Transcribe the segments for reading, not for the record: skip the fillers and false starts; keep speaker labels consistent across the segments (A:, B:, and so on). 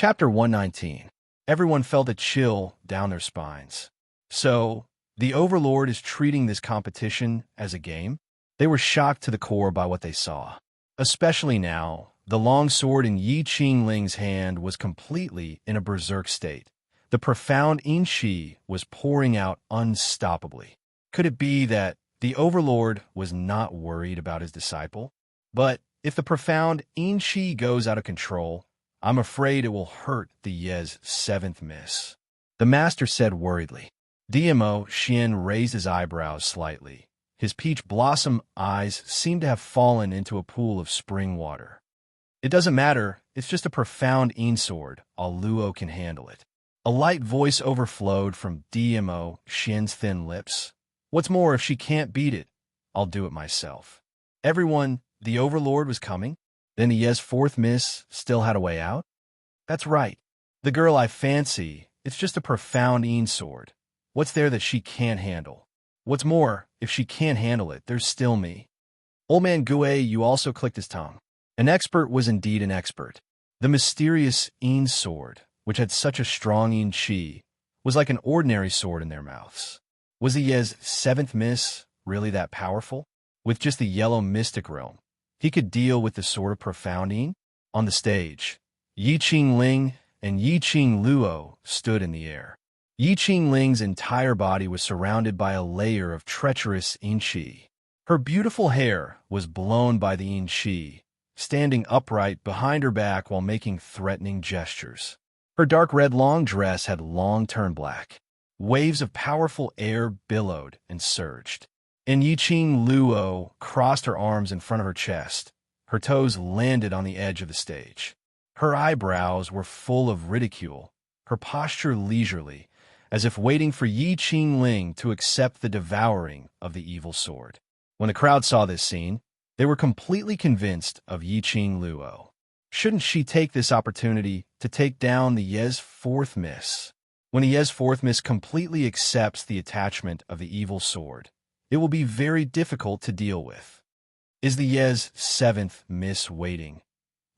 A: Chapter 119. Everyone felt a chill down their spines. So, the Overlord is treating this competition as a game? They were shocked to the core by what they saw. Especially now, the long sword in Yi Qingling's hand was completely in a berserk state. The profound yin qi was pouring out unstoppably. Could it be that the Overlord was not worried about his disciple? But if the profound yin qi goes out of control, I'm afraid it will hurt the Ye's seventh miss. The master said worriedly. Dmo Xian raised his eyebrows slightly. His peach blossom eyes seemed to have fallen into a pool of spring water. It doesn't matter, it's just a profound yin sword. All Luo can handle it. A light voice overflowed from Dmo Xian's thin lips. What's more, if she can't beat it, I'll do it myself. Everyone, the Overlord was coming? Then the Ye's fourth miss still had a way out? That's right. The girl I fancy, it's just a profound yin sword. What's there that she can't handle? What's more, if she can't handle it, there's still me. Old man Gue, you also clicked his tongue. An expert was indeed an expert. The mysterious yin sword, which had such a strong yin qi, was like an ordinary sword in their mouths. Was the Ye's seventh miss really that powerful? With just the yellow mystic realm, he could deal with the sword of profound yin? On the stage, Yi Qingling and Yi Qingluo stood in the air. Yi Qingling's entire body was surrounded by a layer of treacherous yin qi. Her beautiful hair was blown by the yin qi, standing upright behind her back while making threatening gestures. Her dark red long dress had long turned black. Waves of powerful air billowed and surged. And Yi Qingluo crossed her arms in front of her chest. Her toes landed on the edge of the stage. Her eyebrows were full of ridicule, her posture leisurely, as if waiting for Yi Qingling to accept the devouring of the evil sword. When the crowd saw this scene, they were completely convinced of Yi Qingluo. Shouldn't she take this opportunity to take down the Ye's fourth miss? When the Ye's fourth miss completely accepts the attachment of the evil sword, it will be very difficult to deal with. Is the Ye's seventh miss waiting?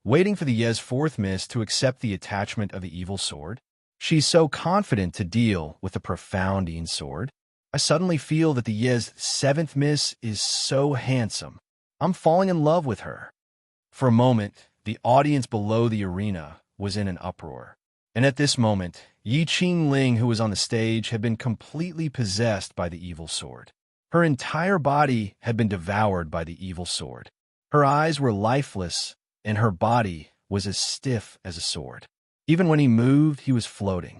A: Waiting for the Ye's fourth miss to accept the attachment of the evil sword? She's so confident to deal with the profound yin sword. I suddenly feel that the Ye's seventh miss is so handsome. I'm falling in love with her. For a moment, the audience below the arena was in an uproar. And at this moment, Yi Qingling, who was on the stage, had been completely possessed by the evil sword. Her entire body had been devoured by the evil sword. Her eyes were lifeless, and her body was as stiff as a sword. Even when he moved, he was floating.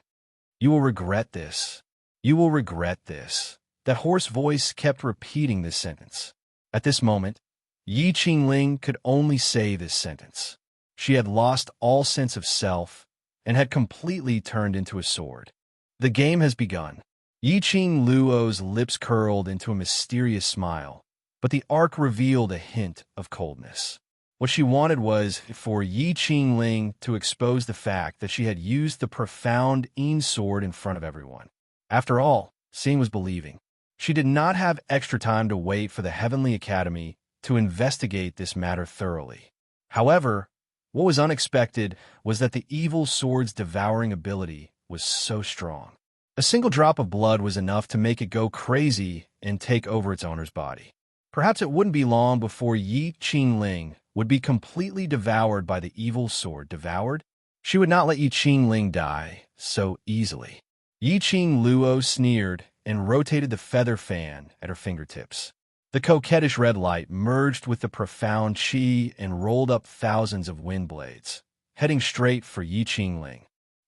A: You will regret this. You will regret this. That hoarse voice kept repeating this sentence. At this moment, Yi Qingling could only say this sentence. She had lost all sense of self and had completely turned into a sword. The game has begun. Yi Qingluo's lips curled into a mysterious smile, but the arc revealed a hint of coldness. What she wanted was for Yi Qingling to expose the fact that she had used the profound yin sword in front of everyone. After all, seeing was believing. She did not have extra time to wait for the Heavenly Academy to investigate this matter thoroughly. However, what was unexpected was that the evil sword's devouring ability was so strong. A single drop of blood was enough to make it go crazy and take over its owner's body. Perhaps it wouldn't be long before Yi Qingling would be completely devoured by the evil sword. Devoured? She would not let Yi Qingling die so easily. Yi Qingluo sneered and rotated the feather fan at her fingertips. The coquettish red light merged with the profound qi and rolled up thousands of wind blades, heading straight for Yi Qingling.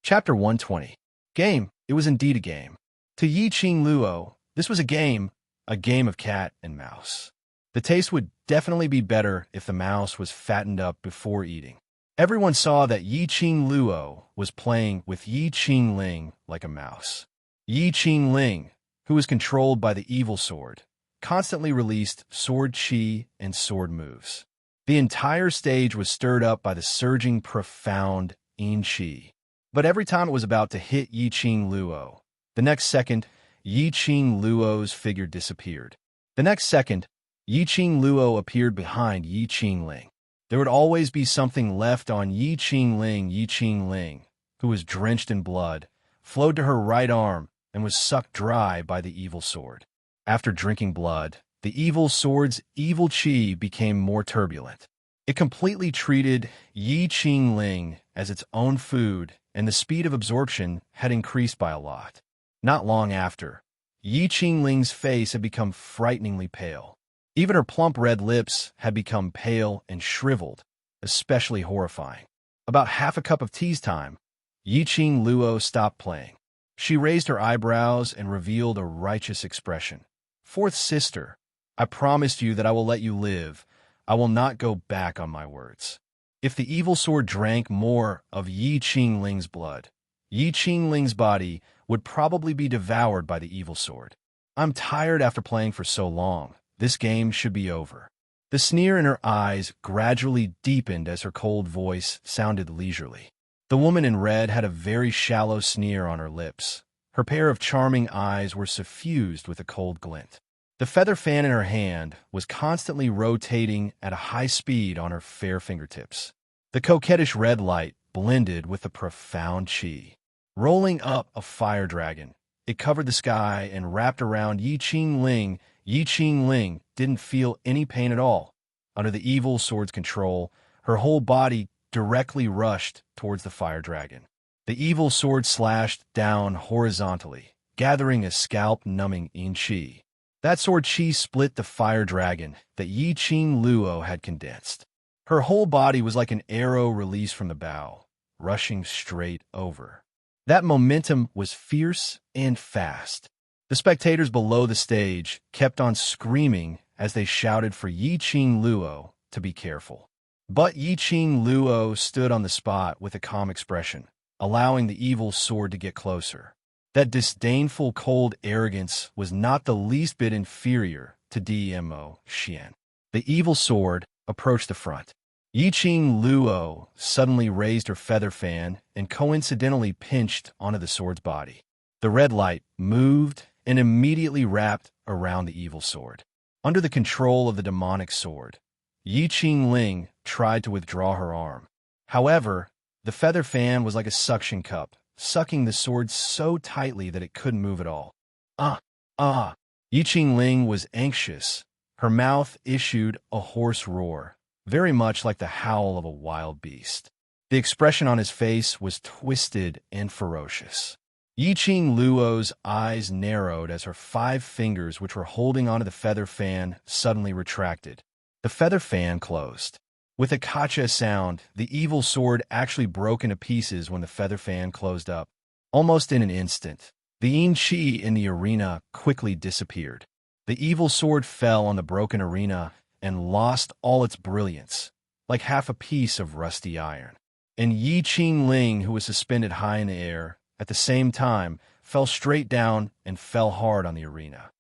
A: Chapter 120. Game. It was indeed a game. To Yi Qingluo, this was a game of cat and mouse. The taste would definitely be better if the mouse was fattened up before eating. Everyone saw that Yi Qingluo was playing with Yi Qingling like a mouse. Yi Qingling, who was controlled by the evil sword, constantly released sword qi and sword moves. The entire stage was stirred up by the surging profound yin qi. But every time it was about to hit Yi Qingluo, the next second, Yi Qingluo's figure disappeared. The next second, Yi Qingluo appeared behind Yi Qingling. There would always be something left on Yi Qingling. Yi Qingling who was drenched in blood, flowed to her right arm and was sucked dry by the evil sword. After drinking blood, the evil sword's evil chi became more turbulent. It completely treated Yi Qingling as its own food, and the speed of absorption had increased by a lot. Not long after, Yi Qingling's face had become frighteningly pale. Even her plump red lips had become pale and shriveled, especially horrifying. About half a cup of tea's time, Yi Qing Luo stopped playing. She raised her eyebrows and revealed a righteous expression. "Fourth sister, I promised you that I will let you live. I will not go back on my words." If the evil sword drank more of Yi Qingling's blood, Yi Qingling's body would probably be devoured by the evil sword. "I'm tired after playing for so long. This game should be over." The sneer in her eyes gradually deepened as her cold voice sounded leisurely. The woman in red had a very shallow sneer on her lips. Her pair of charming eyes were suffused with a cold glint. The feather fan in her hand was constantly rotating at a high speed on her fair fingertips. The coquettish red light blended with the profound chi. Rolling up a fire dragon, it covered the sky and wrapped around Yi Qingling. Yi Qingling didn't feel any pain at all. Under the evil sword's control, her whole body directly rushed towards the fire dragon. The evil sword slashed down horizontally, gathering a scalp-numbing yin chi. That sword chi split the fire dragon that Yi Qing Luo had condensed. Her whole body was like an arrow released from the bow, rushing straight over. That momentum was fierce and fast. The spectators below the stage kept on screaming as they shouted for Yi Qing Luo to be careful. But Yi Qing Luo stood on the spot with a calm expression, allowing the evil sword to get closer. That disdainful, cold arrogance was not the least bit inferior to Dmo Xian. The evil sword approached the front. Yi Qing Luo suddenly raised her feather fan and coincidentally pinched onto the sword's body. The red light moved and immediately wrapped around the evil sword. Under the control of the demonic sword, Yi Qingling tried to withdraw her arm. However, the feather fan was like a suction cup, sucking the sword so tightly that it couldn't move at all. Yi Qingling was anxious. Her mouth issued a hoarse roar, very much like the howl of a wild beast. The expression on his face was twisted and ferocious. Yi Qing Luo's eyes narrowed as her 5 fingers, which were holding onto the feather fan, suddenly retracted. The feather fan closed. With a kacha sound, the evil sword actually broke into pieces when the feather fan closed up. Almost in an instant, the yin chi in the arena quickly disappeared. The evil sword fell on the broken arena and lost all its brilliance, like half a piece of rusty iron. And Yi Qingling, who was suspended high in the air, at the same time, fell straight down and fell hard on the arena.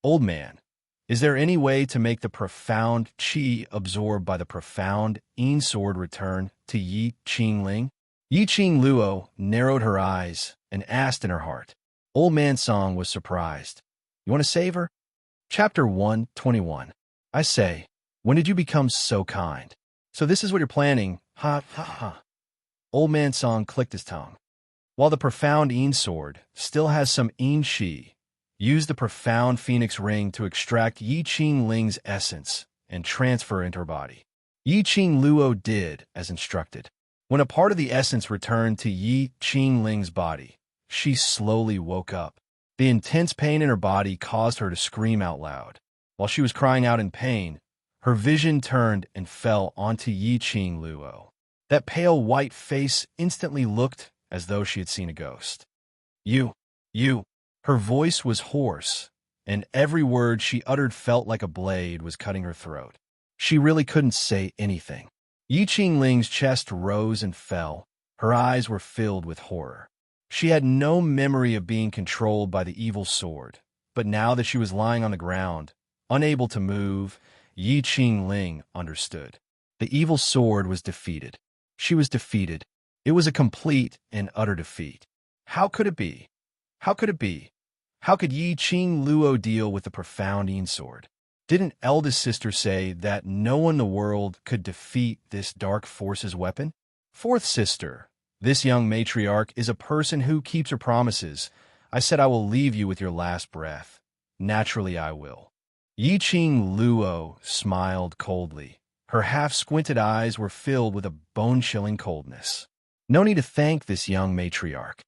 A: "Old man, is there any way to make the profound chi absorbed by the profound yin sword return to Yi Qingling?" Yi Qing Luo narrowed her eyes and asked in her heart. Old Man Song was surprised. "You want to save her?" Chapter 121. "I say, when did you become so kind? So this is what you're planning, ha ha ha." Old Man Song clicked his tongue. While the profound yin sword still has some yin chi, use the profound phoenix ring to extract Yi Qingling's essence and transfer into her body. Yi Qing Luo did as instructed. When a part of the essence returned to Yi Qingling's body, she slowly woke up. The intense pain in her body caused her to scream out loud. While she was crying out in pain, her vision turned and fell onto Yi Qing Luo. That pale white face instantly looked as though she had seen a ghost. You. Her voice was hoarse, and every word she uttered felt like a blade was cutting her throat. She really couldn't say anything. Yi Qingling's chest rose and fell. Her eyes were filled with horror. She had no memory of being controlled by the evil sword, but now that she was lying on the ground, unable to move, Yi Qingling understood. The evil sword was defeated. She was defeated. It was a complete and utter defeat. How could it be? How could it be? How could Yi Qing Luo deal with the profound yin sword? Didn't eldest sister say that no one in the world could defeat this dark force's weapon? Fourth sister, This young matriarch is a person who keeps her promises. I said I will leave you with your last breath. Naturally I will. Yi Qing Luo smiled coldly. Her half-squinted eyes were filled with a bone-chilling coldness. No need to thank this young matriarch.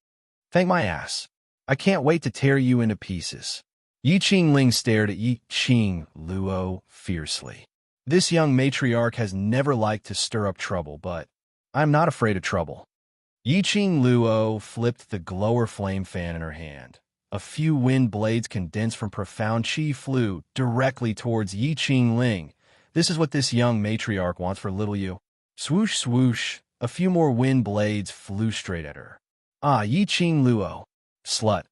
A: Thank my ass. I can't wait to tear you into pieces. Yi Qingling stared at Yi Qing Luo fiercely. This young matriarch has never liked to stir up trouble, but I'm not afraid of trouble. Yi Qing Luo flipped the glower flame fan in her hand. A few wind blades condensed from profound chi flew directly towards Yi Qingling. This is what this young matriarch wants for little you. Swoosh, swoosh, a few more wind blades flew straight at her. Ah, Yi Qing Luo. Slut.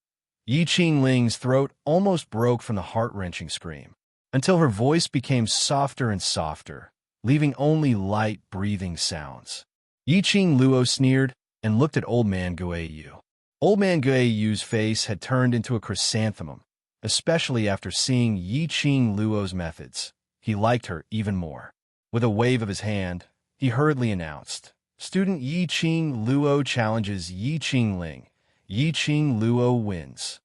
A: Yi Qingling's throat almost broke from the heart-wrenching scream, until her voice became softer and softer, leaving only light breathing sounds. Yi Qing Luo sneered and looked at Old Man Guiyu. Old Man Guiyu's face had turned into a chrysanthemum, especially after seeing Yi Qing Luo's methods. He liked her even more. With a wave of his hand, he hurriedly announced, Student Yi Qing Luo challenges Yi Qingling. Yi Qing Luo wins.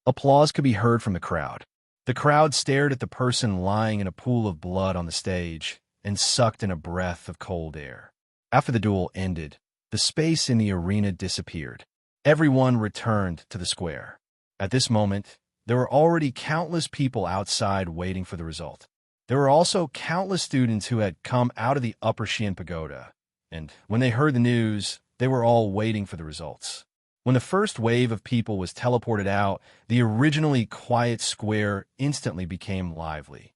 A: Applause could be heard from the crowd. The crowd stared at the person lying in a pool of blood on the stage and sucked in a breath of cold air. After the duel ended, the space in the arena disappeared. Everyone returned to the square. At this moment, there were already countless people outside waiting for the result. There were also countless students who had come out of the Upper Xian Pagoda, and when they heard the news, they were all waiting for the results. When the first wave of people was teleported out, the originally quiet square instantly became lively.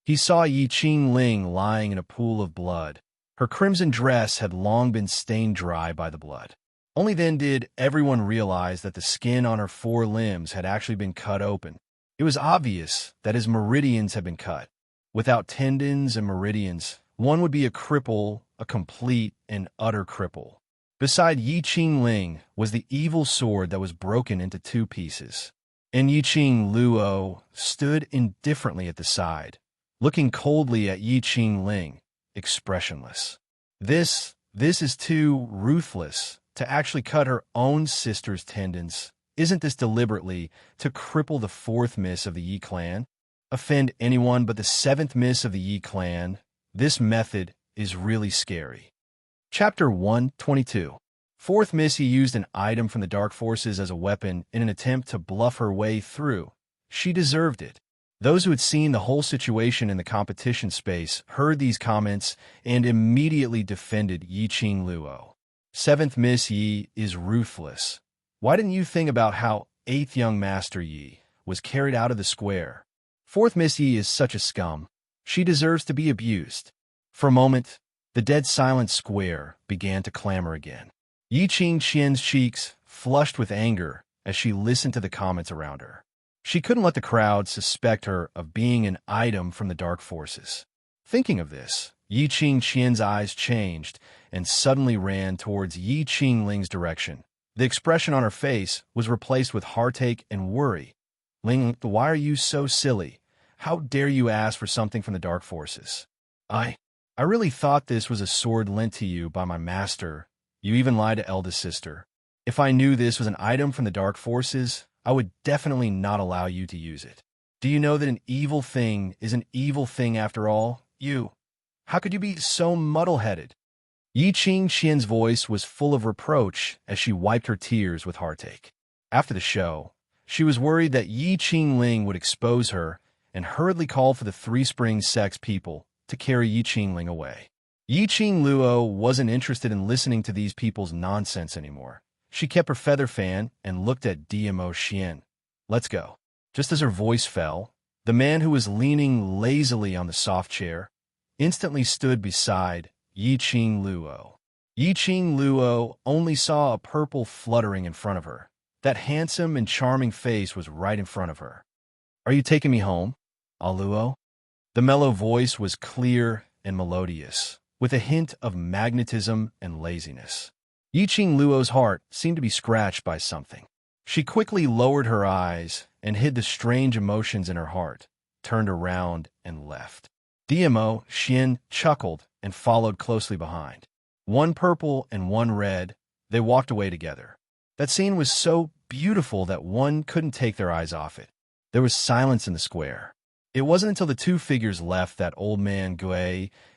A: He saw Yi Qingling lying in a pool of blood. Her crimson dress had long been stained dry by the blood. Only then did everyone realize that the skin on her four limbs had actually been cut open. It was obvious that his meridians had been cut. Without tendons and meridians, one would be a cripple, a complete and utter cripple. Beside Yi Qingling was the evil sword that was broken into two pieces. And Yi Qing Luo stood indifferently at the side, looking coldly at Yi Qingling, expressionless. This is too ruthless. To actually cut her own sister's tendons. Isn't this deliberately to cripple the fourth miss of the Yi clan? Offend anyone but the seventh miss of the Yi clan? This method is really scary. Chapter 122. Fourth Missy used an item from the Dark Forces as a weapon in an attempt to bluff her way through. She deserved it. Those who had seen the whole situation in the competition space heard these comments and immediately defended Yi Qing Luo. Seventh Miss Yi is ruthless. Why didn't you think about how Eighth Young Master Yi was carried out of the square? Fourth Miss Yi is such a scum. She deserves to be abused. For a moment, the dead silent square began to clamor again. Yi Qing Qian's cheeks flushed with anger as she listened to the comments around her. She couldn't let the crowd suspect her of being an item from the Dark Forces. Thinking of this, Yi Qing Qian's eyes changed and suddenly ran towards Yi Qingling's direction. The expression on her face was replaced with heartache and worry. Ling, why are you so silly? How dare you ask for something from the Dark Forces? I really thought this was a sword lent to you by my master. You even lied to eldest sister. If I knew this was an item from the Dark Forces, I would definitely not allow you to use it. Do you know that an evil thing is an evil thing after all? How could you be so muddle-headed? Yi Qing Qian's voice was full of reproach as she wiped her tears with heartache. After the show, she was worried that Yi Qingling would expose her and hurriedly called for the Three Springs sex people to carry Yi Qingling away. Yi Qing Luo wasn't interested in listening to these people's nonsense anymore. She kept her feather fan and looked at DMO Xian. Let's go. Just as her voice fell, the man who was leaning lazily on the soft chair instantly stood beside Yi Qing Luo. Yi Qing Luo only saw a purple fluttering in front of her. That handsome and charming face was right in front of her. Are you taking me home, Luo? The mellow voice was clear and melodious, with a hint of magnetism and laziness. Yi Qing Luo's heart seemed to be scratched by something. She quickly lowered her eyes and hid the strange emotions in her heart, turned around and left. DMO Xian chuckled and followed closely behind. One purple and one red, They walked away together. That scene was so beautiful that one couldn't take their eyes off it. There was silence in the square. It wasn't until the two figures left that old man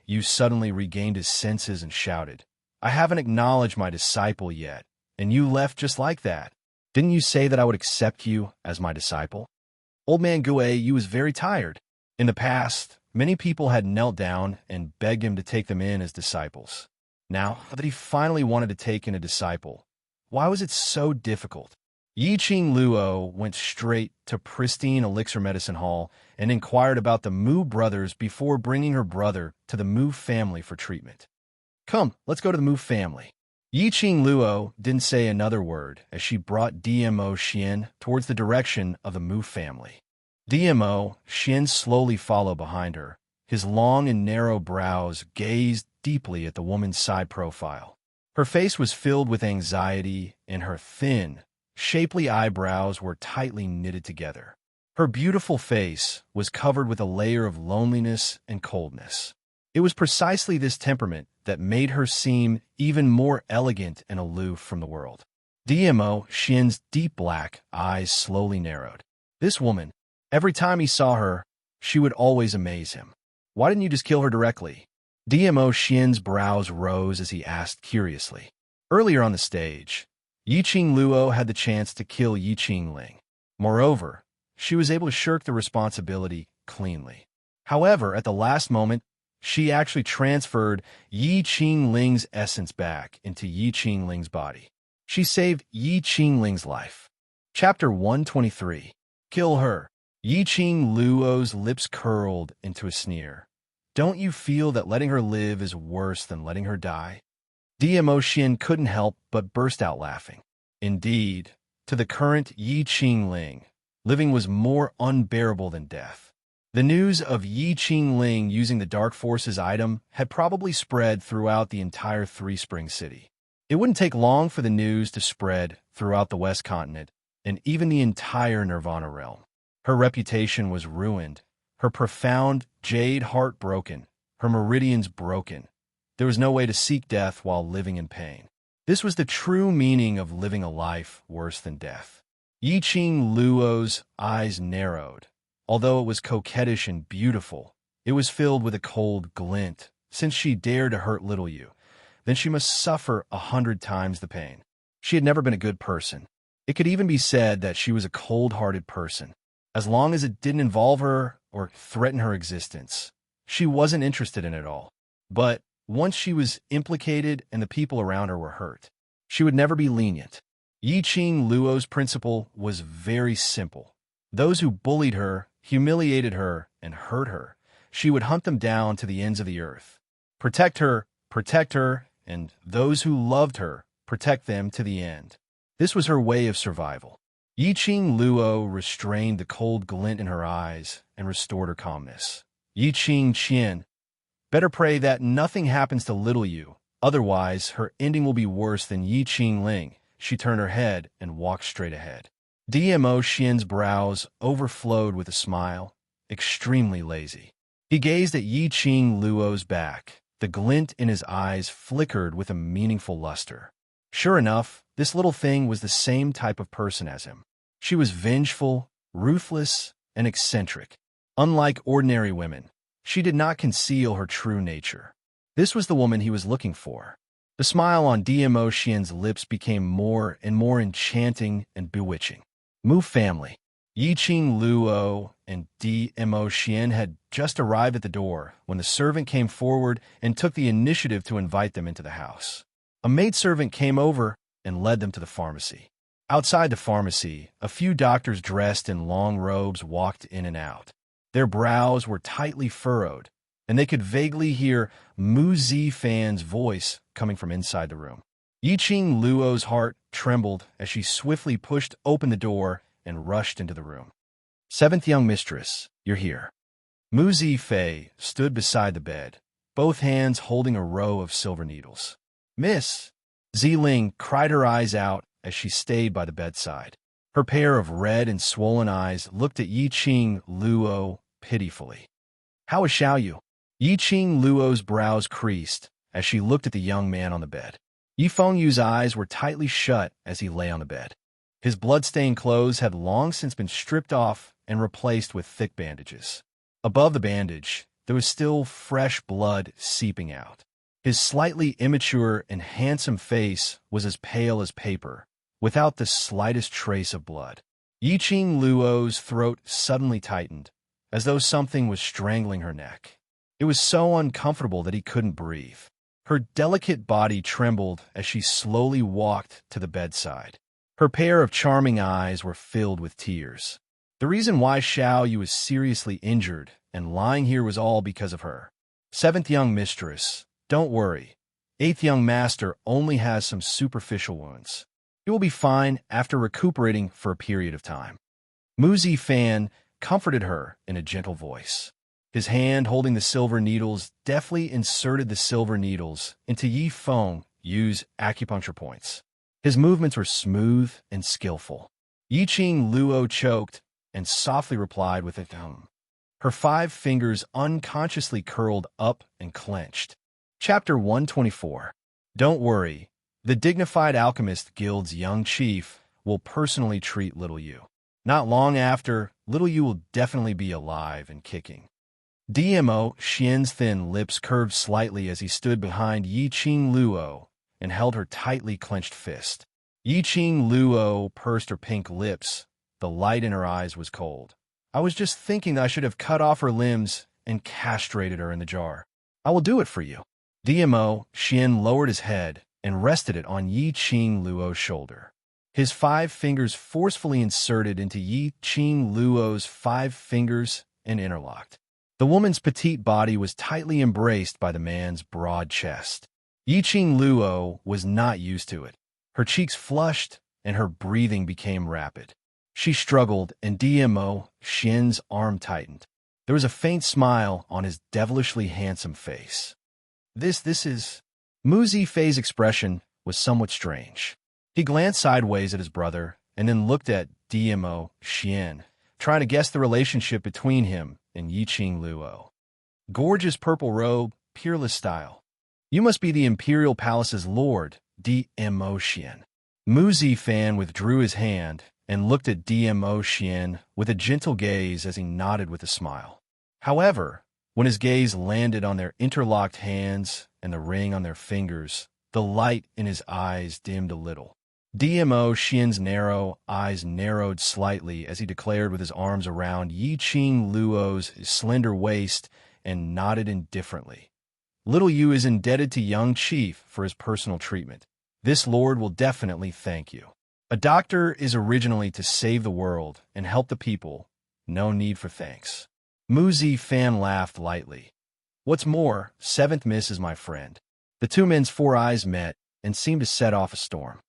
A: Yu suddenly regained his senses and shouted, "I haven't acknowledged my disciple yet, and you left just like that. Didn't you say that I would accept you as my disciple?" Old man Yu was very tired. In the past, many people had knelt down and begged him to take them in as disciples. Now that he finally wanted to take in a disciple, why was it so difficult? Yi Ching Luo went straight to pristine Elixir Medicine Hall and inquired about the Mu brothers before bringing her brother to the Mu family for treatment. "Come, let's go to the Mu family." Yi Ching Luo didn't say another word as she brought DMO Xian towards the direction of the Mu family. DMO Xian slowly followed behind her. His long and narrow brows gazed deeply at the woman's side profile. Her face was filled with anxiety, and her thin, shapely eyebrows were tightly knitted together. Her beautiful face was covered with a layer of loneliness and coldness. It was precisely this temperament that made her seem even more elegant and aloof from the world. DMO Xian's deep black eyes slowly narrowed. This woman, every time he saw her, she would always amaze him. Why didn't you just kill her directly? DMO Xian's brows rose as he asked curiously. Earlier on the stage, Yi Ching Luo had the chance to kill Yi Ching Ling. Moreover, she was able to shirk the responsibility cleanly. However, at the last moment, she actually transferred Yi Ching Ling's essence back into Yi Ching Ling's body. She saved Yi Ching Ling's life. Chapter 123. Kill her. Yi Ching Luo's lips curled into a sneer. Don't you feel that letting her live is worse than letting her die? DMO Xian couldn't help but burst out laughing. Indeed, to the current Yi Ching Ling, living was more unbearable than death. The news of Yi Ching Ling using the Dark Forces item had probably spread throughout the entire Three Spring City. It wouldn't take long for the news to spread throughout the West Continent and even the entire Nirvana realm. Her reputation was ruined, her profound jade heart broken, her meridians broken. There was no way to seek death while living in pain. This was the true meaning of living a life worse than death. Yi Ching Luo's eyes narrowed. Although it was coquettish and beautiful, it was filled with a cold glint. Since she dared to hurt little Yu, then she must suffer 100 times the pain. She had never been a good person. It could even be said that she was a cold-hearted person. As long as it didn't involve her or threaten her existence, she wasn't interested in it at all. But once she was implicated and the people around her were hurt, she would never be lenient. Yi Ching Luo's principle was very simple. Those who bullied her, humiliated her, and hurt her, she would hunt them down to the ends of the earth. Protect her, and those who loved her, protect them to the end. This was her way of survival. Yi Ching Luo restrained the cold glint in her eyes and restored her calmness. Yi Ching Qian, better pray that nothing happens to little Yu, otherwise her ending will be worse than Yi Ching Ling. She turned her head and walked straight ahead. DMO Xian's brows overflowed with a smile, extremely lazy. He gazed at Yi Ching Luo's back. The glint in his eyes flickered with a meaningful luster. Sure enough, this little thing was the same type of person as him. She was vengeful, ruthless, and eccentric. Unlike ordinary women, she did not conceal her true nature. This was the woman he was looking for. The smile on DMO Xian's lips became more and more enchanting and bewitching. Mu family. Yi Ching Luo and DMO Xian had just arrived at the door when the servant came forward and took the initiative to invite them into the house. A maidservant came over and led them to the pharmacy. Outside the pharmacy, a few doctors dressed in long robes walked in and out. Their brows were tightly furrowed, and they could vaguely hear Mu Zifan's voice coming from inside the room. Yi Ching Luo's heart trembled as she swiftly pushed open the door and rushed into the room. "Seventh young mistress, you're here." Mu Zifei stood beside the bed, both hands holding a row of silver needles. "Miss!" Ziling cried her eyes out as she stayed by the bedside. Her pair of red and swollen eyes looked at Yi Ching Luo pitifully. "How is Xiaoyu?" Yi Ching Luo's brows creased as she looked at the young man on the bed. Yifengyu's eyes were tightly shut as he lay on the bed. His blood-stained clothes had long since been stripped off and replaced with thick bandages. Above the bandage, there was still fresh blood seeping out. His slightly immature and handsome face was as pale as paper, without the slightest trace of blood. Yiqing Luo's throat suddenly tightened, as though something was strangling her neck. It was so uncomfortable that he couldn't breathe. Her delicate body trembled as she slowly walked to the bedside. Her pair of charming eyes were filled with tears. The reason why Xiao Yu was seriously injured and lying here was all because of her. Seventh young mistress, don't worry. Eighth young master only has some superficial wounds. He will be fine after recuperating for a period of time. Mu Zifan comforted her in a gentle voice. His hand holding the silver needles deftly inserted the silver needles into Yifengyu's acupuncture points. His movements were smooth and skillful. Yiqing Luo choked and softly replied with a hum. Her 5 fingers unconsciously curled up and clenched. Chapter 124. Don't worry. The Dignified Alchemist Guild's young chief will personally treat Little Yu. Not long after, Little Yu will definitely be alive and kicking. DMO Xian's thin lips curved slightly as he stood behind Yiqing Luo and held her tightly clenched fist. Yiqing Luo pursed her pink lips. The light in her eyes was cold. I was just thinking that I should have cut off her limbs and castrated her in the jar. I will do it for you. DMO Xian lowered his head and rested it on Yiqing Luo's shoulder. His 5 fingers forcefully inserted into Yiqing Luo's 5 fingers and interlocked. The woman's petite body was tightly embraced by the man's broad chest. Yiqing Luo was not used to it. Her cheeks flushed and her breathing became rapid. She struggled and DMO Xian's arm tightened. There was a faint smile on his devilishly handsome face. This is... Mu Zifei's expression was somewhat strange. He glanced sideways at his brother and then looked at DMO Xian, trying to guess the relationship between him and Yiqing Luo. Gorgeous purple robe, peerless style. You must be the Imperial Palace's lord, DMO Xian. Mu Zifan withdrew his hand and looked at DMO Xian with a gentle gaze as he nodded with a smile. However, when his gaze landed on their interlocked hands and the ring on their fingers, the light in his eyes dimmed a little. DMO Xian's narrow eyes narrowed slightly as he declared with his arms around Yiqing Luo's slender waist and nodded indifferently. Little Yu is indebted to young chief for his personal treatment. This lord will definitely thank you. A doctor is originally to save the world and help the people. No need for thanks. Mu Zifan laughed lightly. What's more, 7th Miss is my friend. The 2 men's 4 eyes met and seemed to set off a storm.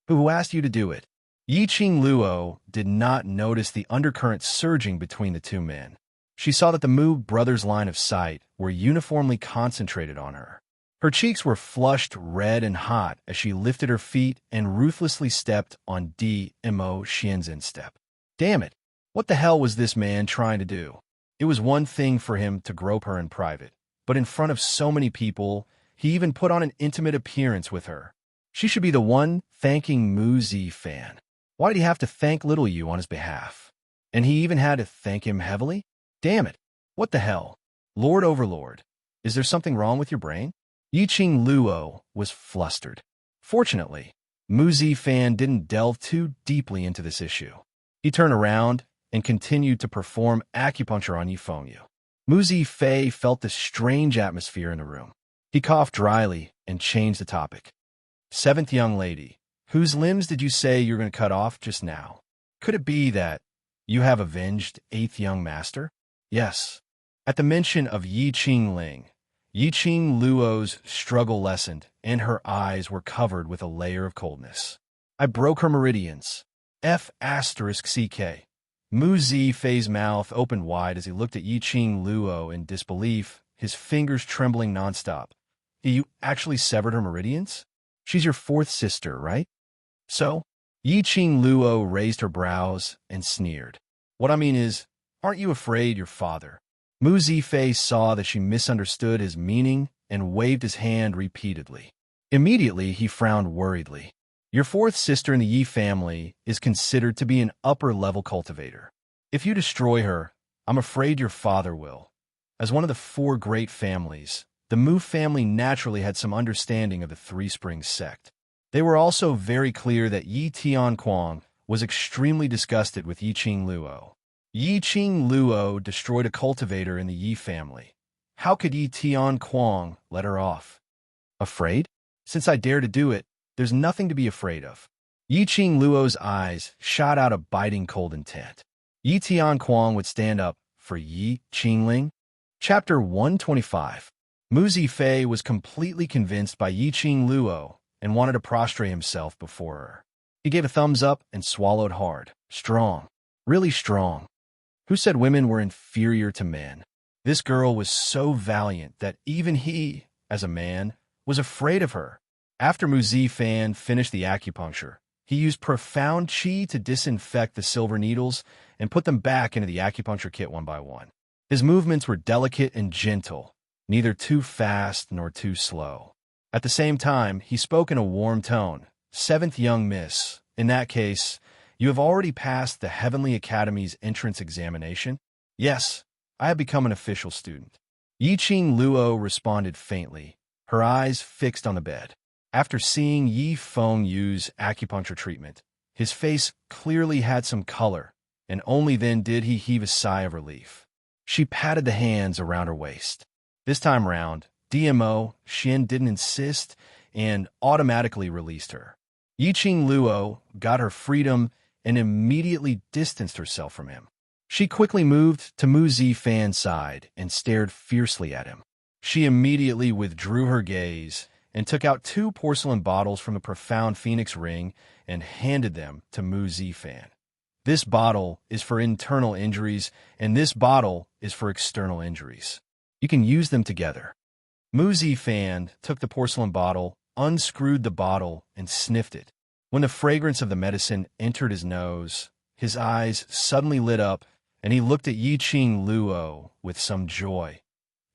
A: Who asked you to do it? Yiqing Luo did not notice the undercurrent surging between the 2 men. She saw that the Mu brothers' line of sight were uniformly concentrated on her. Her cheeks were flushed red and hot as she lifted her feet and ruthlessly stepped on DMO Xian's instep. Damn it! What the hell was this man trying to do? It was one thing for him to grope her in private, but in front of so many people, he even put on an intimate appearance with her. She should be the one thanking Mu Zifan. Why did he have to thank Little Yu on his behalf? And he even had to thank him heavily? Damn it! What the hell? Lord Overlord, is there something wrong with your brain? Yiqing Luo was flustered. Fortunately, Mu Zifan didn't delve too deeply into this issue. He turned around and continued to perform acupuncture on Yifengyu. Mu Zifei felt this strange atmosphere in the room. He coughed dryly and changed the topic. 7th young lady, whose limbs did you say you're going to cut off just now? Could it be that you have avenged 8th young master? Yes. At the mention of Yiqing Ling, Yiqing Luo's struggle lessened, and her eyes were covered with a layer of coldness. I broke her meridians. F***CK. Mu Zifei's mouth opened wide as he looked at Yiqing Luo in disbelief, his fingers trembling nonstop. You actually severed her meridians? She's your 4th sister, right? So? Yiqing Luo raised her brows and sneered. What I mean is, aren't you afraid your father? Mu Zifei saw that she misunderstood his meaning and waved his hand repeatedly. Immediately, he frowned worriedly. Your fourth sister in the Yi family is considered to be an upper-level cultivator. If you destroy her, I'm afraid your father will. As one of the four great families, the Mu family naturally had some understanding of the Three Springs sect. They were also very clear that Yi Tianquang was extremely disgusted with Yi Qing Luo. Yi Qing Luo destroyed a cultivator in the Yi family. How could Yi Tianquang let her off? Afraid? Since I dare to do it, there's nothing to be afraid of. Yi Qing Luo's eyes shot out a biting cold intent. Yi Tianquang would stand up for Yi Qingling. Chapter 125. Mu Zifei was completely convinced by Yi Qing Luo and wanted to prostrate himself before her. He gave a thumbs up and swallowed hard. Strong. Really strong. Who said women were inferior to men? This girl was so valiant that even he, as a man, was afraid of her. After Mu Zifan finished the acupuncture, he used profound qi to disinfect the silver needles and put them back into the acupuncture kit one by one. His movements were delicate and gentle, neither too fast nor too slow. At the same time, he spoke in a warm tone. Seventh young miss, in that case, you have already passed the Heavenly Academy's entrance examination? Yes, I have become an official student. Yi Qing Luo responded faintly, her eyes fixed on the bed. After seeing Yi Feng use acupuncture treatment, his face clearly had some color, and only then did he heave a sigh of relief. She patted the hands around her waist. This time round, DMO, Xin didn't insist and automatically released her. Yi Qing Luo got her freedom and immediately distanced herself from him. She quickly moved to Mu Zifan's side and stared fiercely at him. She immediately withdrew her gaze and took out 2 porcelain bottles from the profound phoenix ring and handed them to Mu Zifan. This bottle is for internal injuries, and this bottle is for external injuries. You can use them together. Mu Zifan took the porcelain bottle, unscrewed the bottle, and sniffed it. When the fragrance of the medicine entered his nose, his eyes suddenly lit up, and he looked at Yi Qing Luo with some joy.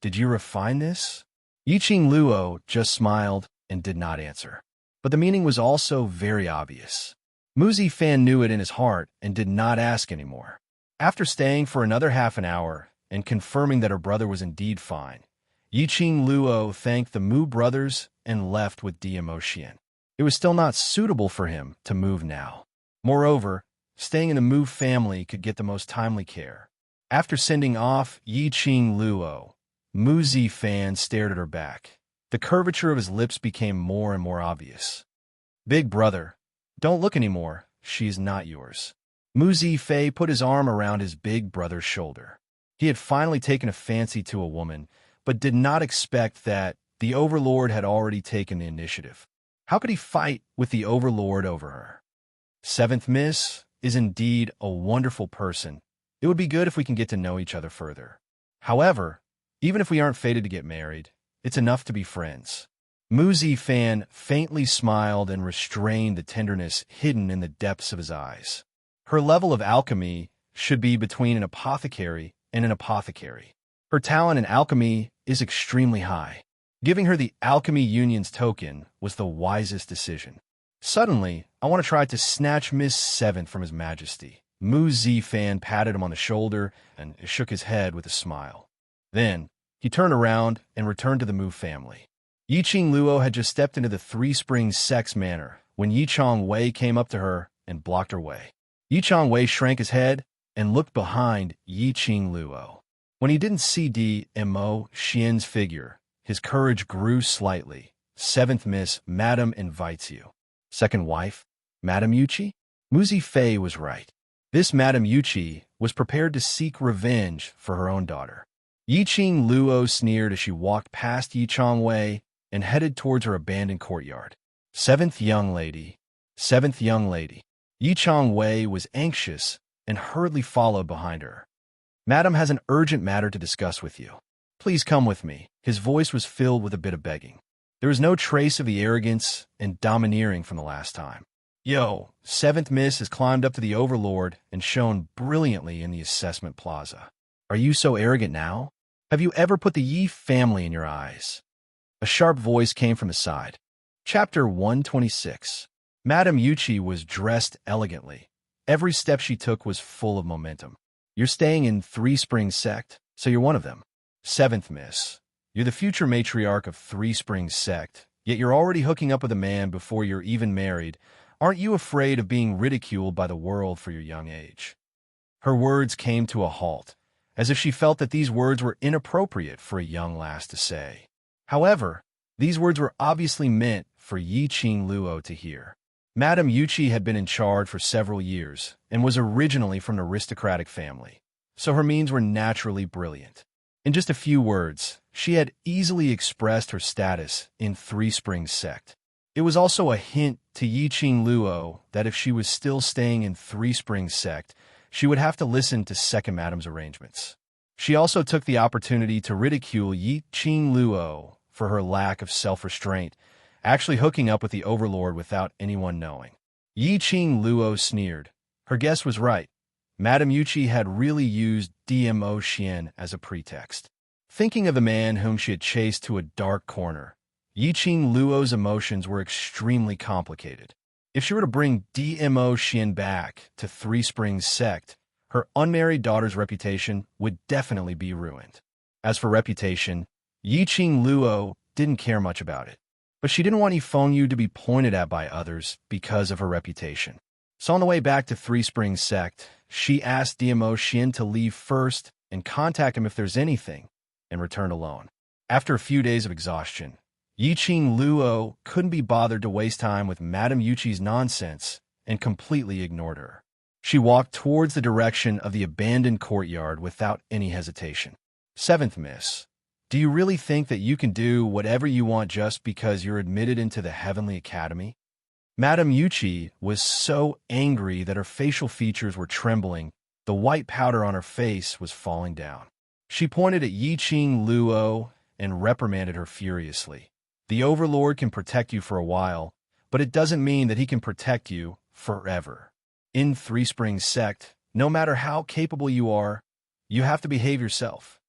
A: Did you refine this? Yi Qing Luo just smiled and did not answer. But the meaning was also very obvious. Mu Zifan knew it in his heart and did not ask anymore. After staying for another half an hour and confirming that her brother was indeed fine, Yi Qing Luo thanked the Mu brothers and left with DMO Xian. It was still not suitable for him to move now. Moreover, staying in the Mu family could get the most timely care. After sending off Yi Qing Luo, Mu Zifan stared at her back. The curvature of his lips became more and more obvious. Big brother, don't look anymore. She's not yours. Mu Zifei put his arm around his big brother's shoulder. He had finally taken a fancy to a woman, but did not expect that the Overlord had already taken the initiative. How could he fight with the Overlord over her? Seventh Miss is indeed a wonderful person. It would be good if we can get to know each other further. However, even if we aren't fated to get married, it's enough to be friends. Mu Zifan faintly smiled and restrained the tenderness hidden in the depths of his eyes. Her level of alchemy should be between an apothecary and an apothecary. Her talent in alchemy is extremely high. Giving her the Alchemy Union's token was the wisest decision. Suddenly, I want to try to snatch Miss Seventh from His Majesty. Mu Zifan patted him on the shoulder and shook his head with a smile. Then, he turned around and returned to the Mu family. Yi Qing Luo had just stepped into the Three Springs Sex Manor when Yi Chong Wei came up to her and blocked her way. Yi Chong Wei shrank his head and looked behind Yi Qing Luo. When he didn't see DMO Xian's figure, his courage grew slightly. Seventh Miss, Madam invites you. Second wife, Madam Yuqi? Mu Zifei was right. This Madam Yuqi was prepared to seek revenge for her own daughter. Yi Qing Luo sneered as she walked past Yi Chong Wei and headed towards her abandoned courtyard. Seventh young lady. Seventh young lady. Yi Chong Wei was anxious and hurriedly followed behind her. Madam has an urgent matter to discuss with you. Please come with me. His voice was filled with a bit of begging. There was no trace of the arrogance and domineering from the last time. Yo, Seventh Miss has climbed up to the Overlord and shone brilliantly in the assessment plaza. Are you so arrogant now? Have you ever put the Yi family in your eyes? A sharp voice came from his side. Chapter 126. Madame Yuchi was dressed elegantly. Every step she took was full of momentum. You're staying in Three Springs Sect, so you're one of them. Seventh Miss. You're the future matriarch of Three Springs Sect, yet you're already hooking up with a man before you're even married. Aren't you afraid of being ridiculed by the world for your young age? Her words came to a halt, as if she felt that these words were inappropriate for a young lass to say. However, these words were obviously meant for Yi Qing Luo to hear. Madame Yuchi had been in charge for several years and was originally from an aristocratic family, so her means were naturally brilliant. In just a few words, she had easily expressed her status in Three Springs Sect. It was also a hint to Yi Qing Luo that if she was still staying in Three Springs Sect, she would have to listen to Second Madame's arrangements. She also took the opportunity to ridicule Yi Qing Luo for her lack of self-restraint, actually hooking up with the Overlord without anyone knowing. Yi Qing Luo sneered. Her guess was right. Madame Yuchi had really used DMO Xian as a pretext. Thinking of the man whom she had chased to a dark corner, Yi Qing Luo's emotions were extremely complicated. If she were to bring DMO Xian back to Three Springs Sect, her unmarried daughter's reputation would definitely be ruined. As for reputation, Yi Qing Luo didn't care much about it. But she didn't want Yifengyu to be pointed at by others because of her reputation. So on the way back to Three Springs Sect, she asked DMO Xian to leave first and contact him if there's anything, and return alone. After a few days of exhaustion, Yi Qing Luo couldn't be bothered to waste time with Madame Yuchi's nonsense and completely ignored her. She walked towards the direction of the abandoned courtyard without any hesitation. Seventh Miss. Do you really think that you can do whatever you want just because you're admitted into the Heavenly Academy? Madame Yuchi was so angry that her facial features were trembling. The white powder on her face was falling down. She pointed at Yi Qing Luo and reprimanded her furiously. The Overlord can protect you for a while, but it doesn't mean that he can protect you forever. In Three Springs Sect, no matter how capable you are, you have to behave yourself.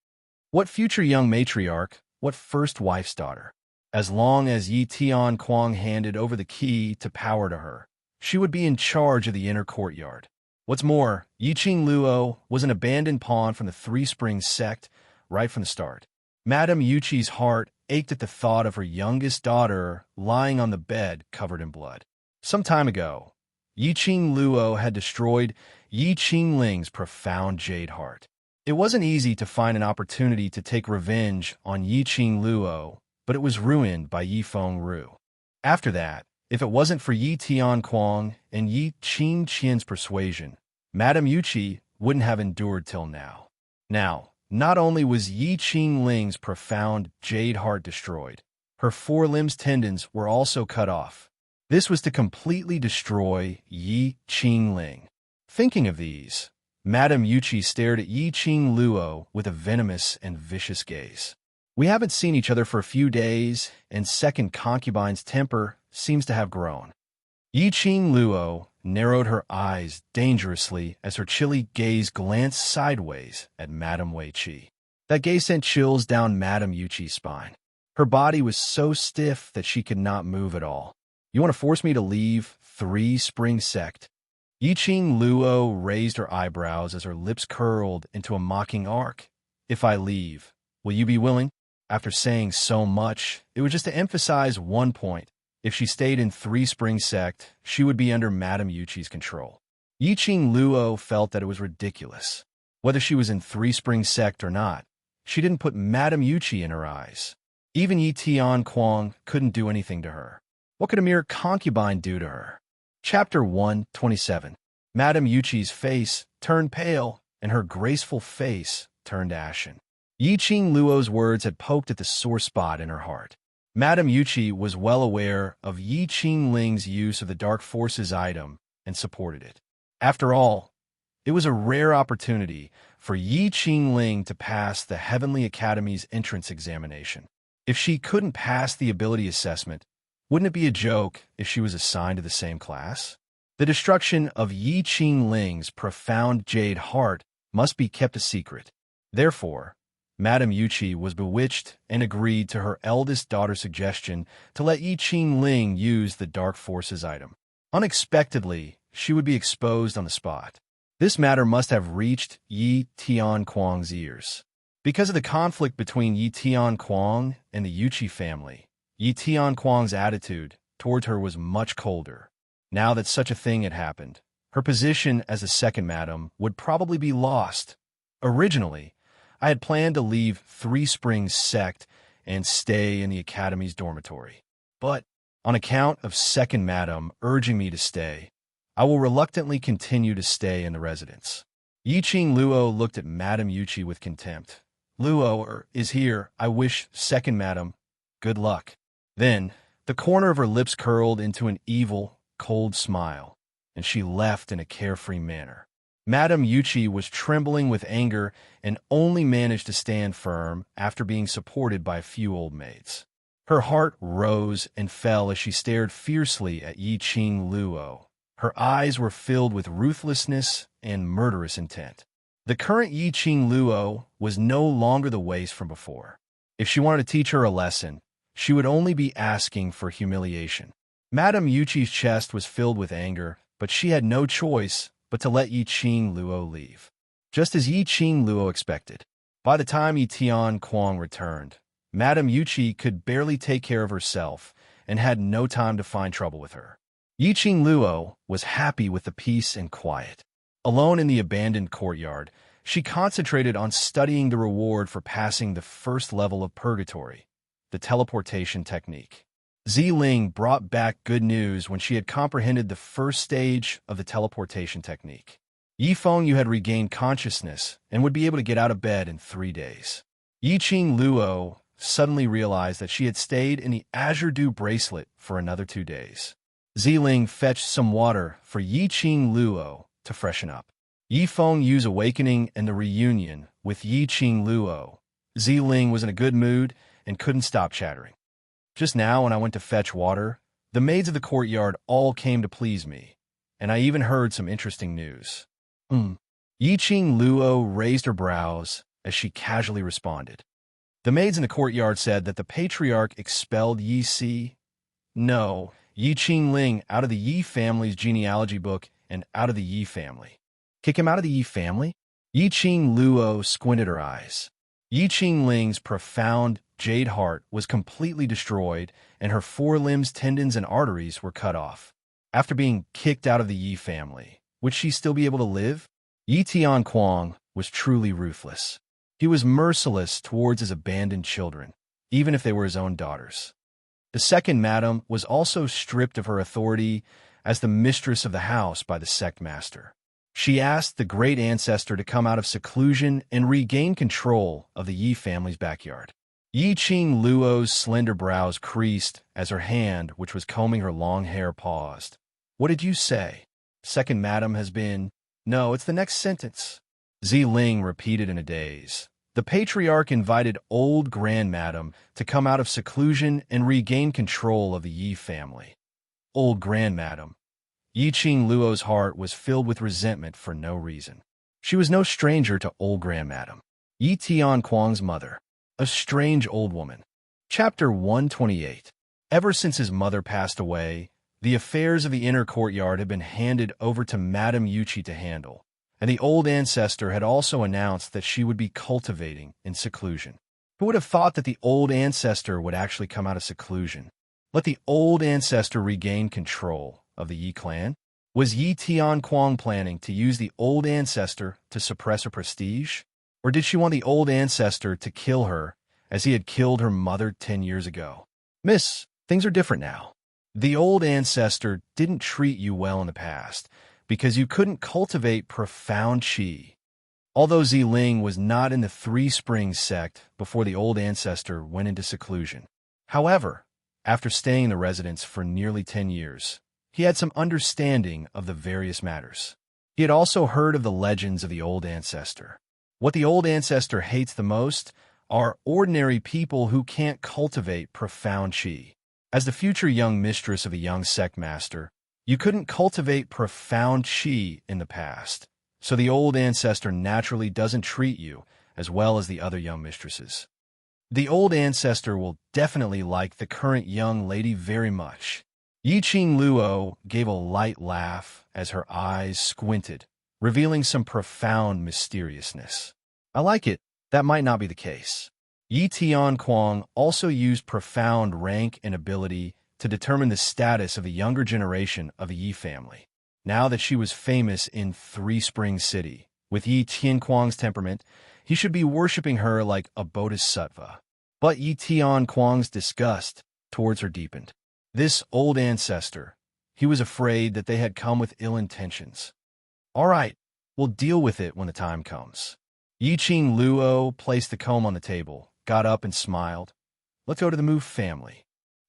A: What future young matriarch, what first wife's daughter? As long as Yi Tian Kuang handed over the key to power to her, she would be in charge of the inner courtyard. What's more, Yi Qing Luo was an abandoned pawn from the Three Springs Sect right from the start. Madame Yuchi's heart ached at the thought of her youngest daughter lying on the bed covered in blood. Some time ago, Yi Qing Luo had destroyed Yi Qingling's profound jade heart. It wasn't easy to find an opportunity to take revenge on Yi Qing Luo, but it was ruined by Yi Fengru. After that, if it wasn't for Yi Tian Kuang and Yi Qing Qian's persuasion, Madame Yuchi wouldn't have endured till now. Now, not only was Yi Qingling's profound jade heart destroyed, her forelimbs tendons were also cut off. This was to completely destroy Yi Qingling. Thinking of these, Madame Yuchi stared at Yi Qing Luo with a venomous and vicious gaze. We haven't seen each other for a few days, and second concubine's temper seems to have grown. Yi Qing Luo narrowed her eyes dangerously as her chilly gaze glanced sideways at Madame Wei Qi. That gaze sent chills down Madame Yuchi's spine. Her body was so stiff that she could not move at all. You want to force me to leave Three Springs Sect? Yi Qing Luo raised her eyebrows as her lips curled into a mocking arc. If I leave, will you be willing? After saying so much, it was just to emphasize one point. If she stayed in Three Springs Sect, she would be under Madame Yuchi's control. Yi Qing Luo felt that it was ridiculous. Whether she was in Three Springs Sect or not, she didn't put Madame Yuchi in her eyes. Even Yi Tian Kuang couldn't do anything to her. What could a mere concubine do to her? Chapter 127. Madame Yuchi's face turned pale, and her graceful face turned ashen. Yi Qing Luo's words had poked at the sore spot in her heart. Madame Yuchi was well aware of Yi Qingling's use of the Dark Forces item and supported it. After all, it was a rare opportunity for Yi Qingling to pass the Heavenly Academy's entrance examination. If she couldn't pass the ability assessment, wouldn't it be a joke if she was assigned to the same class? The destruction of Yi Qingling's profound jade heart must be kept a secret. Therefore, Madame Yuchi was bewitched and agreed to her eldest daughter's suggestion to let Yi Qingling use the Dark Forces item. Unexpectedly, she would be exposed on the spot. This matter must have reached Yi Tianquang's ears. Because of the conflict between Yi Tianquang and the Yuchi family, Yi Tianquang's attitude toward her was much colder. Now that such a thing had happened, her position as a second madam would probably be lost. Originally, I had planned to leave Three Springs sect and stay in the academy's dormitory. But, on account of second madam urging me to stay, I will reluctantly continue to stay in the residence. Yiqing Luo looked at Madame Yuchi with contempt. Luo is here. I wish second madam good luck. Then, the corner of her lips curled into an evil, cold smile, and she left in a carefree manner. Madame Yuchi was trembling with anger and only managed to stand firm after being supported by a few old maids. Her heart rose and fell as she stared fiercely at Yiqing Luo. Her eyes were filled with ruthlessness and murderous intent. The current Yiqing Luo was no longer the waste from before. If she wanted to teach her a lesson, she would only be asking for humiliation. Madame Yuchi's chest was filled with anger, but she had no choice but to let Yiqing Luo leave. Just as Yiqing Luo expected, by the time Yi Tianquang returned, Madame Yuchi could barely take care of herself and had no time to find trouble with her. Yiqing Luo was happy with the peace and quiet. Alone in the abandoned courtyard, she concentrated on studying the reward for passing the first level of purgatory, the teleportation technique. Ziling brought back good news when she had comprehended the first stage of the teleportation technique. Yifeng Yu had regained consciousness and would be able to get out of bed in 3 days. Yiqing Luo suddenly realized that she had stayed in the Azure Dew bracelet for another 2 days. Ziling fetched some water for Yiqing Luo to freshen up. Yifeng Yu's awakening and the reunion with Yiqing Luo. Ziling was in a good mood and couldn't stop chattering. Just now, when I went to fetch water, the maids of the courtyard all came to please me, and I even heard some interesting news. Yiqing Luo raised her brows as she casually responded. The maids in the courtyard said that the patriarch expelled Yi Si. No, Yi Qingling out of the Yi family's genealogy book and out of the Yi family. Kick him out of the Yi family? Yiqing Luo squinted her eyes. Yi Qingling's profound jade heart was completely destroyed, and her forelimbs, tendons, and arteries were cut off. After being kicked out of the Yi family, would she still be able to live? Yi Tianquang was truly ruthless. He was merciless towards his abandoned children, even if they were his own daughters. The second madam was also stripped of her authority as the mistress of the house by the sect master. She asked the great ancestor to come out of seclusion and regain control of the Yi family's backyard. Yiqing Luo's slender brows creased as her hand, which was combing her long hair, paused. What did you say? Second madam has been... No, it's the next sentence. Ziling repeated in a daze. The patriarch invited old grandmadam to come out of seclusion and regain control of the Yi family. Old grandmadam. Yiqing Luo's heart was filled with resentment for no reason. She was no stranger to old grandmadam, Yi Tianquang's mother, a strange old woman. Chapter 128. Ever since his mother passed away, the affairs of the inner courtyard had been handed over to Madame Yuchi to handle, and the old ancestor had also announced that she would be cultivating in seclusion. Who would have thought that the old ancestor would actually come out of seclusion? Let the old ancestor regain control of the Yi clan? Was Yi Tianquang planning to use the old ancestor to suppress her prestige? Or did she want the old ancestor to kill her as he had killed her mother 10 years ago? Miss, things are different now. The old ancestor didn't treat you well in the past because you couldn't cultivate profound qi. Although Ziling was not in the Three Springs sect before the old ancestor went into seclusion. However, after staying in the residence for nearly 10 years, he had some understanding of the various matters. He had also heard of the legends of the old ancestor. What the old ancestor hates the most are ordinary people who can't cultivate profound qi. As the future young mistress of a young sect master, you couldn't cultivate profound qi in the past, so the old ancestor naturally doesn't treat you as well as the other young mistresses. The old ancestor will definitely like the current young lady very much. Yi Qing Luo gave a light laugh as her eyes squinted, revealing some profound mysteriousness. I like it. That might not be the case. Yi Tian Kuang also used profound rank and ability to determine the status of the younger generation of the Yi family. Now that she was famous in Three Springs City, with Yi Tian Kuang's temperament, he should be worshipping her like a bodhisattva. But Yi Tian Kuang's disgust towards her deepened. This old ancestor, he was afraid that they had come with ill intentions. All right, we'll deal with it when the time comes. Yi Qing Luo placed the comb on the table, got up and smiled. Let's go to the Mu family.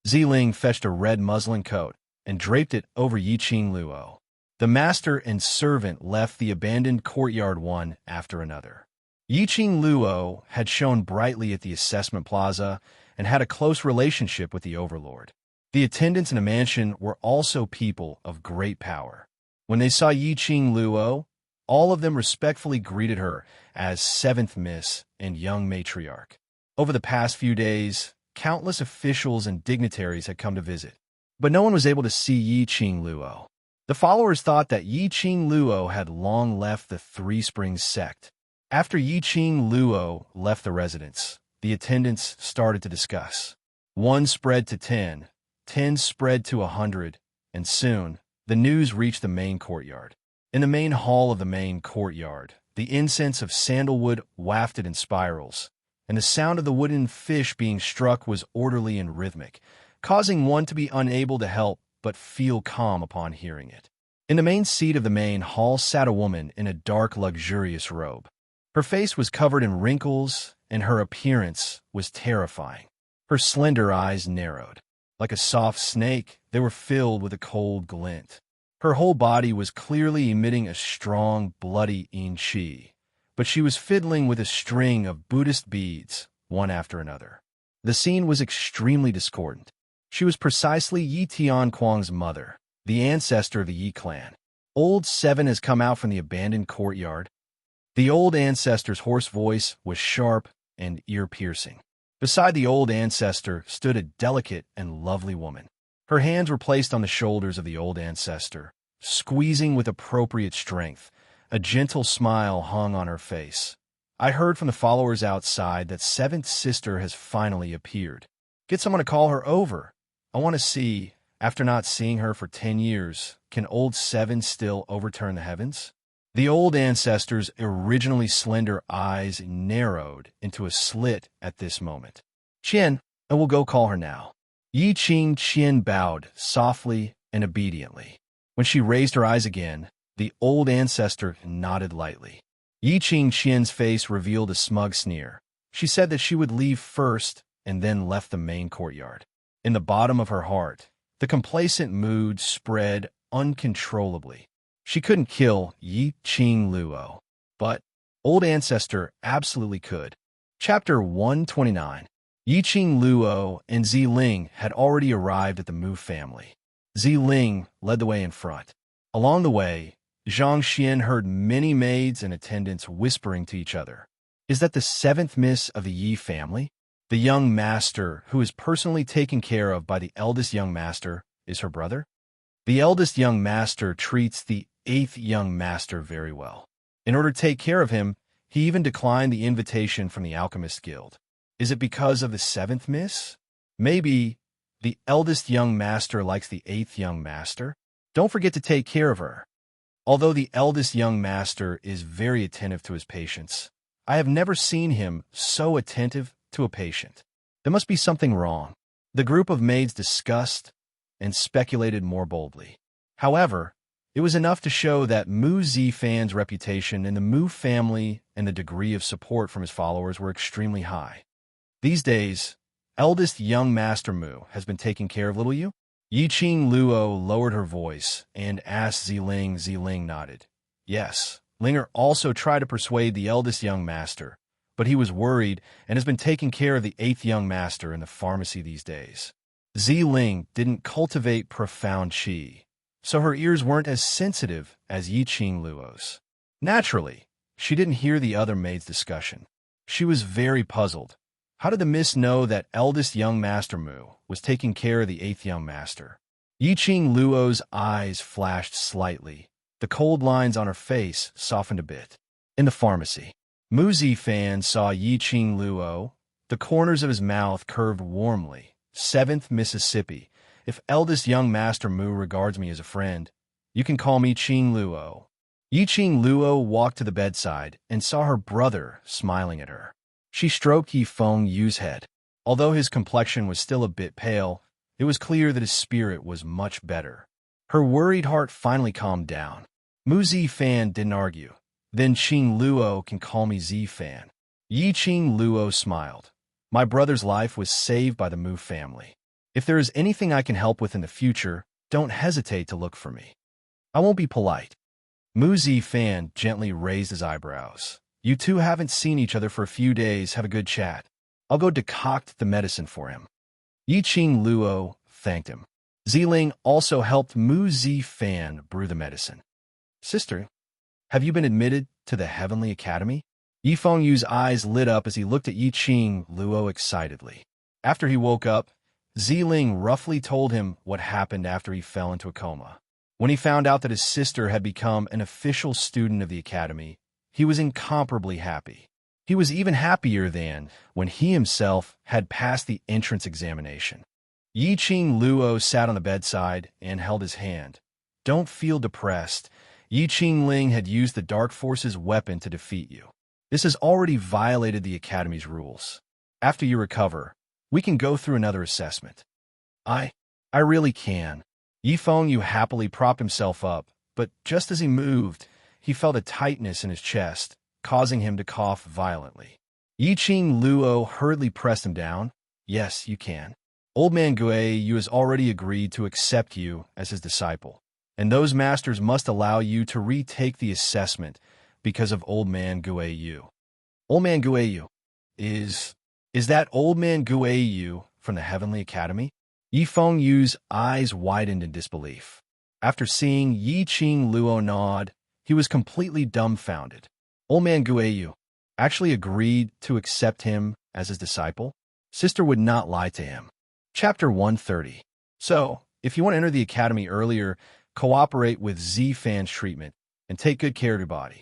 A: Ziling fetched a red muslin coat and draped it over Yi Qing Luo. The master and servant left the abandoned courtyard one after another. Yi Qing Luo had shone brightly at the assessment plaza and had a close relationship with the Overlord. The attendants in the mansion were also people of great power. When they saw Yi Qing Luo, all of them respectfully greeted her as Seventh Miss and Young Matriarch. Over the past few days, countless officials and dignitaries had come to visit, but no one was able to see Yi Qing Luo. The followers thought that Yi Qing Luo had long left the Three Springs sect. After Yi Qing Luo left the residence, the attendants started to discuss. 1 spread to 10, 10 spread to 100, and soon, the news reached the main courtyard. In the main hall of the main courtyard, the incense of sandalwood wafted in spirals, and the sound of the wooden fish being struck was orderly and rhythmic, causing one to be unable to help but feel calm upon hearing it. In the main seat of the main hall sat a woman in a dark, luxurious robe. Her face was covered in wrinkles, and her appearance was terrifying. Her slender eyes narrowed. Like a soft snake, they were filled with a cold glint. Her whole body was clearly emitting a strong, bloody yin qi, but she was fiddling with a string of Buddhist beads, one after another. The scene was extremely discordant. She was precisely Yi Tian Kuang's mother, the ancestor of the Yi clan. Old Seven has come out from the abandoned courtyard. The old ancestor's hoarse voice was sharp and ear-piercing. Beside the old ancestor stood a delicate and lovely woman. Her hands were placed on the shoulders of the old ancestor, squeezing with appropriate strength. A gentle smile hung on her face. I heard from the followers outside that Seventh Sister has finally appeared. Get someone to call her over. I want to see, after not seeing her for 10 years, can old Seven still overturn the heavens? The old ancestor's originally slender eyes narrowed into a slit at this moment. Qian, I will go call her now. Yi Qing Qian bowed softly and obediently. When she raised her eyes again, the old ancestor nodded lightly. Yi Qing Qian's face revealed a smug sneer. She said that she would leave first and then left the main courtyard. In the bottom of her heart, the complacent mood spread uncontrollably. She couldn't kill Yi Qing Luo, but old ancestor absolutely could. Chapter 129. Yi Qing Luo and Ziling had already arrived at the Mu family. Ziling led the way in front. Along the way, Zhang Xian heard many maids and attendants whispering to each other. Is that the 7th miss of the Yi family? The young master, who is personally taken care of by the eldest young master, is her brother? The eldest young master treats the 8th young master very well. In order to take care of him, he even declined the invitation from the Alchemist Guild. Is it because of the 7th miss? Maybe the eldest young master likes the 8th young master? Don't forget to take care of her. Although the eldest young master is very attentive to his patients, I have never seen him so attentive to a patient. There must be something wrong. The group of maids discussed and speculated more boldly. However, it was enough to show that Mu Zifan's reputation in the Mu family and the degree of support from his followers were extremely high. These days, eldest young Master Mu has been taking care of little you? Yi Qing Luo lowered her voice and asked Ziling. Ziling nodded. Yes. Linger also tried to persuade the eldest young master, but he was worried and has been taking care of the 8th young master in the pharmacy these days. Ziling didn't cultivate profound qi, so her ears weren't as sensitive as Yi Qing Luo's. Naturally, she didn't hear the other maid's discussion. She was very puzzled. How did the miss know that eldest young Master Mu was taking care of the eighth young master? Yiqing Luo's eyes flashed slightly. The cold lines on her face softened a bit. In the pharmacy, Mu Zifan saw Yiqing Luo. The corners of his mouth curved warmly. 7th Mississippi. If eldest young Master Mu regards me as a friend, you can call me Qing Luo. Yiqing Luo walked to the bedside and saw her brother smiling at her. She stroked Yifeng Yu's head. Although his complexion was still a bit pale, it was clear that his spirit was much better. Her worried heart finally calmed down. Mu Zifan didn't argue. Then Qing Luo can call me Zifan. Yiqing Luo smiled. My brother's life was saved by the Mu family. If there is anything I can help with in the future, don't hesitate to look for me. I won't be polite. Mu Zifan gently raised his eyebrows. You two haven't seen each other for a few days. Have a good chat. I'll go decoct the medicine for him. Yiqing Luo thanked him. Ziling also helped Mu Zifan brew the medicine. Sister, have you been admitted to the Heavenly Academy? Yifeng Yu's eyes lit up as he looked at Yiqing Luo excitedly. After he woke up, Ziling roughly told him what happened after he fell into a coma. When he found out that his sister had become an official student of the academy, he was incomparably happy. He was even happier than when he himself had passed the entrance examination. Yiqing Luo sat on the bedside and held his hand. Don't feel depressed. Yiqing Ling had used the Dark Force's weapon to defeat you. This has already violated the Academy's rules. After you recover, we can go through another assessment. I really can. Yifeng Yu happily propped himself up, but just as he moved, he felt a tightness in his chest, causing him to cough violently. Yiqing Luo hurriedly pressed him down. Yes, you can. Old man Gui Yu has already agreed to accept you as his disciple, and those masters must allow you to retake the assessment because of Old man Gui Yu. Old man Gui Yu? Is that Old man Gui Yu from the Heavenly Academy? Yifeng Yu's eyes widened in disbelief. After seeing Yiqing Luo nod, he was completely dumbfounded. Old man Gui Yu actually agreed to accept him as his disciple? Sister would not lie to him. Chapter 130. So, if you want to enter the academy earlier, cooperate with Zifan's treatment and take good care of your body.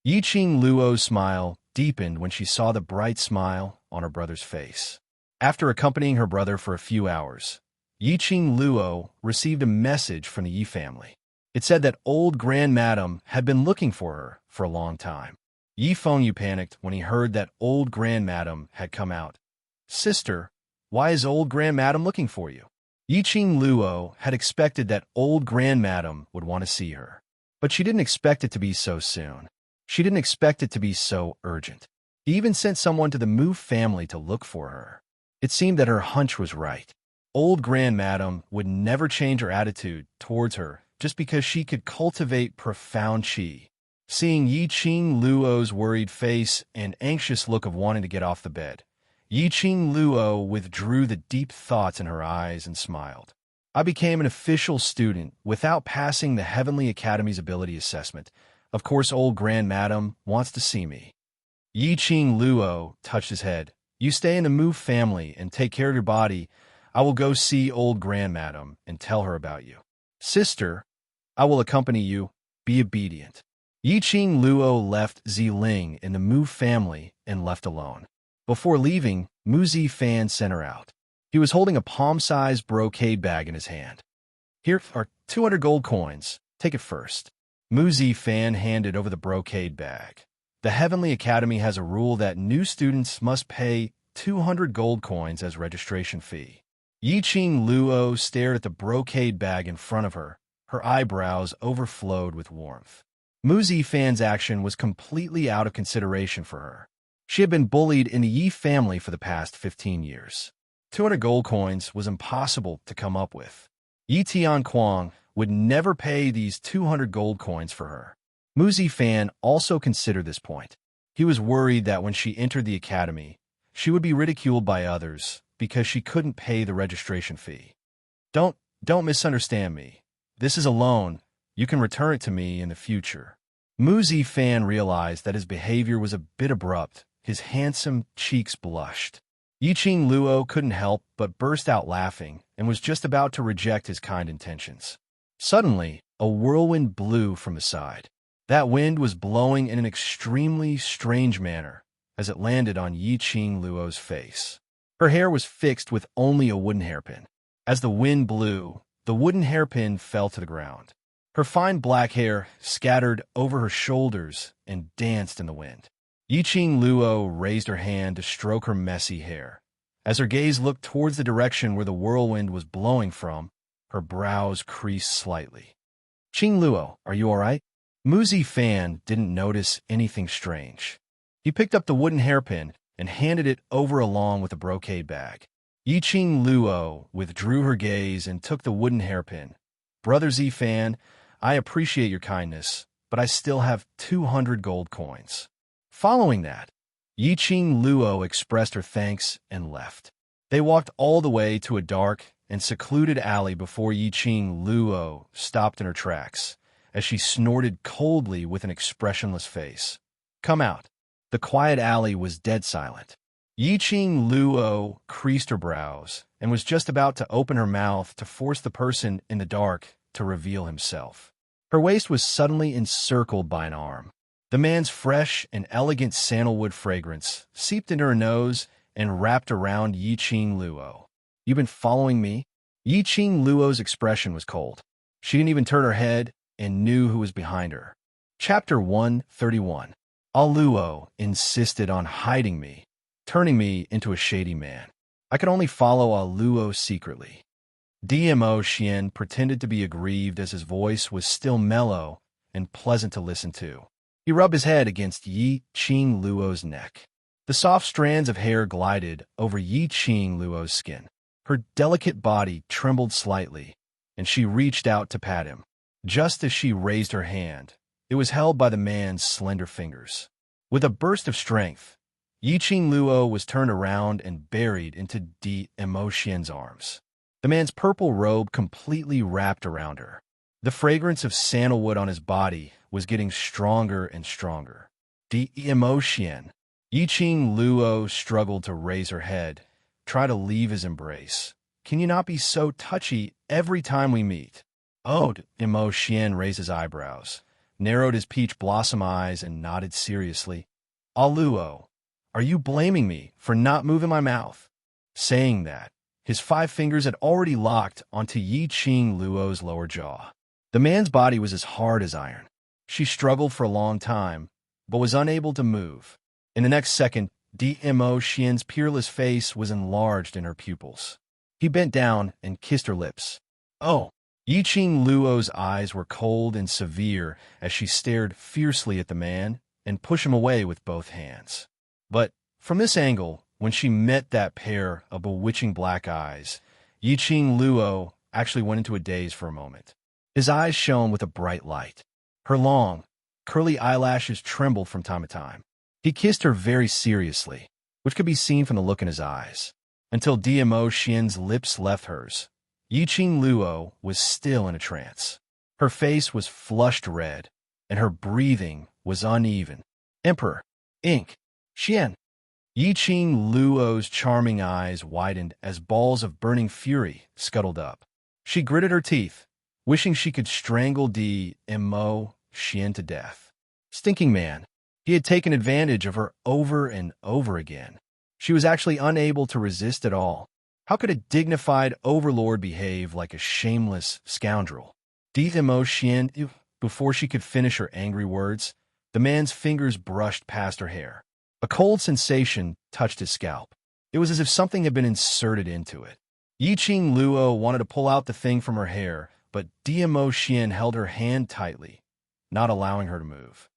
A: Yiqing Luo's smile deepened when she saw the bright smile on her brother's face. After accompanying her brother for a few hours, Yiqing Luo received a message from the Yi family. It said that old Grand Madam had been looking for her for a long time. Yifeng Yu panicked when he heard that old Grand Madam had come out. Sister, why is old Grand Madam looking for you? Yiqing Luo had expected that old Grand Madam would want to see her, but she didn't expect it to be so soon. She didn't expect it to be so urgent. He even sent someone to the Mu family to look for her. It seemed that her hunch was right. Old Grand Madam would never change her attitude towards her just because she could cultivate profound qi. Seeing Yiqing Luo's worried face and anxious look of wanting to get off the bed, Yiqing Luo withdrew the deep thoughts in her eyes and smiled. I became an official student without passing the Heavenly Academy's ability assessment. Of course, old Grand Madam wants to see me. Yiqing Luo touched his head. You stay in the Mu family and take care of your body. I will go see old Grand Madam and tell her about you. Sister, I will accompany you. Be obedient. Yiqing Luo left Ziling in the Mu family and left alone. Before leaving, Mu Zifan sent her out. He was holding a palm-sized brocade bag in his hand. Here are 200 gold coins. Take it first. Mu Zifan handed over the brocade bag. The Heavenly Academy has a rule that new students must pay 200 gold coins as registration fee. Yiqing Luo stared at the brocade bag in front of her. Her eyebrows overflowed with warmth. Mu Zifan's action was completely out of consideration for her. She had been bullied in the Yi family for the past 15 years. 200 gold coins was impossible to come up with. Yi Tianquang would never pay these 200 gold coins for her. Mu Zifan also considered this point. He was worried that when she entered the academy, she would be ridiculed by others because she couldn't pay the registration fee. Don't misunderstand me. This is a loan. You can return it to me in the future. Mu Zifan realized that his behavior was a bit abrupt his handsome cheeks blushed. Yiqing Luo couldn't help but burst out laughing and was just about to reject his kind intentions. Suddenly, a whirlwind blew from the side. That wind was blowing in an extremely strange manner as it landed on Yiqing Luo's face. Her hair was fixed with only a wooden hairpin. As the wind blew, the wooden hairpin fell to the ground. Her fine black hair scattered over her shoulders and danced in the wind. Yiqing Luo raised her hand to stroke her messy hair. As her gaze looked towards the direction where the whirlwind was blowing from, her brows creased slightly. "Qing Luo, are you all right?" Muzi Fan didn't notice anything strange. He picked up the wooden hairpin and handed it over along with a brocade bag. Yiqing Luo withdrew her gaze and took the wooden hairpin. "Brother Zifan, I appreciate your kindness, but I still have 200 gold coins." Following that, Yiqing Luo expressed her thanks and left. They walked all the way to a dark and secluded alley before Yiqing Luo stopped in her tracks, as she snorted coldly with an expressionless face. "Come out." The quiet alley was dead silent. Yiqing Luo creased her brows and was just about to open her mouth to force the person in the dark to reveal himself. Her waist was suddenly encircled by an arm. The man's fresh and elegant sandalwood fragrance seeped into her nose and wrapped around Yiqing Luo. "You've been following me?" Yiqing Luo's expression was cold. She didn't even turn her head and knew who was behind her. Chapter 131. Luo insisted on hiding me, turning me into a shady man. I could only follow Luo secretly. Dmo Xian pretended to be aggrieved as his voice was still mellow and pleasant to listen to. He rubbed his head against Yiqing Luo's neck. The soft strands of hair glided over Yiqing Luo's skin. Her delicate body trembled slightly, and she reached out to pat him. Just as she raised her hand, it was held by the man's slender fingers. With a burst of strength, Yiqing Luo was turned around and buried into Dmo Xian's arms. The man's purple robe completely wrapped around her. The fragrance of sandalwood on his body was getting stronger and stronger. Dmo Xian. Yiqing Luo struggled to raise her head, try to leave his embrace. "Can you not be so touchy every time we meet?" "Oh," Dmo Xian raised his eyebrows, narrowed his peach blossom eyes, and nodded seriously. "Luo, are you blaming me for not moving my mouth?" Saying that, his 5 fingers had already locked onto Yiqing Luo's lower jaw. The man's body was as hard as iron. She struggled for a long time, but was unable to move. In the next second, Dmo Xian's peerless face was enlarged in her pupils. He bent down and kissed her lips. "Oh!" Yiqing Luo's eyes were cold and severe as she stared fiercely at the man and pushed him away with both hands. But from this angle, when she met that pair of bewitching black eyes, Yiqing Luo actually went into a daze for a moment. His eyes shone with a bright light. Her long, curly eyelashes trembled from time to time. He kissed her very seriously, which could be seen from the look in his eyes. Until Dmo Xian's lips left hers, Yiqing Luo was still in a trance. Her face was flushed red, and her breathing was uneven. "Emperor, Ink, Xian." Yiqing Luo's charming eyes widened as balls of burning fury scuttled up. She gritted her teeth, wishing she could strangle Dmo Xian to death. Stinking man. He had taken advantage of her over and over again. She was actually unable to resist at all. How could a dignified overlord behave like a shameless scoundrel? Dmo Xian. Before she could finish her angry words, the man's fingers brushed past her hair. A cold sensation touched his scalp. It was as if something had been inserted into it. Yiqing Luo wanted to pull out the thing from her hair, but Dmo Xian held her hand tightly, not allowing her to move.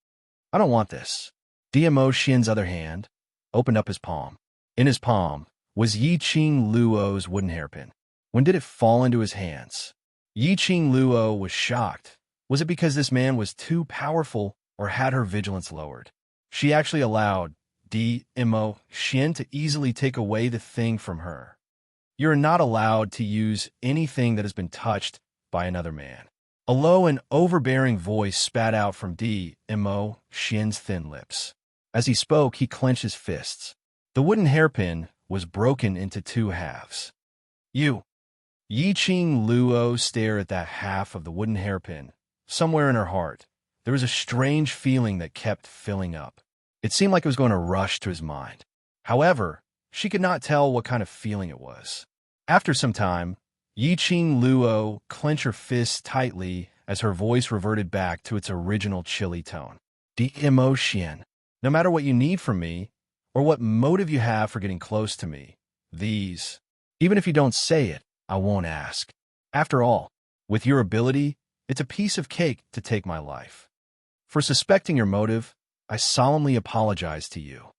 A: "I don't want this." Dmo Xian's other hand opened up his palm. In his palm was Yiqing Luo's wooden hairpin. When did it fall into his hands? Yiqing Luo was shocked. Was it because this man was too powerful or had her vigilance lowered? She actually allowed Dmo Xian to easily take away the thing from her. "You're not allowed to use anything that has been touched by another man." A low and overbearing voice spat out from Dmo Xian's thin lips. As he spoke, he clenched his fists. The wooden hairpin was broken into two halves. You! Yi Ching Luo stared at that half of the wooden hairpin. Somewhere in her heart, there was a strange feeling that kept filling up. It seemed like it was going to rush to his mind. However, she could not tell what kind of feeling it was. After some time, Yi Ching Luo clenched her fists tightly as her voice reverted back to its original chilly tone. The emotion. No matter what you need from me, or what motive you have for getting close to me, these, even if you don't say it, I won't ask. After all, with your ability, it's a piece of cake to take my life. For suspecting your motive, I solemnly apologize to you.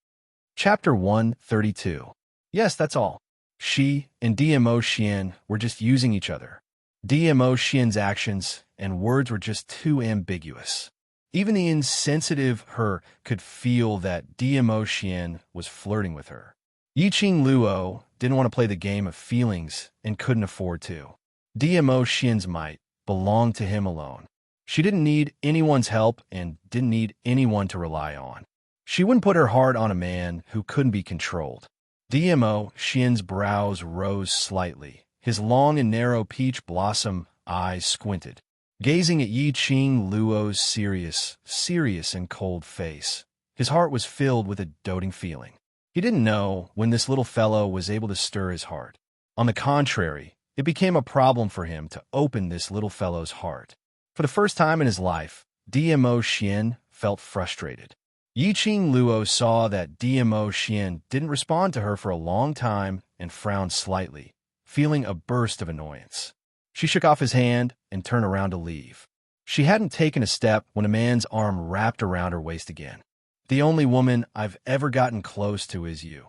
A: Chapter 132. Yes, that's all. She and DMO Xian were just using each other. DMO Xian's actions and words were just too ambiguous. Even the insensitive her could feel that DMO Xian was flirting with her. Yi Ching Luo didn't want to play the game of feelings and couldn't afford to. DMO Xian's might belonged to him alone. She didn't need anyone's help and didn't need anyone to rely on. She wouldn't put her heart on a man who couldn't be controlled. DMO Xian's brows rose slightly. His long and narrow peach blossom eyes squinted, gazing at Yi Ching Luo's serious and cold face. His heart was filled with a doting feeling. He didn't know when this little fellow was able to stir his heart. On the contrary, it became a problem for him to open this little fellow's heart. For the first time in his life, DMO Xian felt frustrated. Yi Ching Luo saw that DMO Xian didn't respond to her for a long time and frowned slightly, feeling a burst of annoyance. She shook off his hand and turned around to leave. She hadn't taken a step when a man's arm wrapped around her waist again. The only woman I've ever gotten close to is you.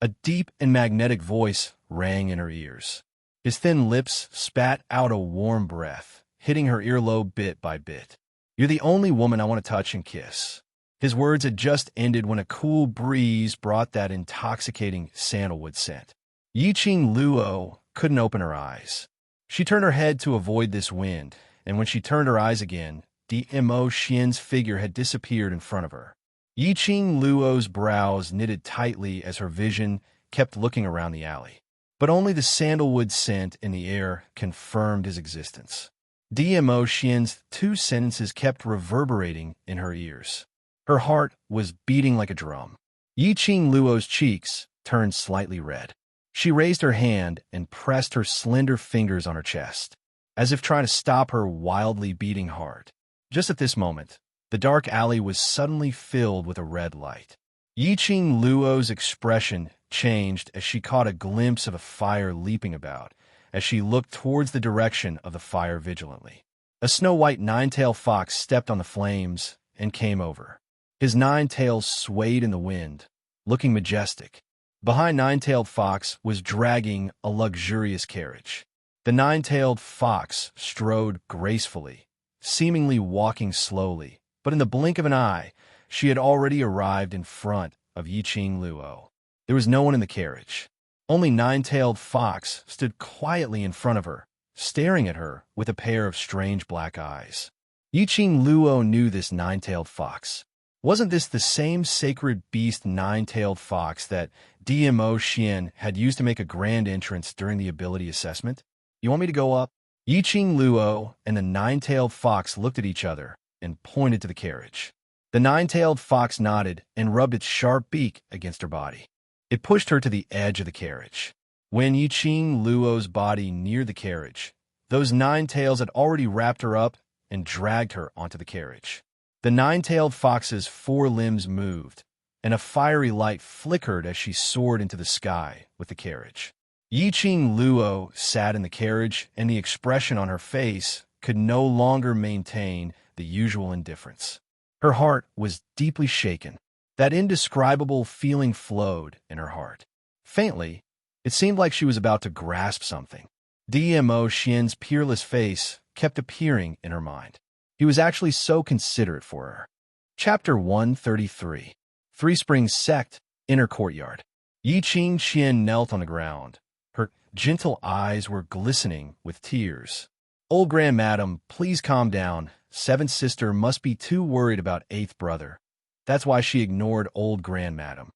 A: A deep and magnetic voice rang in her ears. His thin lips spat out a warm breath, hitting her earlobe bit by bit. You're the only woman I want to touch and kiss. His words had just ended when a cool breeze brought that intoxicating sandalwood scent. Yi Ching Luo couldn't open her eyes. She turned her head to avoid this wind, and when she turned her eyes again, DMO Xian's figure had disappeared in front of her. Yi Ching Luo's brows knitted tightly as her vision kept looking around the alley. But only the sandalwood scent in the air confirmed his existence. DMO Xian's two sentences kept reverberating in her ears. Her heart was beating like a drum. Yi Ching Luo's cheeks turned slightly red. She raised her hand and pressed her slender fingers on her chest, as if trying to stop her wildly beating heart. Just at this moment, the dark alley was suddenly filled with a red light. Yi Ching Luo's expression changed as she caught a glimpse of a fire leaping about, as she looked towards the direction of the fire vigilantly. A snow-white nine-tailed fox stepped on the flames and came over. His 9 tails swayed in the wind, looking majestic. Behind Nine-Tailed Fox was dragging a luxurious carriage. The Nine-Tailed Fox strode gracefully, seemingly walking slowly, but in the blink of an eye, she had already arrived in front of Yi Ching Luo. There was no one in the carriage. Only Nine-Tailed Fox stood quietly in front of her, staring at her with a pair of strange black eyes. Yi Ching Luo knew this Nine-Tailed Fox. Wasn't this the same sacred beast Nine-Tailed Fox that DMO Xian had used to make a grand entrance during the ability assessment? You want me to go up? Yi Ching Luo and the Nine-Tailed Fox looked at each other and pointed to the carriage. The Nine-Tailed Fox nodded and rubbed its sharp beak against her body. It pushed her to the edge of the carriage. When Yi Ching Luo's body neared the carriage, those 9 tails had already wrapped her up and dragged her onto the carriage. The Nine-Tailed Fox's 4 limbs moved, and a fiery light flickered as she soared into the sky with the carriage. Yi Ching Luo sat in the carriage, and the expression on her face could no longer maintain the usual indifference. Her heart was deeply shaken. That indescribable feeling flowed in her heart. Faintly, it seemed like she was about to grasp something. DMO Xian's peerless face kept appearing in her mind. He was actually so considerate for her. Chapter 133. Three Springs Sect, Inner Courtyard. Yi Ching Xian knelt on the ground. Her gentle eyes were glistening with tears. Old Grand Madam, please calm down. 7th sister must be too worried about 8th brother. That's why she ignored old grandmadam.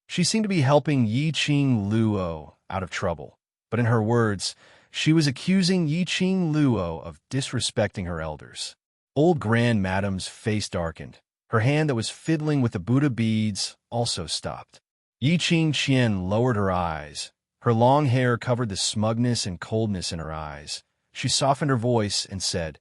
A: She seemed to be helping Yi Qing Luo out of trouble, but in her words, she was accusing Yi Qing Luo of disrespecting her elders. Old grandmadam's face darkened. Her hand that was fiddling with the Buddha beads also stopped. Yi Qing Qian lowered her eyes. Her long hair covered the smugness and coldness in her eyes. She softened her voice and said,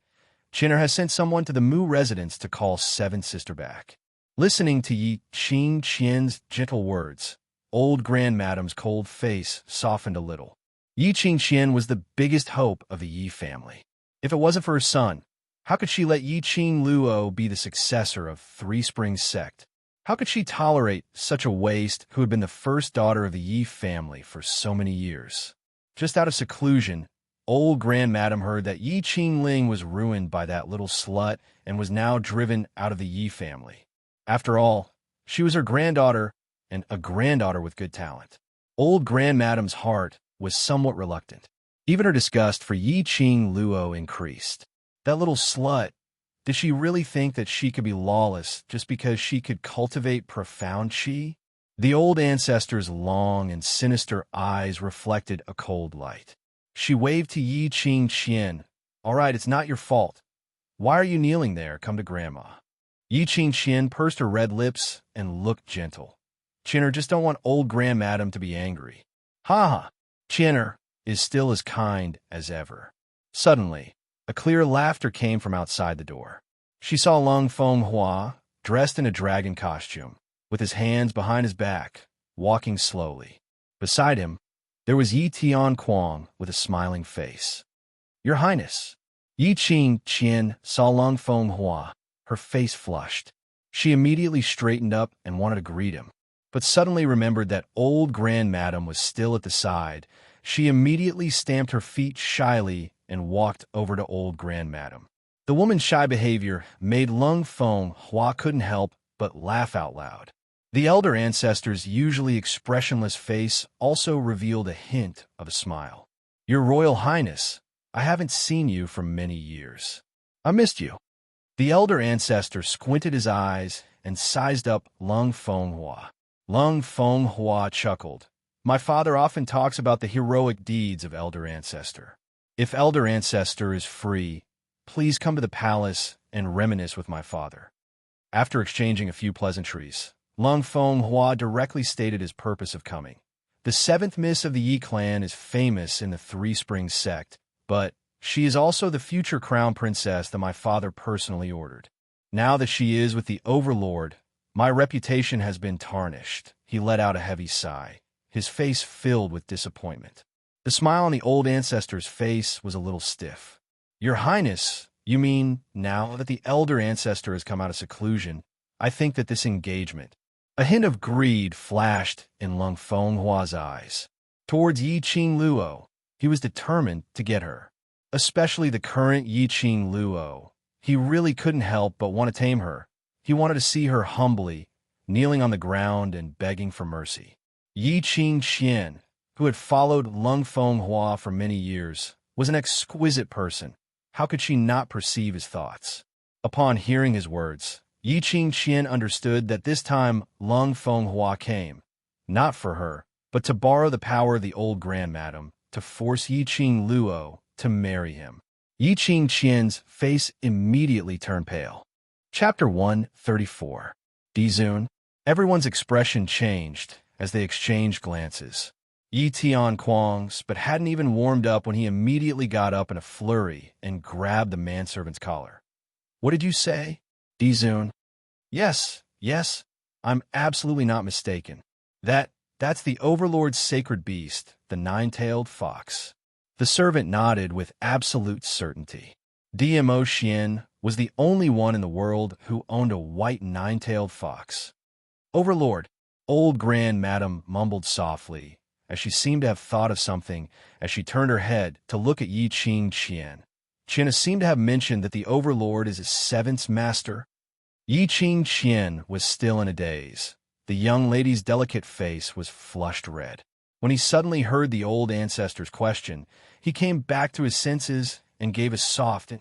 A: "Chinner has sent someone to the Mu residence to call Seven Sister back." Listening to Yi Qing Qian's gentle words, old grandmadam's cold face softened a little. Yi Qing Qian was the biggest hope of the Yi family. If it wasn't for her son, how could she let Yi Qing Luo be the successor of Three Springs sect? How could she tolerate such a waste who had been the first daughter of the Yi family for so many years? Just out of seclusion, old grandmadam heard that Yi Qing Ling was ruined by that little slut and was now driven out of the Yi family. After all, she was her granddaughter and a granddaughter with good talent. Old grandmadam's heart was somewhat reluctant. Even her disgust for Yi Qing Luo increased. That little slut, did she really think that she could be lawless just because she could cultivate profound chi? The old ancestor's long and sinister eyes reflected a cold light. She waved to Yi Qing Qian. "All right, it's not your fault. Why are you kneeling there? Come to Grandma." Yi Qing Qian pursed her red lips and looked gentle. "Chinner just don't want old grandmadam to be angry." "Ha ha! Chinner is still as kind as ever." Suddenly, a clear laughter came from outside the door. She saw Lung Feng Hua, dressed in a dragon costume, with his hands behind his back, walking slowly. Beside him, there was Yi Tian Kuang with a smiling face. "Your Highness." Yi Qing Qian saw Lung Feng Hua. Her face flushed. She immediately straightened up and wanted to greet him, but suddenly remembered that old grandmadam was still at the side. She immediately stamped her feet shyly and walked over to old grandmadam. The woman's shy behavior made Lung Feng Hua couldn't help but laugh out loud. The elder ancestor's usually expressionless face also revealed a hint of a smile. "Your Royal Highness, I haven't seen you for many years. I missed you." The elder ancestor squinted his eyes and sized up Lung Feng Hua. Lung Feng Hua chuckled. "My father often talks about the heroic deeds of elder ancestor. If elder ancestor is free, please come to the palace and reminisce with my father." After exchanging a few pleasantries, Lung Feng Hua directly stated his purpose of coming. "The seventh miss of the Yi clan is famous in the Three Springs sect, but she is also the future crown princess that my father personally ordered. Now that she is with the Overlord, my reputation has been tarnished." He let out a heavy sigh, his face filled with disappointment. The smile on the old ancestor's face was a little stiff. "Your Highness, you mean now that the elder ancestor has come out of seclusion, I think that this engagement—" A hint of greed flashed in Lung Feng Hua's eyes. Towards Yi Qing Luo, he was determined to get her. Especially the current Yi Qing Luo. He really couldn't help but want to tame her. He wanted to see her humbly, kneeling on the ground and begging for mercy. Yi Qing Qian, who had followed Lung Feng Hua for many years, was an exquisite person. How could she not perceive his thoughts? Upon hearing his words, Yi Qing Qian understood that this time Lung Feng Hua came, not for her, but to borrow the power of the old grandmadam, to force Yi Qing Luo to marry him. Yi Qing Qian's face immediately turned pale. Chapter 134. Dizun. Everyone's expression changed as they exchanged glances. Yi Tian Kuang's but hadn't even warmed up when he immediately got up in a flurry and grabbed the manservant's collar. "What did you say?" "Dizun." Yes, I'm absolutely not mistaken. That's the Overlord's sacred beast, the nine-tailed fox." The servant nodded with absolute certainty. DMO Xian was the only one in the world who owned a white nine-tailed fox. "Overlord," old grandmadam mumbled softly, as she seemed to have thought of something as she turned her head to look at Yi Qing Qian. Qian seemed to have mentioned that the Overlord is his seventh master. Yi Qing Qian was still in a daze. The young lady's delicate face was flushed red. When he suddenly heard the old ancestor's question, he came back to his senses and gave a soft,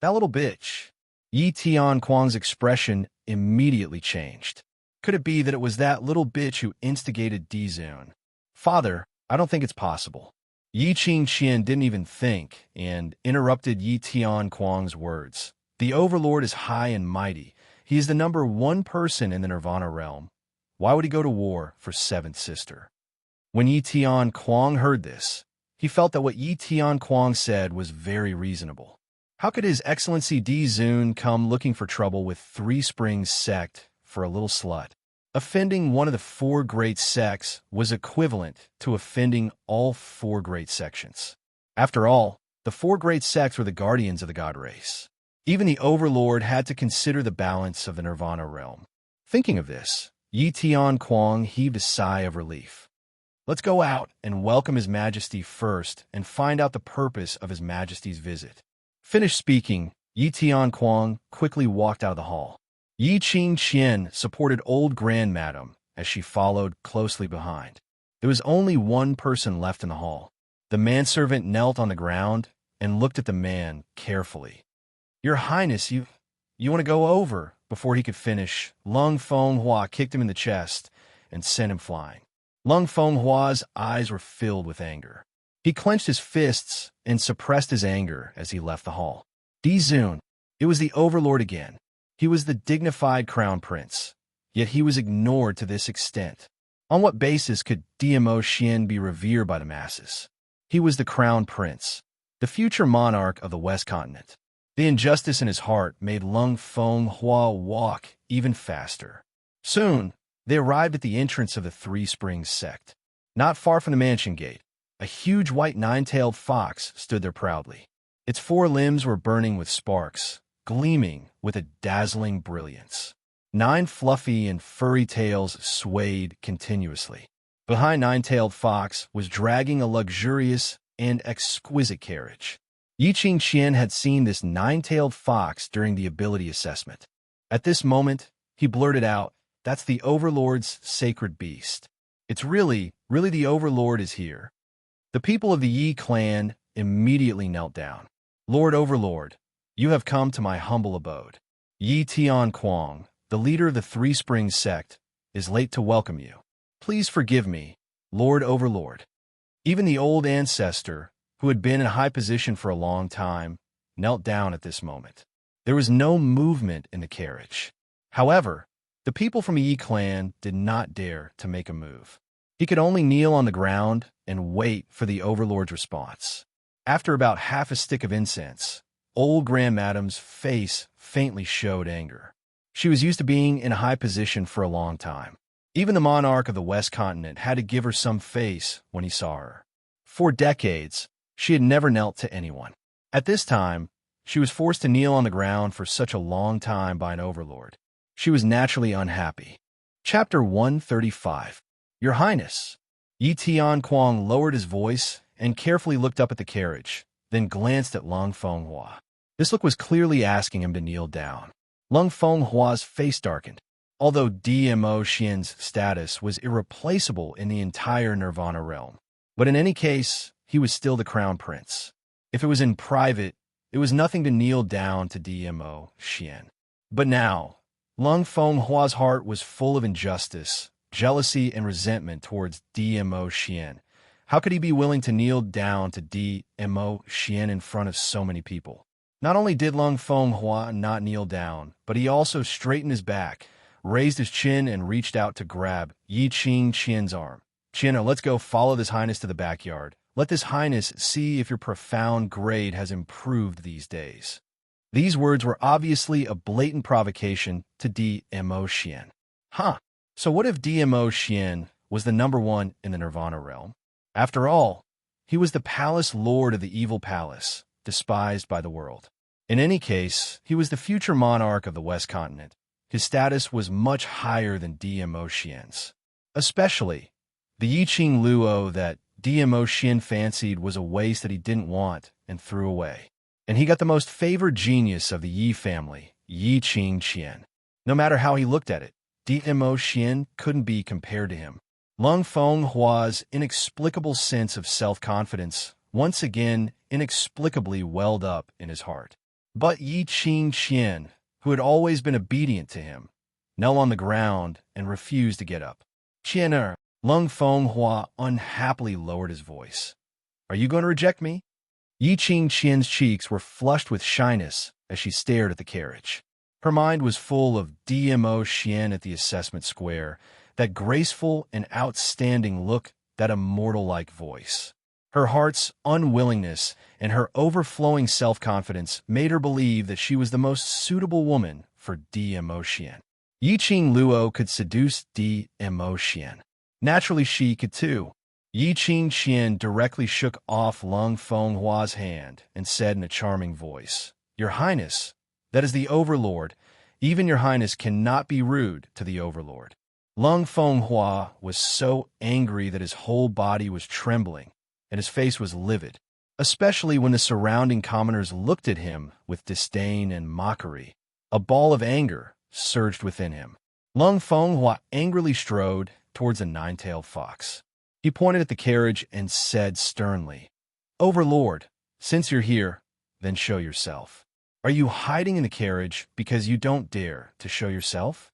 A: "That little bitch." Yi Tian Kuang's expression immediately changed. Could it be that it was that little bitch who instigated Dizun? Father, I don't think it's possible. Yi Qingqian didn't even think and interrupted Yi Tianquang's words. The Overlord is high and mighty. He is the number one person in the Nirvana realm. Why would he go to war for Seventh Sister? When Yi Tianquang heard this, he felt that what Yi Tianquang said was very reasonable. How could His Excellency Dizun come looking for trouble with Three Springs sect for a little slut? Offending one of the four great sects was equivalent to offending all four great sections. After all, the four great sects were the guardians of the god race. Even the Overlord had to consider the balance of the Nirvana realm. Thinking of this, Yi Tianquang heaved a sigh of relief. Let's go out and welcome His Majesty first and find out the purpose of His Majesty's visit. Finished speaking, Yi Tianquang quickly walked out of the hall. Yi Qingqian supported old grandmadam as she followed closely behind. There was only one person left in the hall. The manservant knelt on the ground and looked at the man carefully. Your Highness, you want to go over? Before he could finish, Lung Fenghua kicked him in the chest and sent him flying. Lung Fenghua's eyes were filled with anger. He clenched his fists and suppressed his anger as he left the hall. Dizun, it was the Overlord again. He was the dignified crown prince, yet he was ignored to this extent. On what basis could Dmo Xian be revered by the masses? He was the crown prince, the future monarch of the West Continent. The injustice in his heart made Lung Fenghua walk even faster. Soon, they arrived at the entrance of the Three Springs sect. Not far from the mansion gate, a huge white nine-tailed fox stood there proudly. Its four limbs were burning with sparks, gleaming with a dazzling brilliance. 9 fluffy and furry tails swayed continuously. Behind Nine-Tailed Fox was dragging a luxurious and exquisite carriage. Yi Qingqian had seen this nine-tailed fox during the ability assessment. At this moment, he blurted out, "That's the Overlord's sacred beast. It's really the Overlord is here." The people of the Yi clan immediately knelt down. "Lord Overlord, you have come to my humble abode. Yi Tianquang, the leader of the Three Springs sect, is late to welcome you. Please forgive me, Lord Overlord." Even the old ancestor, who had been in high position for a long time, knelt down at this moment. There was no movement in the carriage. However, the people from the Yi clan did not dare to make a move. He could only kneel on the ground and wait for the Overlord's response. After about half a stick of incense, old grandmadam's face faintly showed anger. She was used to being in a high position for a long time. Even the monarch of the West Continent had to give her some face when he saw her. For decades, she had never knelt to anyone. At this time, she was forced to kneel on the ground for such a long time by an Overlord. She was naturally unhappy. Chapter 135. Your Highness. Yi Tianquang lowered his voice and carefully looked up at the carriage, then glanced at Lung Fenghua. This look was clearly asking him to kneel down. Lung Fenghua's face darkened. Although Dmo Xian's status was irreplaceable in the entire Nirvana realm, but in any case, he was still the crown prince. If it was in private, it was nothing to kneel down to Dmo Xian. But now, Lung Fenghua's heart was full of injustice, jealousy, and resentment towards Dmo Xian. How could he be willing to kneel down to Dmo Xian in front of so many people? Not only did Lung Fenghua not kneel down, but he also straightened his back, raised his chin, and reached out to grab Yi Qingqian's arm. "Qin, let's go follow this Highness to the backyard. Let this Highness see if your profound grade has improved these days." These words were obviously a blatant provocation to Dmo Xian. So what if Dmo Xian was the number one in the Nirvana realm? After all, he was the palace lord of the evil palace, despised by the world. In any case, he was the future monarch of the West Continent. His status was much higher than Dmo Xian's. Especially, the Yiqing Luo that Dmo Xian fancied was a waste that he didn't want and threw away. And he got the most favored genius of the Yi family, Yi Qingqian. No matter how he looked at it, Dmo Xian couldn't be compared to him. Lung Fenghua's inexplicable sense of self-confidence once again inexplicably welled up in his heart. But Yi Qingqian, who had always been obedient to him, knelt on the ground, and refused to get up. Qianer, Lung Fenghua unhappily lowered his voice. Are you going to reject me? Yi Qingqian's cheeks were flushed with shyness as she stared at the carriage. Her mind was full of DMO Xian at the assessment square, that graceful and outstanding look, that immortal-like voice. Her heart's unwillingness and her overflowing self-confidence made her believe that she was the most suitable woman for DMO Xian. Yi Qing Luo could seduce DMO Xian. Naturally, she could too. Yi Qingqian directly shook off Lung Fenghua's hand and said in a charming voice, Your Highness, that is the Overlord. Even Your Highness cannot be rude to the Overlord. Lung Fenghua was so angry that his whole body was trembling and his face was livid, especially when the surrounding commoners looked at him with disdain and mockery. A ball of anger surged within him. Lung Fenghua angrily strode towards a nine-tailed fox. He pointed at the carriage and said sternly, Overlord, since you're here, then show yourself. Are you hiding in the carriage because you don't dare to show yourself?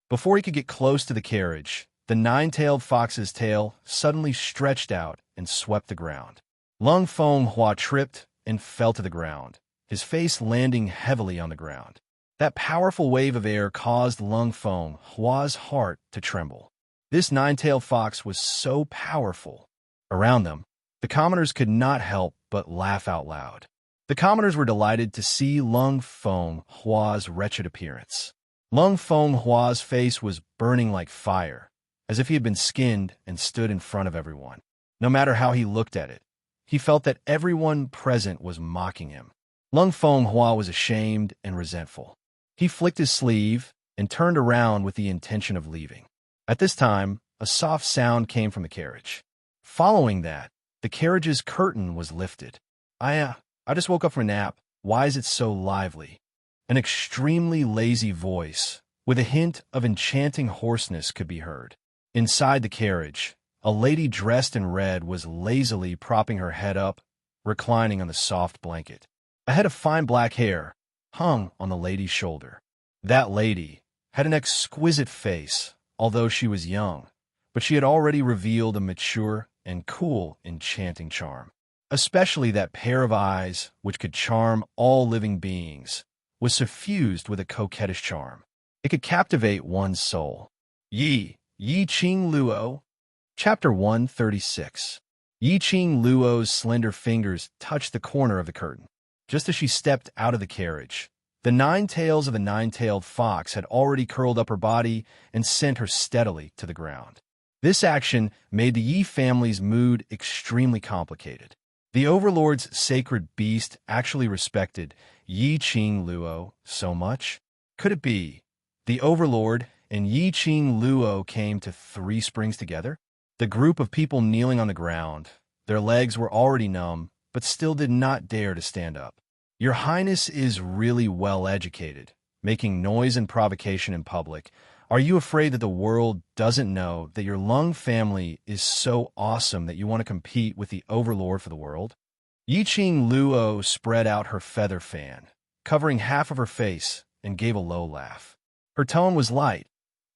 A: Before he could get close to the carriage, the nine-tailed fox's tail suddenly stretched out and swept the ground. Lung Fenghua tripped and fell to the ground, his face landing heavily on the ground. That powerful wave of air caused Lung Fenghua's heart to tremble. This nine-tailed fox was so powerful. Around them, the commoners could not help but laugh out loud. The commoners were delighted to see Lung Fenghua's wretched appearance. Lung Fenghua's face was burning like fire, as if he had been skinned and stood in front of everyone. No matter how he looked at it, he felt that everyone present was mocking him. Lung Fenghua was ashamed and resentful. He flicked his sleeve and turned around with the intention of leaving. At this time, a soft sound came from the carriage. Following that, the carriage's curtain was lifted. I just woke up from a nap. Why is it so lively? An extremely lazy voice, with a hint of enchanting hoarseness, could be heard. Inside the carriage, a lady dressed in red was lazily propping her head up, reclining on the soft blanket. A head of fine black hair hung on the lady's shoulder. That lady had an exquisite face, although she was young, but she had already revealed a mature and cool, enchanting charm. Especially that pair of eyes, which could charm all living beings, was suffused with a coquettish charm. It could captivate one's soul. Yi Qing Luo, Chapter 136. Yi Qing Luo's slender fingers touched the corner of the curtain. Just as she stepped out of the carriage, the nine tails of the nine-tailed fox had already curled up her body and sent her steadily to the ground. This action made the Yi family's mood extremely complicated. The Overlord's sacred beast actually respected Yi Qing Luo so much? Could it be the Overlord and Yi Qing Luo came to Three Springs together? The group of people kneeling on the ground, their legs were already numb, but still did not dare to stand up. Your Highness is really well educated, making noise and provocation in public. Are you afraid that the world doesn't know that your Lung family is so awesome that you want to compete with the Overlord for the world? Yi Qing Luo spread out her feather fan, covering half of her face, and gave a low laugh. Her tone was light,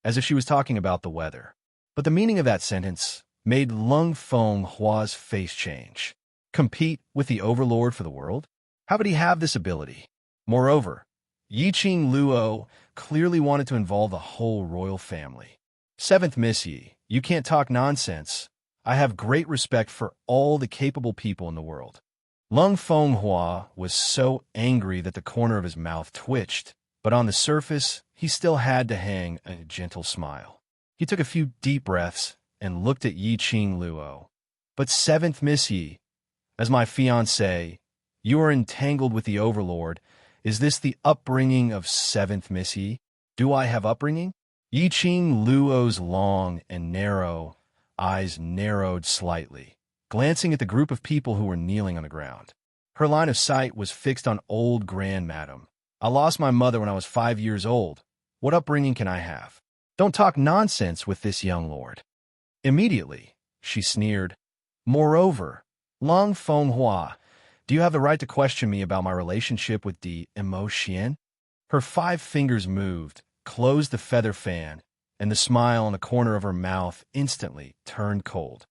A: as if she was talking about the weather. But the meaning of that sentence made Lung Fenghua's face change. Compete with the Overlord for the world? How would he have this ability? Moreover, Yi Qing Luo clearly wanted to involve the whole royal family. Seventh Misty, you can't talk nonsense. I have great respect for all the capable people in the world. Lung Fenghua was so angry that the corner of his mouth twitched, but on the surface, he still had to hang a gentle smile. He took a few deep breaths and looked at Yi Qing Luo. But Seventh Misty, as my fiancé, you are entangled with the Overlord. Is this the upbringing of Seventh Misty? Do I have upbringing? Yi Qing Luo's long and narrow eyes narrowed slightly, glancing at the group of people who were kneeling on the ground. Her line of sight was fixed on old grandmadam. I lost my mother when I was 5 years old. What upbringing can I have? Don't talk nonsense with this young lord. Immediately, she sneered. Moreover, Lung Fenghua, do you have the right to question me about my relationship with DMO Xian? Her 5 fingers moved, closed the feather fan, and the smile on the corner of her mouth instantly turned cold.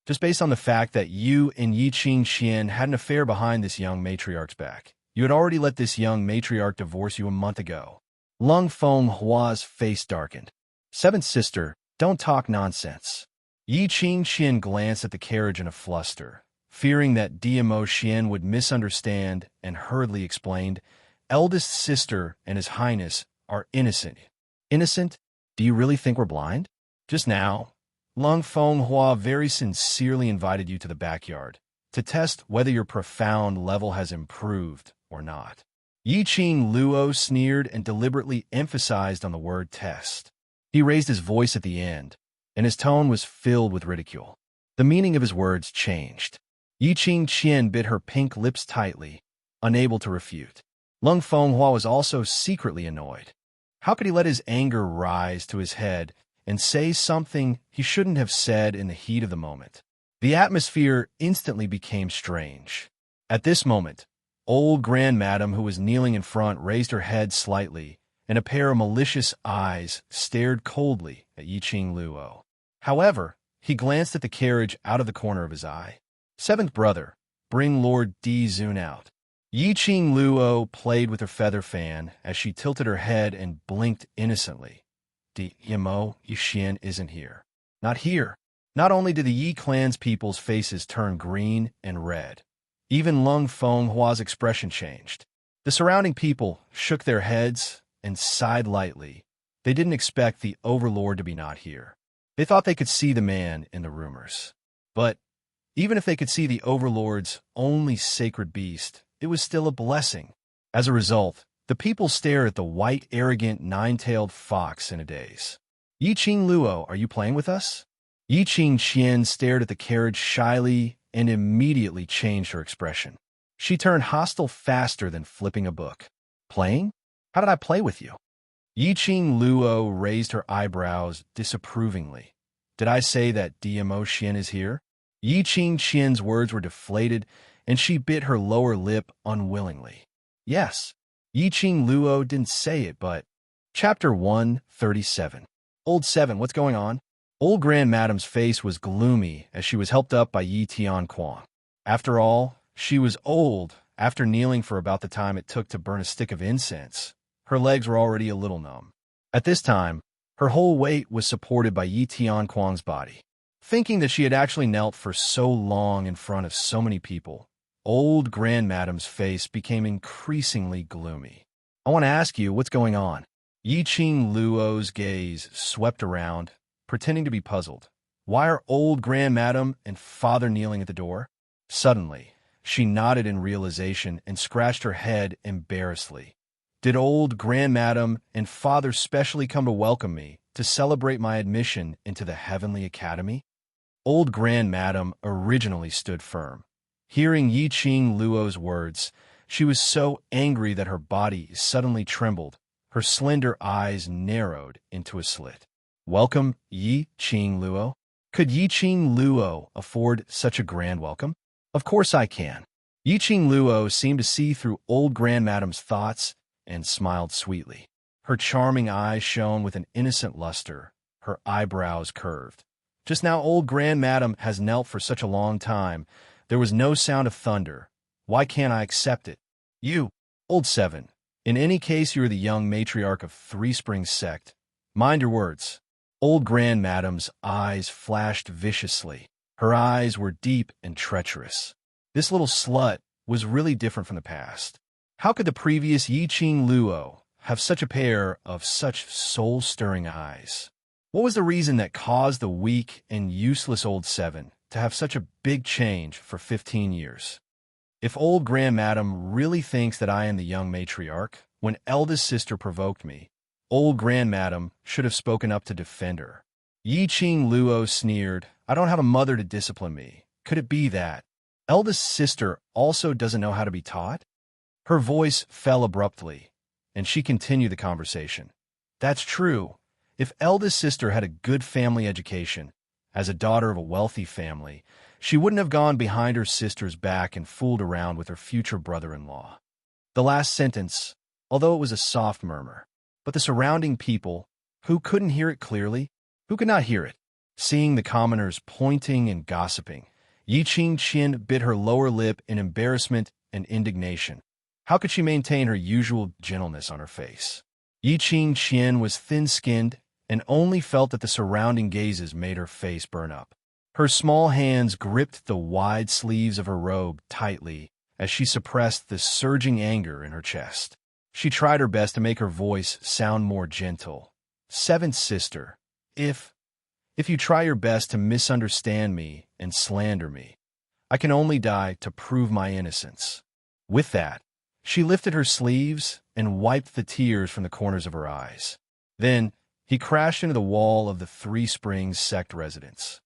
A: Just based on the fact that you and Yi Qing Xian had an affair behind this young matriarch's back. You had already let this young matriarch divorce you a month ago. Lung Feng Hua's face darkened. Seventh sister, don't talk nonsense. Yi Qing Xian glanced at the carriage in a fluster, fearing that DMO Xian would misunderstand, and hurriedly explained, eldest sister and His Highness are innocent. Innocent? Do you really think we're blind? Just now, Lung Feng Hua very sincerely invited you to the backyard to test whether your profound level has improved or not. Yi Qing Luo sneered and deliberately emphasized on the word test. He raised his voice at the end, and his tone was filled with ridicule. The meaning of his words changed. Yi Qing Qian bit her pink lips tightly, unable to refute. Lung Feng Hua was also secretly annoyed. How could he let his anger rise to his head and say something he shouldn't have said in the heat of the moment? The atmosphere instantly became strange. At this moment, old Grandmadam, who was kneeling in front, raised her head slightly, and a pair of malicious eyes stared coldly at Yi Qing Luo. However, he glanced at the carriage out of the corner of his eye. Seventh brother, bring Lord Di Zun out. Yi Qing Luo played with her feather fan as she tilted her head and blinked innocently. DMO Yixian isn't here. Not here. Not only did the Yi clan's people's faces turn green and red, even Lung Feng Hua's expression changed. The surrounding people shook their heads and sighed lightly. They didn't expect the Overlord to be not here. They thought they could see the man in the rumors. But even if they could see the Overlord's only sacred beast, it was still a blessing. As a result, the people stared at the white, arrogant, nine-tailed fox in a daze. Yi Qing Luo, are you playing with us? Yi Qing Qian stared at the carriage shyly and immediately changed her expression. She turned hostile faster than flipping a book. Playing? How did I play with you? Yi Qing Luo raised her eyebrows disapprovingly. Did I say that DMO Xian is here? Yi Qing Qian's words were deflated, and she bit her lower lip unwillingly. Yes, Yi Qing Luo didn't say it, but... Chapter 137. Old 7, what's going on? Old Grandmadam's face was gloomy as she was helped up by Yi Tianquan. After all, she was old. After kneeling for about the time it took to burn a stick of incense, her legs were already a little numb. At this time, her whole weight was supported by Yi Tianquan's body. Thinking that she had actually knelt for so long in front of so many people, old Grandmadam's face became increasingly gloomy. I want to ask you, what's going on? Yi Qing Luo's gaze swept around, pretending to be puzzled. Why are old Grandmadam and father kneeling at the door? Suddenly, she nodded in realization and scratched her head embarrassedly. Did old Grandmadam and father specially come to welcome me to celebrate my admission into the Heavenly Academy? Old Grandmadam originally stood firm. Hearing Yi Qing Luo's words, she was so angry that her body suddenly trembled. Her slender eyes narrowed into a slit. Welcome, Yi Qing Luo? Could Yi Qing Luo afford such a grand welcome? Of course I can. Yi Qing Luo seemed to see through old Grandmadam's thoughts and smiled sweetly. Her charming eyes shone with an innocent luster, her eyebrows curved. Just now old Grandmadam has knelt for such a long time. There was no sound of thunder. Why can't I accept it? You, old 7. In any case, you are the young matriarch of Three Springs sect. Mind your words. Old Grandmadam's eyes flashed viciously. Her eyes were deep and treacherous. This little slut was really different from the past. How could the previous Yi Qing Luo have such a pair of such soul-stirring eyes? What was the reason that caused the weak and useless old 7 to have such a big change for 15 years? If old Grandmadam really thinks that I am the young matriarch, when eldest sister provoked me, old Grandmadam should have spoken up to defend her. Yi Qing Luo sneered, I don't have a mother to discipline me. Could it be that eldest sister also doesn't know how to be taught? Her voice fell abruptly, and she continued the conversation. That's true. If eldest sister had a good family education, as a daughter of a wealthy family, she wouldn't have gone behind her sister's back and fooled around with her future brother-in-law. The last sentence, although it was a soft murmur, But the surrounding people, who couldn't hear it clearly, who could not hear it, seeing the commoners pointing and gossiping, Yi Qingqian bit her lower lip in embarrassment and indignation. How could she maintain her usual gentleness on her face? Yi Qingqian was thin-skinned and only felt that the surrounding gazes made her face burn up. Her small hands gripped the wide sleeves of her robe tightly as she suppressed the surging anger in her chest. She tried her best to make her voice sound more gentle. "Seventh sister, if you try your best to misunderstand me and slander me, I can only die to prove my innocence." With that, she lifted her sleeves and wiped the tears from the corners of her eyes. Then, he crashed into the wall of the Three Springs sect residence.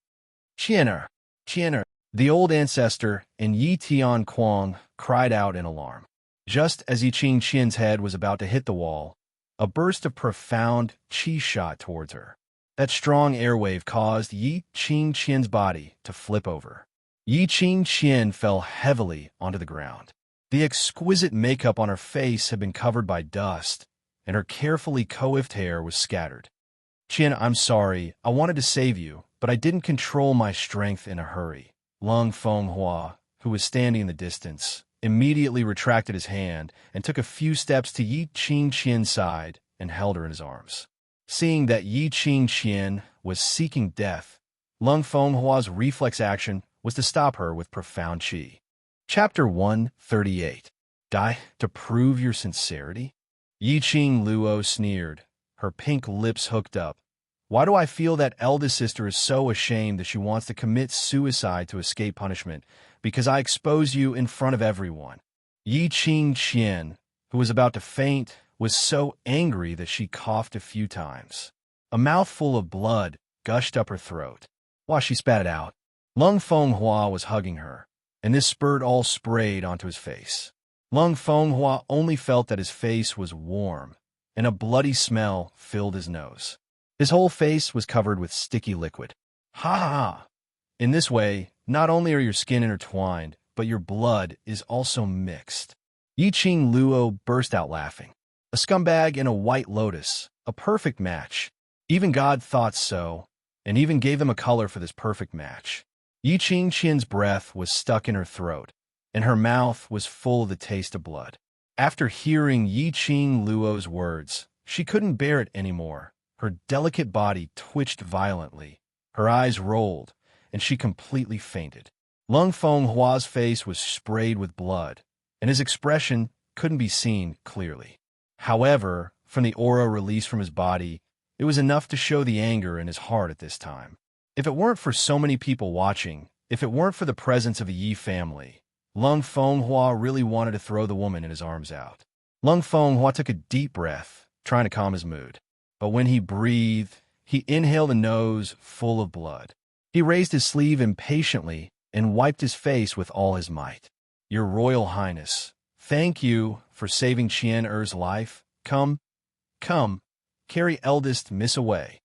A: "Qianer! Qianer!" The old ancestor and Yi Tianquang cried out in alarm. Just as Yi Qingqian's head was about to hit the wall, a burst of profound qi shot towards her. That strong airwave caused Yi Qingqian's body to flip over. Yi Qingqian fell heavily onto the ground. The exquisite makeup on her face had been covered by dust, and her carefully coiffed hair was scattered. "Qian, I'm sorry. I wanted to save you, but I didn't control my strength in a hurry." Lung Fenghua, who was standing in the distance, immediately retracted his hand and took a few steps to Yi Qingqian's side and held her in his arms. Seeing that Yi Qingqian was seeking death, Lung Fenghua's reflex action was to stop her with profound qi. Chapter 138. Die to prove your sincerity? Yi Qing Luo sneered, her pink lips hooked up. "Why do I feel that eldest sister is so ashamed that she wants to commit suicide to escape punishment? Because I expose you in front of everyone." Yi Qingqian, who was about to faint, was so angry that she coughed a few times. A mouthful of blood gushed up her throat. While she spat it out, Lung Fenghua was hugging her, and this spurt all sprayed onto his face. Lung Fenghua only felt that his face was warm, and a bloody smell filled his nose. His whole face was covered with sticky liquid. "Ha ha ha! In this way, not only are your skin intertwined, but your blood is also mixed." Yi Qing Luo burst out laughing. A scumbag and a white lotus, a perfect match. Even God thought so, and even gave them a color for this perfect match. Yi Qingqian's breath was stuck in her throat, and her mouth was full of the taste of blood. After hearing Yi Qing Luo's words, she couldn't bear it anymore. Her delicate body twitched violently, her eyes rolled, and she completely fainted. Lung Fenghua's face was sprayed with blood, and his expression couldn't be seen clearly. However, from the aura released from his body, it was enough to show the anger in his heart at this time. If it weren't for so many people watching, if it weren't for the presence of the Yi family, Lung Fenghua really wanted to throw the woman in his arms out. Lung Fenghua took a deep breath, trying to calm his mood. But when he breathed, he inhaled a nose full of blood. He raised his sleeve impatiently and wiped his face with all his might. "Your Royal Highness, thank you for saving Qian Er's life. Come, carry eldest miss away."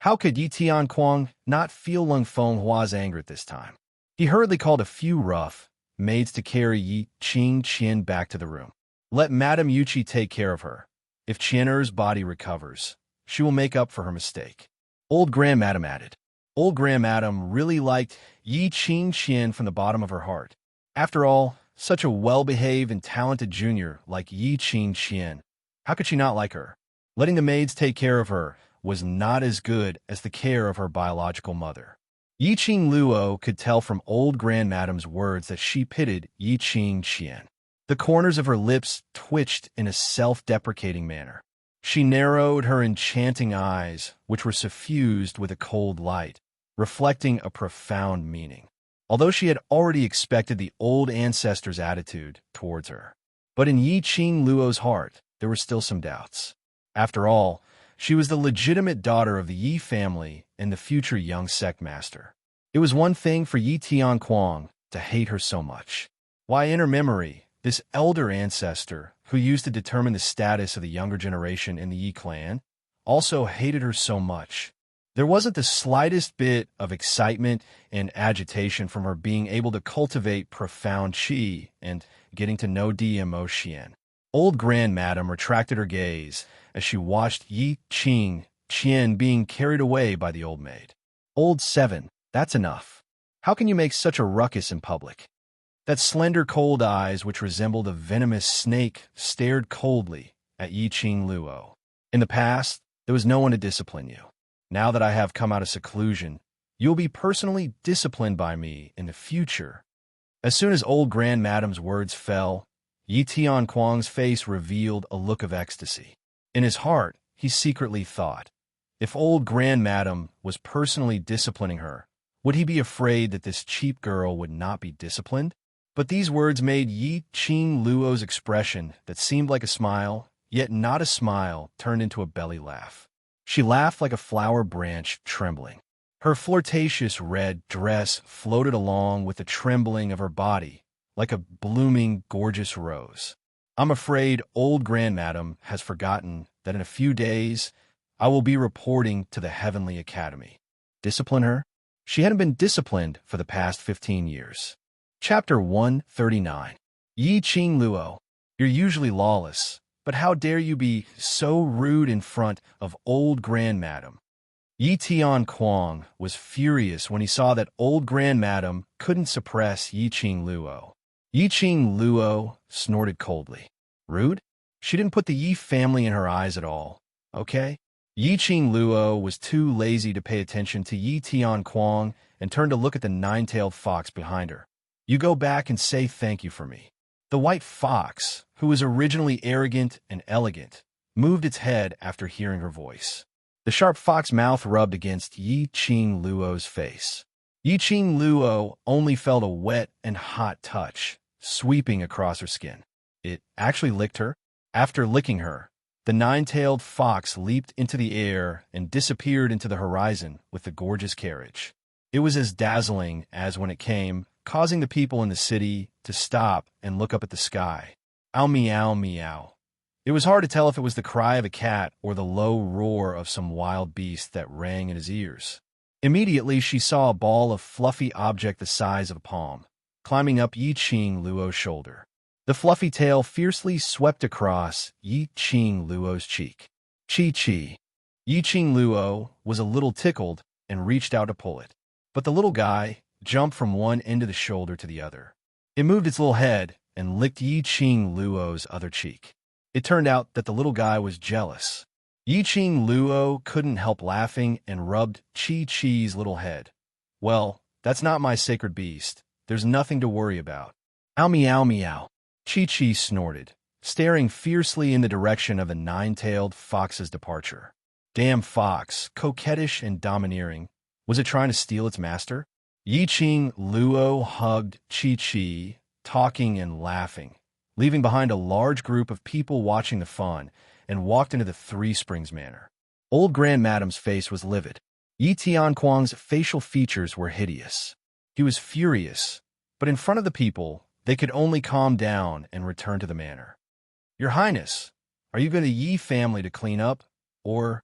A: How could Yi Tianquang not feel Lung Fenghua's anger at this time? He hurriedly called a few rough maids to carry Yi Qingqian back to the room. "Let Madame Yuqi take care of her. If Qian Er's body recovers, she will make up for her mistake." Old Grandmadam added. Old Grandmadam really liked Yi Qingqian from the bottom of her heart. After all, such a well-behaved and talented junior like Yi Qingqian, how could she not like her? Letting the maids take care of her was not as good as the care of her biological mother. Yi Qing Luo could tell from old Grandmadam's words that she pitied Yi Qingqian. The corners of her lips twitched in a self-deprecating manner. She narrowed her enchanting eyes, which were suffused with a cold light, reflecting a profound meaning. Although she had already expected the old ancestor's attitude towards her. But in Yi Qing Luo's heart, there were still some doubts. After all, she was the legitimate daughter of the Yi family and the future young sect master. It was one thing for Yi Tianquang to hate her so much. Why, in her memory, this elder ancestor, who used to determine the status of the younger generation in the Yi clan, also hated her so much. There wasn't the slightest bit of excitement and agitation from her being able to cultivate profound qi and getting to know Dmo Xian. Old Grandmadam retracted her gaze as she watched Yi Ching Chien being carried away by the old maid. Old 7, that's enough. How can you make such a ruckus in public? That slender cold eyes, which resembled a venomous snake, stared coldly at Yi Ching Luo. In the past, there was no one to discipline you. Now that I have come out of seclusion, you will be personally disciplined by me in the future. As soon as old Grandmadam's words fell, Yi Tianquang's face revealed a look of ecstasy. In his heart, he secretly thought, if old Grandmadam was personally disciplining her, would he be afraid that this cheap girl would not be disciplined? But these words made Yi Ching Luo's expression that seemed like a smile, yet not a smile, turned into a belly laugh. She laughed like a flower branch trembling. Her flirtatious red dress floated along with the trembling of her body, like a blooming, gorgeous rose. I'm afraid old Grandmadam has forgotten that in a few days I will be reporting to the Heavenly Academy. Discipline her? She hadn't been disciplined for the past 15 years. Chapter 139. Yi Ching Luo, you're usually lawless, but how dare you be so rude in front of old Grandmadam? Yi Tianquang was furious when he saw that old Grandmadam couldn't suppress Yi Ching Luo. Yi Ching Luo snorted coldly. Rude? She didn't put the Yi family in her eyes at all, okay? Yi Ching Luo was too lazy to pay attention to Yi Tianquang and turned to look at the nine-tailed fox behind her. You go back and say thank you for me. The white fox, who was originally arrogant and elegant, moved its head after hearing her voice. The sharp fox mouth rubbed against Yi Ching Luo's face. Yi Ching Luo only felt a wet and hot touch sweeping across her skin. It actually licked her. After licking her, the nine-tailed fox leaped into the air and disappeared into the horizon with the gorgeous carriage. It was as dazzling as when it came, causing the people in the city to stop and look up at the sky. Ow meow meow. It was hard to tell if it was the cry of a cat or the low roar of some wild beast that rang in his ears. Immediately she saw a ball of fluffy object the size of a palm, climbing up Yi Ching Luo's shoulder. The fluffy tail fiercely swept across Yi Ching Luo's cheek. Chi. Yi Ching Luo was a little tickled and reached out to pull it. But the little guy jumped from one end of the shoulder to the other. It moved its little head and licked Yi Ching Luo's other cheek. It turned out that the little guy was jealous. Yi Ching Luo couldn't help laughing and rubbed Chi's little head. Well, that's not my sacred beast. There's nothing to worry about. Ow meow meow. Chi snorted, staring fiercely in the direction of the nine-tailed fox's departure. Damn fox, coquettish and domineering. Was it trying to steal its master? Yi Ching Luo hugged Chi, talking and laughing, leaving behind a large group of people watching the fun, and walked into the Three Springs Manor. Old Grandmadam's face was livid. Yi Tianquang's facial features were hideous. He was furious, but in front of the people, they could only calm down and return to the manor. Your Highness, are you going to Yi family to clean up, or?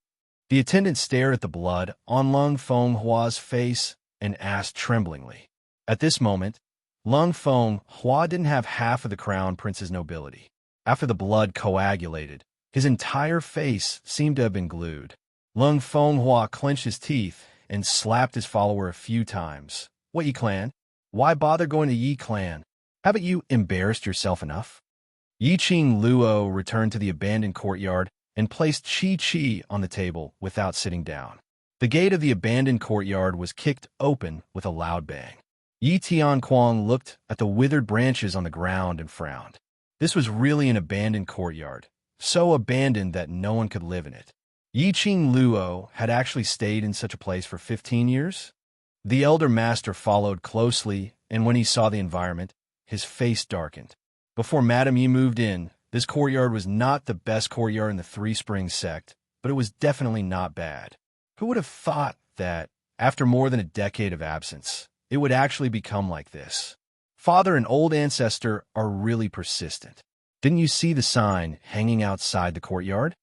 A: The attendant stared at the blood on Lung Feng Hua's face and asked tremblingly. At this moment, Lung Feng Hua didn't have half of the crown prince's nobility. After the blood coagulated, his entire face seemed to have been glued. Lung Feng Hua clenched his teeth and slapped his follower a few times. What, Yi clan? Why bother going to Yi clan? Haven't you embarrassed yourself enough? Yi Ching Luo returned to the abandoned courtyard and placed Chi on the table without sitting down. The gate of the abandoned courtyard was kicked open with a loud bang. Yi Tianquang looked at the withered branches on the ground and frowned. This was really an abandoned courtyard, so abandoned that no one could live in it. Yi Ching Luo had actually stayed in such a place for 15 years? The elder master followed closely, and when he saw the environment, his face darkened. Before Madame Yi moved in, this courtyard was not the best courtyard in the Three Springs sect, but it was definitely not bad. Who would have thought that, after more than a decade of absence, it would actually become like this? Father and old ancestor are really persistent. Didn't you see the sign hanging outside the courtyard?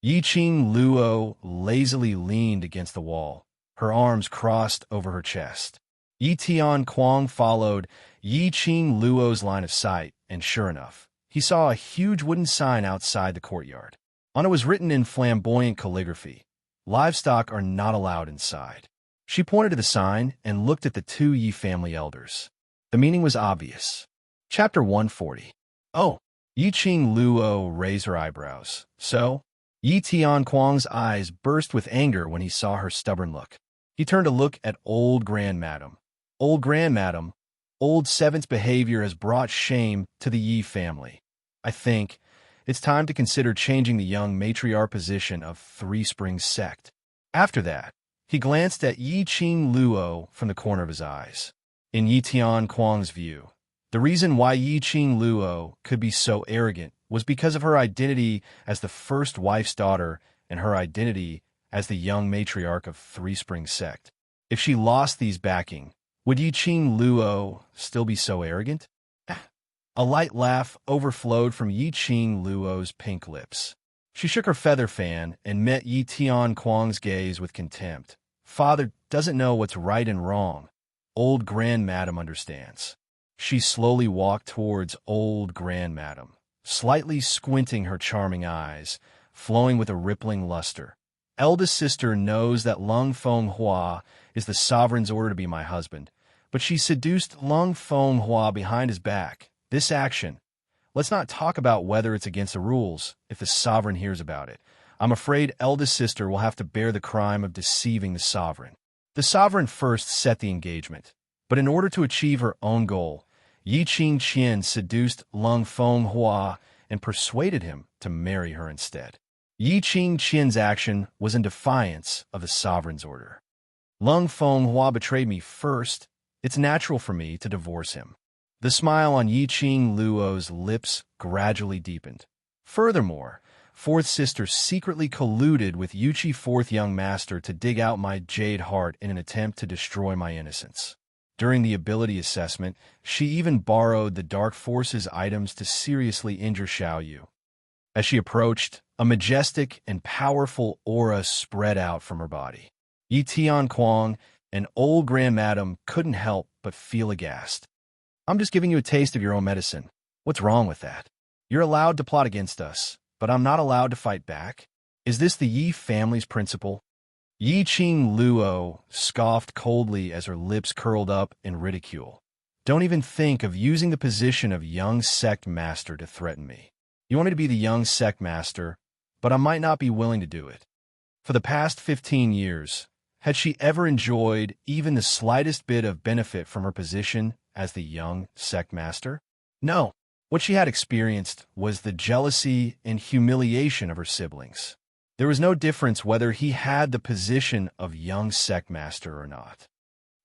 A: Yi Ching Luo lazily leaned against the wall, her arms crossed over her chest. Yi Tianquang followed Yi Ching Luo's line of sight, and sure enough, he saw a huge wooden sign outside the courtyard. On it was written in flamboyant calligraphy, "Livestock are not allowed inside." She pointed to the sign and looked at the two Yi family elders. The meaning was obvious. Chapter 140. Oh, Yi Qing Luo raised her eyebrows. So? Yi Tianquang's eyes burst with anger when he saw her stubborn look. He turned to look at old grandmadam. Old grandmadam, old Seventh's behavior has brought shame to the Yi family. I think it's time to consider changing the young matriarch position of Three Springs sect. After that, he glanced at Yi Qing Luo from the corner of his eyes. In Yi Tianquang's view, the reason why Yi Qing Luo could be so arrogant was because of her identity as the first wife's daughter and her identity as the young matriarch of Three Springs sect. If she lost these backing, would Yi Qing Luo still be so arrogant? A light laugh overflowed from Yi Qing Luo's pink lips. She shook her feather fan and met Yi Tianquang's gaze with contempt. Father doesn't know what's right and wrong. Old grandmadam understands. She slowly walked towards old grandmadam, slightly squinting her charming eyes, flowing with a rippling luster. Eldest sister knows that Lung Feng Hua is the sovereign's order to be my husband, but she seduced Lung Feng Hua behind his back. This action, let's not talk about whether it's against the rules if the sovereign hears about it. I'm afraid eldest sister will have to bear the crime of deceiving the sovereign. The sovereign first set the engagement, but in order to achieve her own goal, Yi Qing Qian seduced Lung Feng Hua and persuaded him to marry her instead. Yi Qing Qian's action was in defiance of the sovereign's order. Lung Feng Hua betrayed me first. It's natural for me to divorce him. The smile on Yi Qing Luo's lips gradually deepened. Furthermore, fourth sister secretly colluded with Yuchi fourth young master to dig out my jade heart in an attempt to destroy my innocence. During the ability assessment, she even borrowed the Dark Force's items to seriously injure Xiaoyu. As she approached, a majestic and powerful aura spread out from her body. Yi Tianquang and old grandmadam couldn't help but feel aghast. I'm just giving you a taste of your own medicine. What's wrong with that? You're allowed to plot against us, but I'm not allowed to fight back? Is this the Yi family's principle? Yi Qing Luo scoffed coldly as her lips curled up in ridicule. Don't even think of using the position of young sect master to threaten me. You want me to be the young sect master, but I might not be willing to do it. For the past 15 years, had she ever enjoyed even the slightest bit of benefit from her position as the young sect master? No. What she had experienced was the jealousy and humiliation of her siblings. There was no difference whether he had the position of young sect master or not.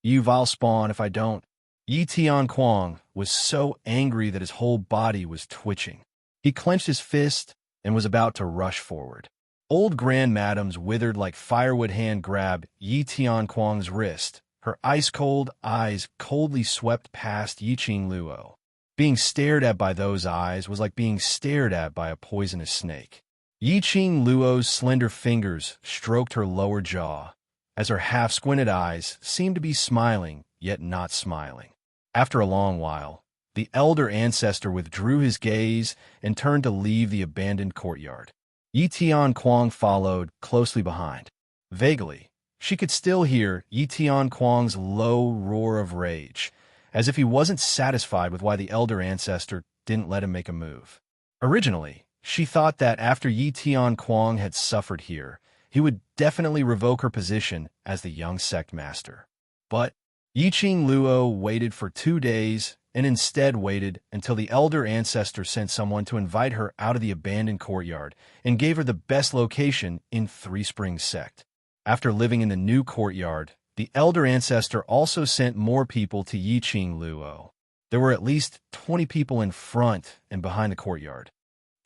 A: You vile spawn if I don't. Yi Tianquang was so angry that his whole body was twitching. He clenched his fist and was about to rush forward. Old grandmadam's withered like firewood hand grabbed Yi Tianquang's wrist. Her ice-cold eyes coldly swept past Yi Qing Luo. Being stared at by those eyes was like being stared at by a poisonous snake. Yi Qing Luo's slender fingers stroked her lower jaw, as her half-squinted eyes seemed to be smiling, yet not smiling. After a long while, the elder ancestor withdrew his gaze and turned to leave the abandoned courtyard. Yi Tianquang followed closely behind. Vaguely, she could still hear Yi Tianquang's low roar of rage, as if he wasn't satisfied with why the elder ancestor didn't let him make a move. Originally, she thought that after Yi Tianquang had suffered here, he would definitely revoke her position as the young sect master. But Yi Qing Luo waited for 2 days and instead waited until the elder ancestor sent someone to invite her out of the abandoned courtyard and gave her the best location in Three Springs sect. After living in the new courtyard, the elder ancestor also sent more people to Yi Qing Luo. There were at least 20 people in front and behind the courtyard.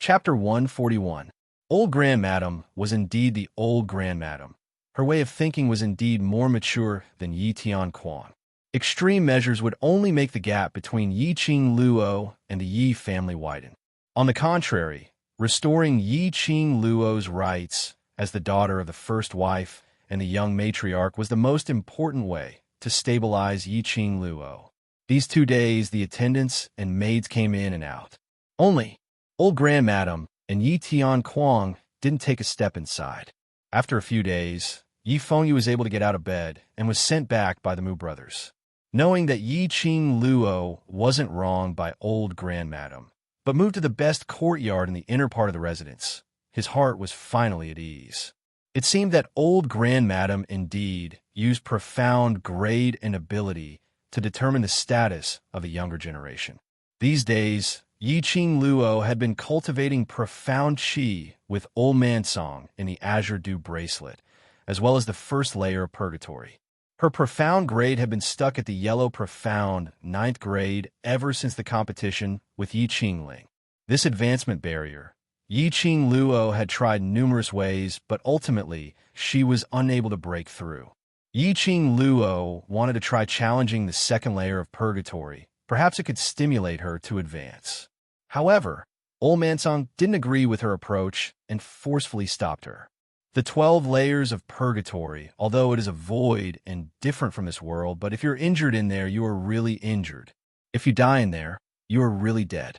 A: Chapter 141. Old grandmadam was indeed the old grandmadam. Her way of thinking was indeed more mature than Yi Tianquang. Extreme measures would only make the gap between Yi Qing Luo and the Yi family widen. On the contrary, restoring Yi Qing Luo's rights as the daughter of the first wife and the young matriarch was the most important way to stabilize Yi Qing Luo. These 2 days, the attendants and maids came in and out. Only, Old Grandmadam and Yi Tian Kuang didn't take a step inside. After a few days, Yi Fengyu was able to get out of bed and was sent back by the Mu brothers. Knowing that Yi Qing Luo wasn't wronged by Old Grandmadam, but moved to the best courtyard in the inner part of the residence, his heart was finally at ease. It seemed that Old Grandmadam indeed used profound grade and ability to determine the status of a younger generation. These days, Yi Qing Luo had been cultivating profound qi with Old Man Song in the Azure Dew bracelet, as well as the first layer of purgatory. Her profound grade had been stuck at the yellow profound 9th grade ever since the competition with Yi Qingling. This advancement barrier, Yi Qing Luo had tried numerous ways, but ultimately, she was unable to break through. Yi Qing Luo wanted to try challenging the second layer of purgatory. Perhaps it could stimulate her to advance. However, Old Man Song didn't agree with her approach and forcefully stopped her. The 12 layers of purgatory, although it is a void and different from this world, but if you're injured in there, you are really injured. If you die in there, you are really dead.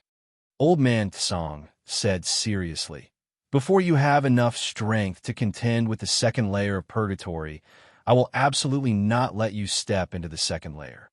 A: Old Man Song said seriously, "Before you have enough strength to contend with the second layer of purgatory, I will absolutely not let you step into the second layer."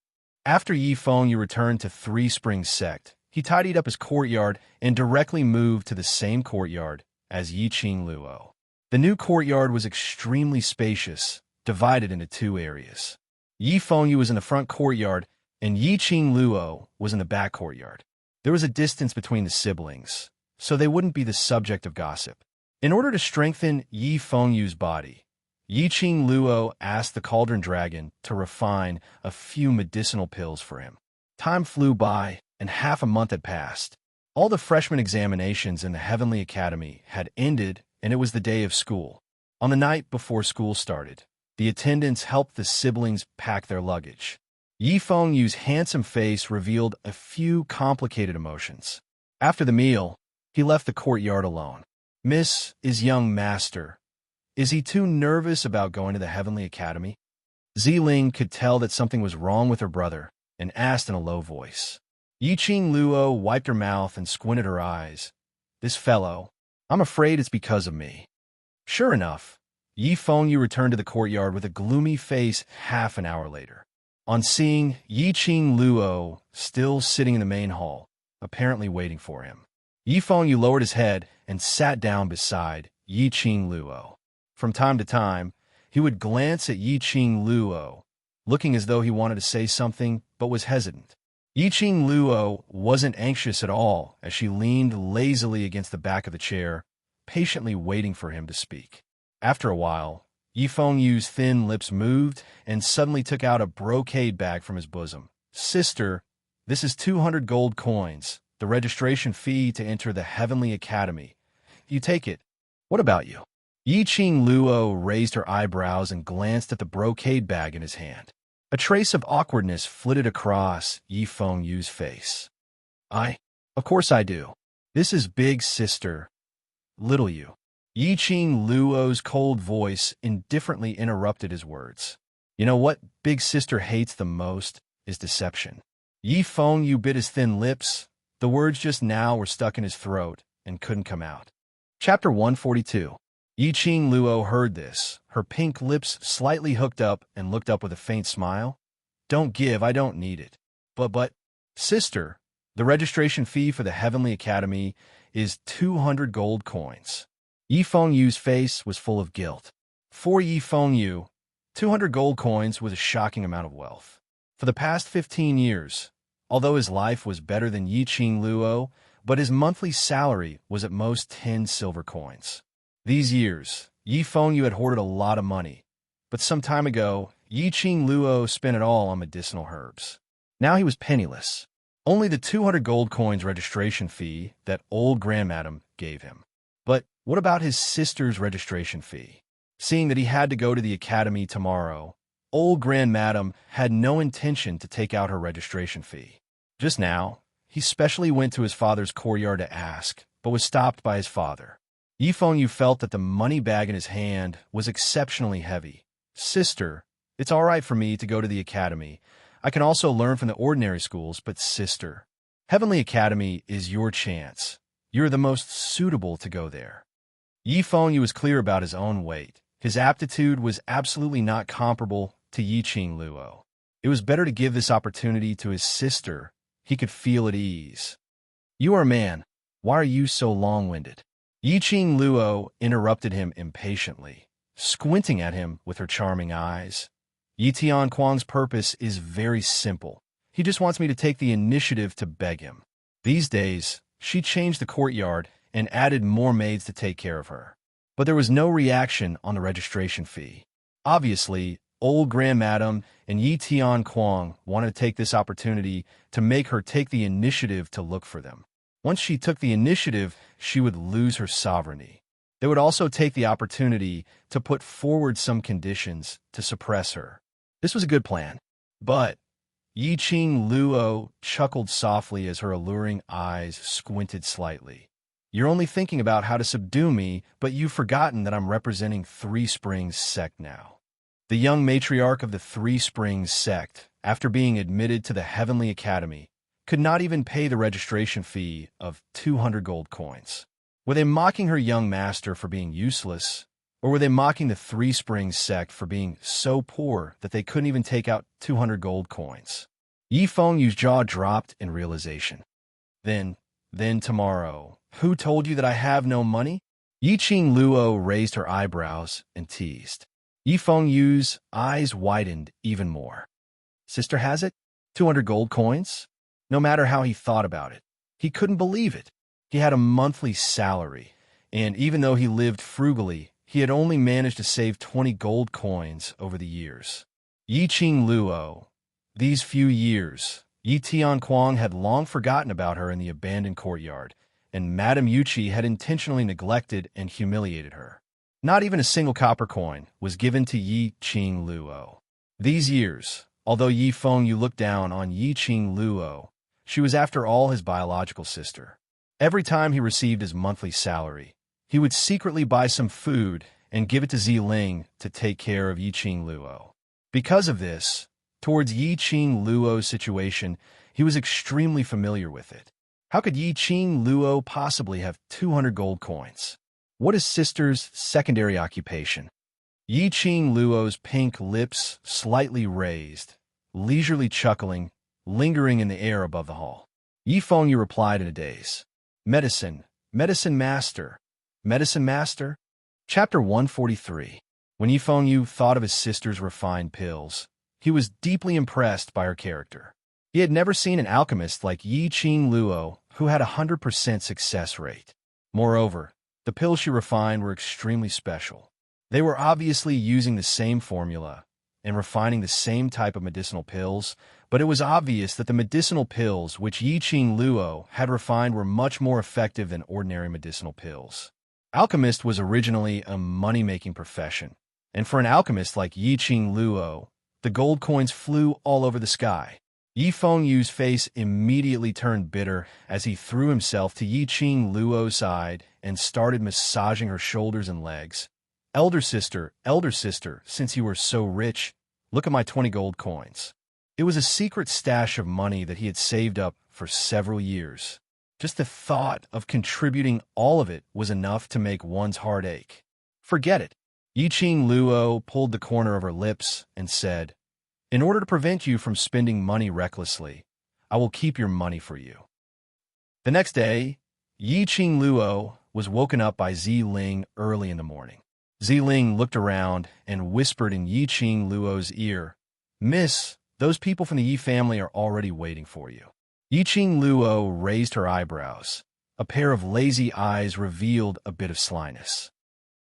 A: After Yi Fengyu returned to Three Springs Sect, he tidied up his courtyard and directly moved to the same courtyard as Yi Qing Luo. The new courtyard was extremely spacious, divided into two areas. Yi Fengyu was in the front courtyard, and Yi Qing Luo was in the back courtyard. There was a distance between the siblings, so they wouldn't be the subject of gossip. In order to strengthen Yi Fengyu's body, Yi Qing Luo asked the Cauldron Dragon to refine a few medicinal pills for him. Time flew by, and half a month had passed. All the freshman examinations in the Heavenly Academy had ended, and it was the day of school. On the night before school started, the attendants helped the siblings pack their luggage. Yi Fengyu's handsome face revealed a few complicated emotions. After the meal, he left the courtyard alone. "Miss, is young master. Is he too nervous about going to the Heavenly Academy?" Ziling could tell that something was wrong with her brother and asked in a low voice. Yi Qing Luo wiped her mouth and squinted her eyes. "This fellow, I'm afraid it's because of me." Sure enough, Yi Fengyu returned to the courtyard with a gloomy face half an hour later. On seeing Yi Qing Luo still sitting in the main hall, apparently waiting for him, Yi Fengyu lowered his head and sat down beside Yi Qing Luo. From time to time, he would glance at Yi Qing Luo, looking as though he wanted to say something but was hesitant. Yi Qing Luo wasn't anxious at all as she leaned lazily against the back of the chair, patiently waiting for him to speak. After a while, Yi Fengyu's thin lips moved and suddenly took out a brocade bag from his bosom. "Sister, this is 200 gold coins, the registration fee to enter the Heavenly Academy. You take it. What about you?" Yi Qing Luo raised her eyebrows and glanced at the brocade bag in his hand. A trace of awkwardness flitted across Yi Fengyu's face. Of course I do. This is big sister, little you." Yi Qing Luo's cold voice indifferently interrupted his words. "You know what big sister hates the most is deception." Yi Fengyu bit his thin lips. The words just now were stuck in his throat and couldn't come out. Chapter 142. Yi Qing Luo heard this, her pink lips slightly hooked up and looked up with a faint smile. "Don't give, I don't need it." But, sister, the registration fee for the Heavenly Academy is 200 gold coins. Yi Fengyu's face was full of guilt. For Yi Fengyu, 200 gold coins was a shocking amount of wealth. For the past 15 years, although his life was better than Yi Qing Luo, but his monthly salary was at most 10 silver coins. These years, Yi Fengyu had hoarded a lot of money, but some time ago, Yi Qing Luo spent it all on medicinal herbs. Now he was penniless. Only the 200 gold coins registration fee that Old Grandmadam gave him. But what about his sister's registration fee? Seeing that he had to go to the academy tomorrow, Old Grandmadam had no intention to take out her registration fee. Just now, he specially went to his father's courtyard to ask, but was stopped by his father. Yi Fengyu felt that the money bag in his hand was exceptionally heavy. "Sister, it's all right for me to go to the academy. I can also learn from the ordinary schools, but sister, Heavenly Academy is your chance. You're the most suitable to go there. Yi Fengyu was clear about his own weight. His aptitude was absolutely not comparable to Yi Qing Luo. It was better to give this opportunity to his sister. He could feel at ease. You are a man. Why are you so long-winded? Yi Qing Luo interrupted him impatiently, squinting at him with her charming eyes. Yi Tianquang's purpose is very simple. He just wants me to take the initiative to beg him. These days, she changed the courtyard and added more maids to take care of her. But there was no reaction on the registration fee. Obviously, old Grandmadam and Yi Tianquang wanted to take this opportunity to make her take the initiative to look for them. Once she took the initiative, she would lose her sovereignty. They would also take the opportunity to put forward some conditions to suppress her. This was a good plan. But Yi Qing Luo chuckled softly as her alluring eyes squinted slightly. You're only thinking about how to subdue me, but you've forgotten that I'm representing Three Springs sect now. The young matriarch of the Three Springs sect, after being admitted to the Heavenly Academy, could not even pay the registration fee of 200 gold coins. Were they mocking her young master for being useless, or were they mocking the Three Springs sect for being so poor that they couldn't even take out 200 gold coins? Yi Fengyu's jaw dropped in realization. Then tomorrow, who told you that I have no money? Yi Qing Luo raised her eyebrows and teased. Yi Fengyu's eyes widened even more. Sister has it? 200 gold coins? No matter how he thought about it, he couldn't believe it. He had a monthly salary, and even though he lived frugally, he had only managed to save 20 gold coins over the years. Yi Qing Luo. These few years, Yi Tianquang had long forgotten about her in the abandoned courtyard, and Madame Yuchi had intentionally neglected and humiliated her. Not even a single copper coin was given to Yi Qing Luo. These years, although Yi Fengyu looked down on Yi Qing Luo, she was after all his biological sister. Every time he received his monthly salary, he would secretly buy some food and give it to Ziling to take care of Yi Qing Luo. Because of this, towards Yi Qing Luo's situation, he was extremely familiar with it. How could Yi Qing Luo possibly have 200 gold coins? What is sister's secondary occupation? Yi Qing Luo's pink lips slightly raised, leisurely chuckling, lingering in the air above the hall. Yi Fengyu replied in a daze. Medicine master. Chapter 143. When Yi Fengyu thought of his sister's refined pills, he was deeply impressed by her character. He had never seen an alchemist like Yi Qing Luo who had a 100% success rate. Moreover, the pills she refined were extremely special. They were obviously using the same formula and refining the same type of medicinal pills, but it was obvious that the medicinal pills which Yi Qing Luo had refined were much more effective than ordinary medicinal pills. Alchemist was originally a money-making profession, and for an alchemist like Yi Qing Luo, the gold coins flew all over the sky. Yi Fengyu's face immediately turned bitter as he threw himself to Yi Qing Luo's side and started massaging her shoulders and legs. Elder sister, since you were so rich, look at my 20 gold coins. It was a secret stash of money that he had saved up for several years. Just the thought of contributing all of it was enough to make one's heart ache. Forget it. Yi Qing Luo pulled the corner of her lips and said, in order to prevent you from spending money recklessly, I will keep your money for you. The next day, Yi Qing Luo was woken up by Ziling early in the morning. Ziling looked around and whispered in Yi Qing Luo's ear, Miss, those people from the Yi family are already waiting for you. Yi Qing Luo raised her eyebrows. A pair of lazy eyes revealed a bit of slyness.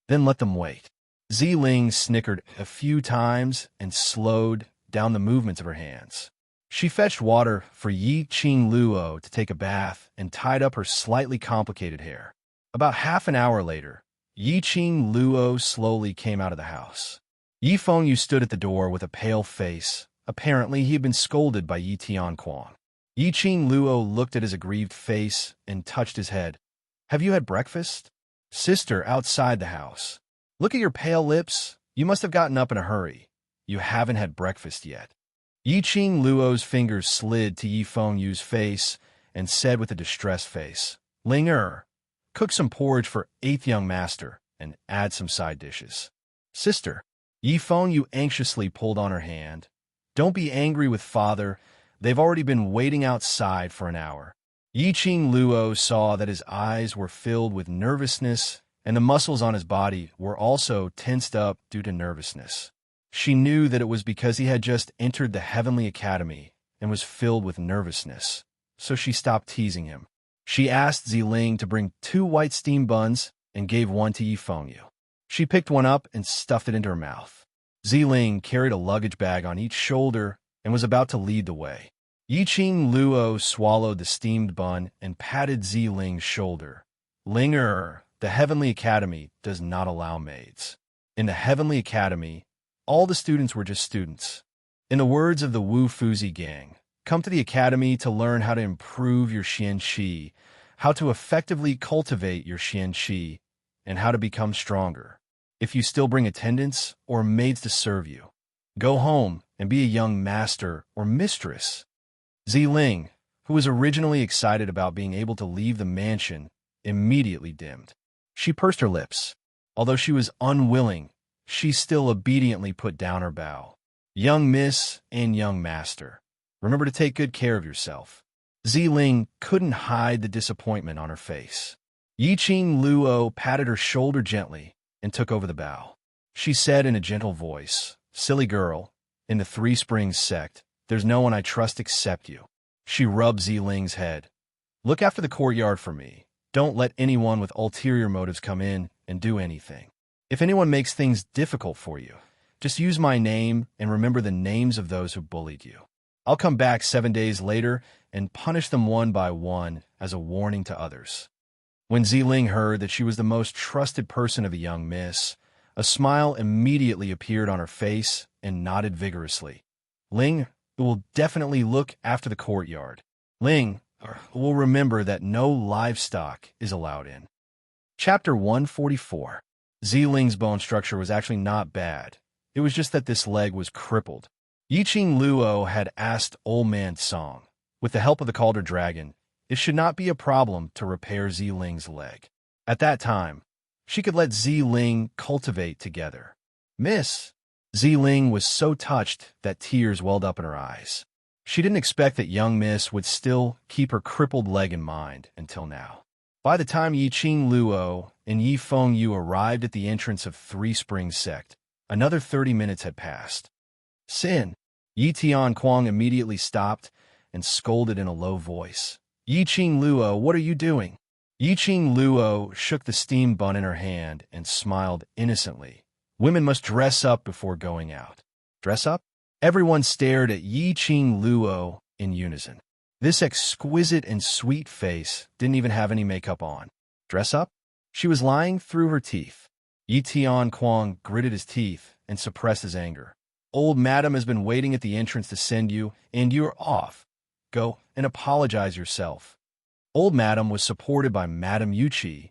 A: Then let them wait. Ziling snickered a few times and slowed down the movements of her hands. She fetched water for Yi Qing Luo to take a bath and tied up her slightly complicated hair. About half an hour later, Yi Qing Luo slowly came out of the house. Yi Fengyu stood at the door with a pale face. Apparently, he had been scolded by Yi Tianquang. Yi Qing Luo looked at his aggrieved face and touched his head. Have you had breakfast? Sister, outside the house. Look at your pale lips. You must have gotten up in a hurry. You haven't had breakfast yet. Yi Qing Luo's fingers slid to Yi Fengyu's face and said with a distressed face, Linger, Cook some porridge for 8th young master, and add some side dishes. Sister, Yi Feng anxiously pulled on her hand. Don't be angry with father. They've already been waiting outside for an hour. Yi Qing Luo saw that his eyes were filled with nervousness, and the muscles on his body were also tensed up due to nervousness. She knew that it was because he had just entered the Heavenly Academy and was filled with nervousness, so she stopped teasing him. She asked Ziling to bring 2 white steam buns and gave one to Yi Fengyu. She picked one up and stuffed it into her mouth. Ziling carried a luggage bag on each shoulder and was about to lead the way. Yi Qing Luo swallowed the steamed bun and patted Ziling's shoulder. Linger, the Heavenly Academy does not allow maids. In the Heavenly Academy, all the students were just students. In the words of the Wu Fuzi gang, come to the academy to learn how to improve your Xian Qi, how to effectively cultivate your Xian Qi, and how to become stronger. If you still bring attendants or maids to serve you, go home and be a young master or mistress. Ziling, who was originally excited about being able to leave the mansion, immediately dimmed. She pursed her lips. Although she was unwilling, she still obediently put down her bow. Young miss and young master, remember to take good care of yourself. Ziling couldn't hide the disappointment on her face. Yi Qing Luo patted her shoulder gently and took over the bow. She said in a gentle voice, "Silly girl, in the Three Springs sect, there's no one I trust except you." She rubbed Ziling's head. "Look after the courtyard for me. Don't let anyone with ulterior motives come in and do anything. If anyone makes things difficult for you, just use my name and remember the names of those who bullied you. I'll come back 7 days later and punish them one by one as a warning to others." When Ziling heard that she was the most trusted person of the young miss, a smile immediately appeared on her face and nodded vigorously. Ling will definitely look after the courtyard. Ling will remember that no livestock is allowed in. Chapter 144. Ziling's bone structure was actually not bad. It was just that this leg was crippled. Yi Qing Luo had asked Old Man Song, with the help of the Calder Dragon, it should not be a problem to repair Ziling's leg. At that time, she could let Ziling cultivate together. Miss, Ziling was so touched that tears welled up in her eyes. She didn't expect that young miss would still keep her crippled leg in mind until now. By the time Yi Qing Luo and Yi Fengyu arrived at the entrance of Three Springs Sect, another 30 minutes had passed. Sin, Yi Tianquang immediately stopped and scolded in a low voice. "Yi Qing Luo, what are you doing?" Yi Qing Luo shook the steamed bun in her hand and smiled innocently. "Women must dress up before going out." Dress up? Everyone stared at Yi Qing Luo in unison. This exquisite and sweet face didn't even have any makeup on. Dress up? She was lying through her teeth. Yi Tianquang gritted his teeth and suppressed his anger. "Old madam has been waiting at the entrance to send you, and you're off. Go and apologize yourself." Old madam was supported by Madam Yuqi,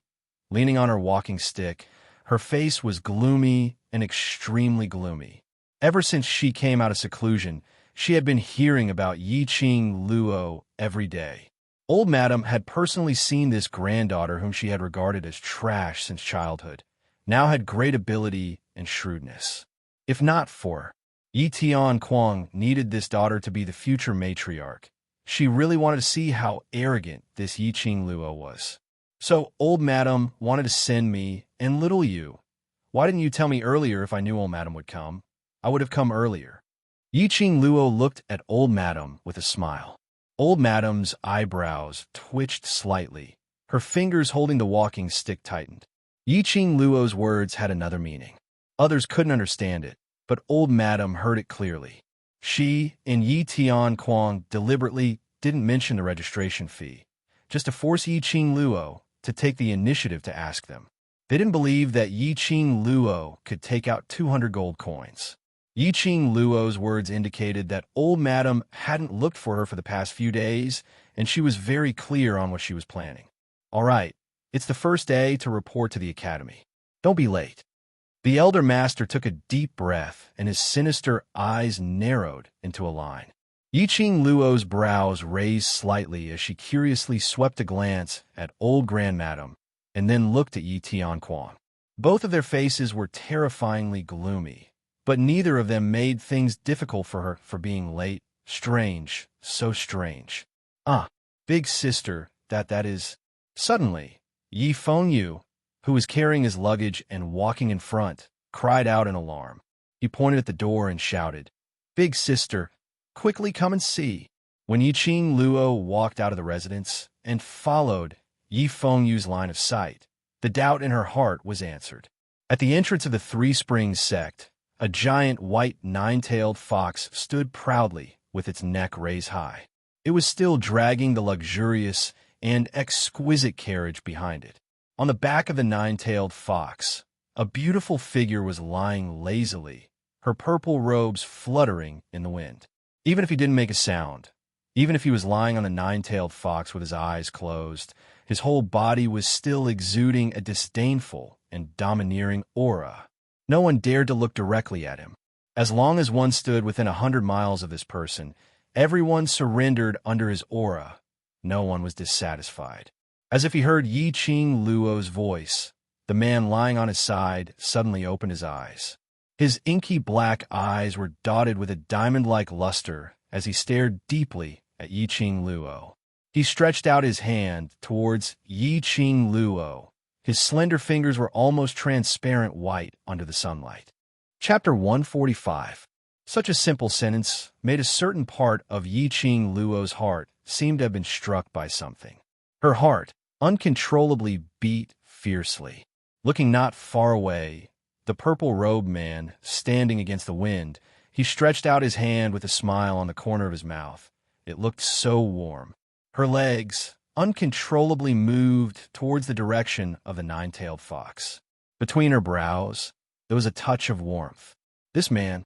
A: leaning on her walking stick. Her face was gloomy and extremely gloomy. Ever since she came out of seclusion, she had been hearing about Yi Qing Luo every day. Old madam had personally seen this granddaughter whom she had regarded as trash since childhood, now had great ability and shrewdness. If not for Yi Tianquang needed this daughter to be the future matriarch. She really wanted to see how arrogant this Yi Qing Luo was. "So old madam wanted to send me, and little you. Why didn't you tell me earlier if I knew old madam would come? I would have come earlier." Yi Qing Luo looked at old madam with a smile. Old madam's eyebrows twitched slightly. Her fingers holding the walking stick tightened. Yi Qing Luo's words had another meaning. Others couldn't understand it, but old madam heard it clearly. She and Yi Tianquang deliberately didn't mention the registration fee, just to force Yi Qing Luo to take the initiative to ask them. They didn't believe that Yi Qing Luo could take out 200 gold coins. Yi Qing Luo's words indicated that old madam hadn't looked for her for the past few days, and she was very clear on what she was planning. "All right, it's the first day to report to the academy. Don't be late." The elder master took a deep breath, and his sinister eyes narrowed into a line. Yi Qing Luo's brows raised slightly as she curiously swept a glance at old grandmadam and then looked at Yi Tianquan. Both of their faces were terrifyingly gloomy, but neither of them made things difficult for her for being late. Strange, so strange. Ah, big sister, that is. Suddenly, Yi Fengyu, who was carrying his luggage and walking in front, cried out in alarm. He pointed at the door and shouted, "Big sister, quickly come and see." When Yiqing Luo walked out of the residence and followed Yi Fengyu's line of sight, the doubt in her heart was answered. At the entrance of the Three Springs sect, a giant white nine-tailed fox stood proudly with its neck raised high. It was still dragging the luxurious and exquisite carriage behind it. On the back of the nine-tailed fox, a beautiful figure was lying lazily, her purple robes fluttering in the wind. Even if he didn't make a sound, even if he was lying on the nine-tailed fox with his eyes closed, his whole body was still exuding a disdainful and domineering aura. No one dared to look directly at him. As long as one stood within 100 miles of this person, everyone surrendered under his aura. No one was dissatisfied. As if he heard Yiqing Luo's voice, the man lying on his side suddenly opened his eyes. His inky black eyes were dotted with a diamond-like luster as he stared deeply at Yiqing Luo. He stretched out his hand towards Yiqing Luo. His slender fingers were almost transparent white under the sunlight. Chapter 145. Such a simple sentence made a certain part of Yiqing Luo's heart seem to have been struck by something. Her heart uncontrollably beat fiercely. Looking not far away, the purple-robed man, standing against the wind, he stretched out his hand with a smile on the corner of his mouth. It looked so warm. Her legs uncontrollably moved towards the direction of the nine-tailed fox. Between her brows, there was a touch of warmth. This man,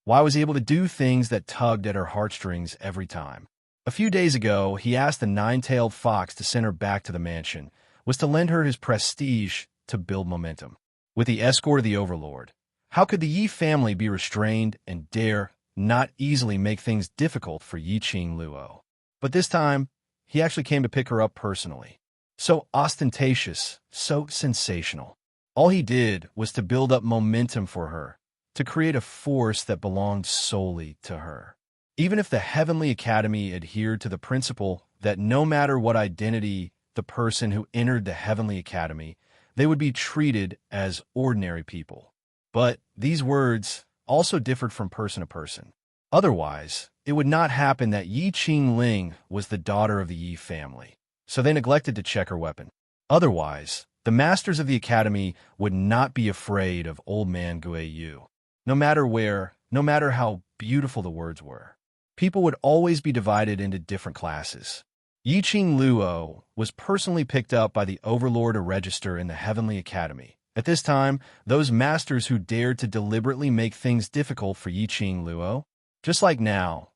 A: why was he able to do things that tugged at her heartstrings every time? A few days ago, he asked the nine-tailed fox to send her back to the mansion, was to lend her his prestige to build momentum. With the escort of the Overlord, how could the Yi family be restrained and dare not easily make things difficult for Yiqing Luo? But this time, he actually came to pick her up personally. So ostentatious, so sensational. All he did was to build up momentum for her, to create a force that belonged solely to her. Even if the Heavenly Academy adhered to the principle that no matter what identity the person who entered the Heavenly Academy, they would be treated as ordinary people. But these words also differed from person to person. Otherwise, it would not happen that Yi Qingling was the daughter of the Yi family, so they neglected to check her weapon. Otherwise, the masters of the academy would not be afraid of old man Gui Yu. No matter where, no matter how beautiful the words were, people would always be divided into different classes. Yiqing Luo was personally picked up by the Overlord to register in the Heavenly Academy. At this time, those masters who dared to deliberately make things difficult for Yiqing Luo, just like now,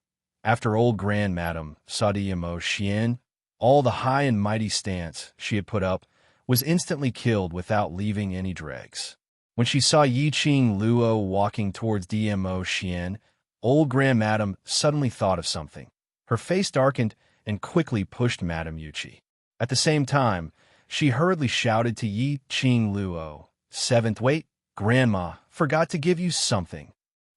A: after old Grand Madame Sadiyamo Xian, all the high and mighty stance she had put up was instantly killed without leaving any dregs. When she saw Yiqing Luo walking towards DMO Xian, old Grand Madame suddenly thought of something. Her face darkened and quickly pushed Madame Yuchi. At the same time, she hurriedly shouted to Yiqing Luo, "Seventh, wait, Grandma forgot to give you something."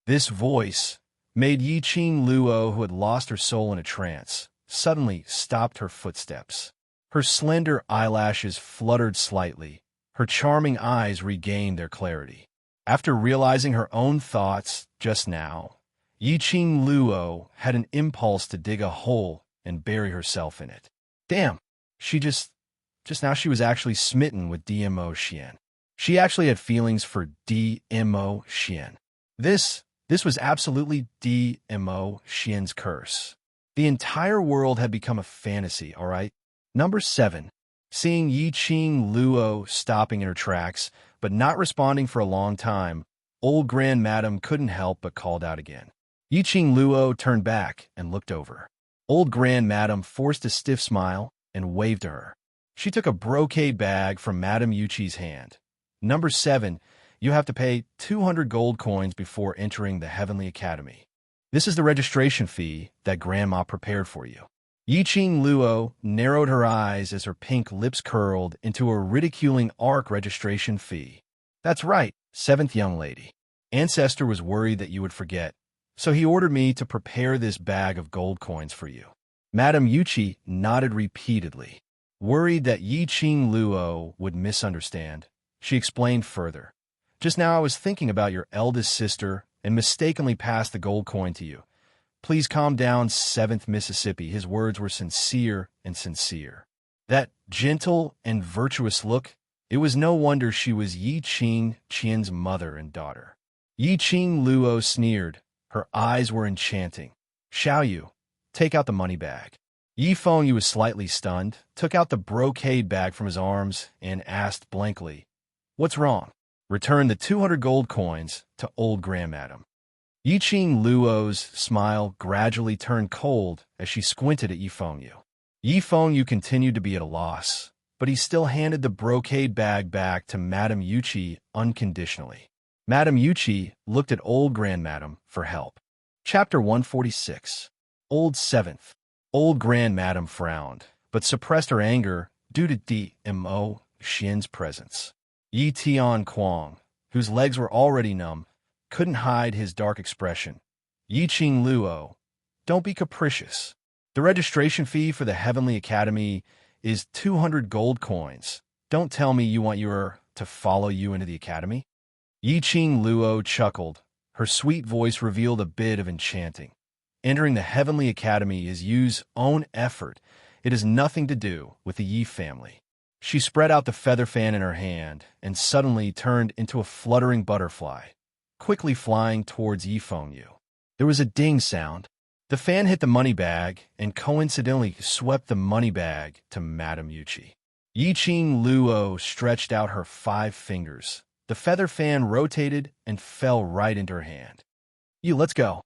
A: This voice made Yiqing Luo, who had lost her soul in a trance, suddenly stopped her footsteps. Her slender eyelashes fluttered slightly. Her charming eyes regained their clarity. After realizing her own thoughts just now, Yiqing Luo had an impulse to dig a hole and bury herself in it. Damn, just now she was actually smitten with DMO Xian. She actually had feelings for DMO Xian. This was absolutely DMO Xian's curse. The entire world had become a fantasy, all right? Number 7. Seeing Yiqing Luo stopping in her tracks, but not responding for a long time, old Grand Madame couldn't help but called out again. Yiqing Luo turned back and looked over. Old Grand Madame forced a stiff smile and waved to her. She took a brocade bag from Madame Yuchi's hand. Number 7, you have to pay 200 gold coins before entering the Heavenly Academy. This is the registration fee that Grandma prepared for you. Yiqing Luo narrowed her eyes as her pink lips curled into a ridiculing ARC registration fee. That's right, seventh young lady. Ancestor was worried that you would forget, so he ordered me to prepare this bag of gold coins for you. Madame Yuchi nodded repeatedly. Worried that Yiqing Luo would misunderstand, she explained further. Just now I was thinking about your eldest sister and mistakenly passed the gold coin to you. Please calm down, 7th Mississippi. His words were sincere and sincere. That gentle and virtuous look, it was no wonder she was Yiqing Qian's mother and daughter. Yiqing Luo sneered. Her eyes were enchanting. Xiaoyu, take out the money bag. Yi Fengyu was slightly stunned, took out the brocade bag from his arms, and asked blankly, "What's wrong?" Return the 200 gold coins to old grandmadam. Yiqing Luo's smile gradually turned cold as she squinted at Yi Fengyu. Yi Fengyu continued to be at a loss, but he still handed the brocade bag back to Madame Yuchi unconditionally. Madame Yuchi looked at old grandmadam for help. Chapter 146. Old 7th. Old grandmadam frowned, but suppressed her anger due to D.M.O. Xian's presence. Yi Tian Kuang, whose legs were already numb, couldn't hide his dark expression. Yiqing Luo, don't be capricious. The registration fee for the Heavenly Academy is 200 gold coins. Don't tell me you want your to follow you into the academy. Yiqing Luo chuckled. Her sweet voice revealed a bit of enchanting. Entering the Heavenly Academy is Yu's own effort. It has nothing to do with the Yi family. She spread out the feather fan in her hand and suddenly turned into a fluttering butterfly, quickly flying towards Yi Fengyu. There was a ding sound. The fan hit the money bag and coincidentally swept the money bag to Madame Yuchi. Yiqing Luo stretched out her 5 fingers. The feather fan rotated and fell right into her hand. "You, let's go."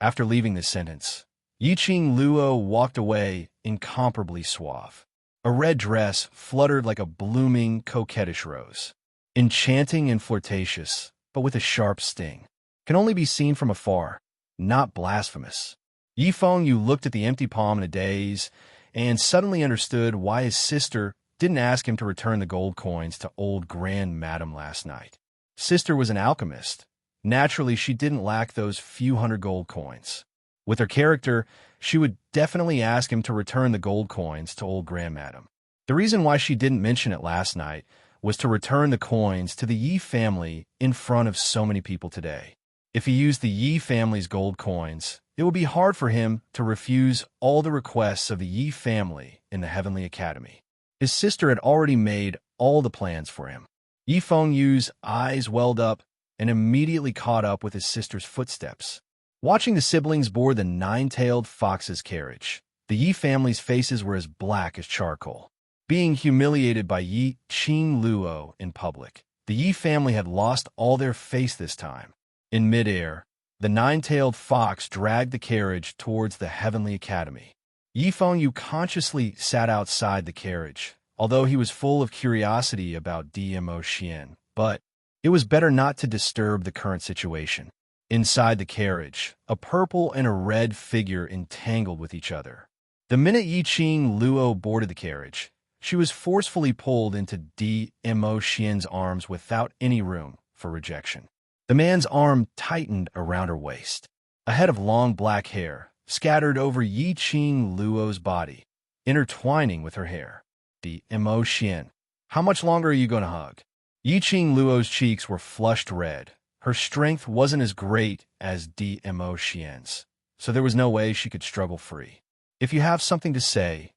A: After leaving this sentence, Yiqing Luo walked away incomparably suave. A red dress fluttered like a blooming, coquettish rose. Enchanting and flirtatious, but with a sharp sting. Can only be seen from afar, not blasphemous. Yi Fengyu looked at the empty palm in a daze and suddenly understood why his sister didn't ask him to return the gold coins to old grandmadam last night. Sister was an alchemist. Naturally, she didn't lack those few hundred gold coins. With her character, she would definitely ask him to return the gold coins to old grandmadam. The reason why she didn't mention it last night was to return the coins to the Yi family in front of so many people today. If he used the Yi family's gold coins, it would be hard for him to refuse all the requests of the Yi family in the Heavenly Academy. His sister had already made all the plans for him. Yi Fengyu's eyes welled up and immediately caught up with his sister's footsteps. Watching the siblings board the 9-tailed fox's carriage, the Yi family's faces were as black as charcoal. Being humiliated by Yiqing Luo in public, the Yi family had lost all their face this time. In midair, the 9-tailed fox dragged the carriage towards the Heavenly Academy. Yi Fengyu consciously sat outside the carriage, although he was full of curiosity about DMO Xian, but it was better not to disturb the current situation. Inside the carriage, a purple and a red figure entangled with each other. The minute Yiqing Luo boarded the carriage, she was forcefully pulled into DMO Xian's arms without any room for rejection. The man's arm tightened around her waist. A head of long black hair scattered over Yiqing Luo's body, intertwining with her hair. DMO Xian, how much longer are you going to hug? Yiqing Luo's cheeks were flushed red. Her strength wasn't as great as DMO Xian's, so there was no way she could struggle free. If you have something to say,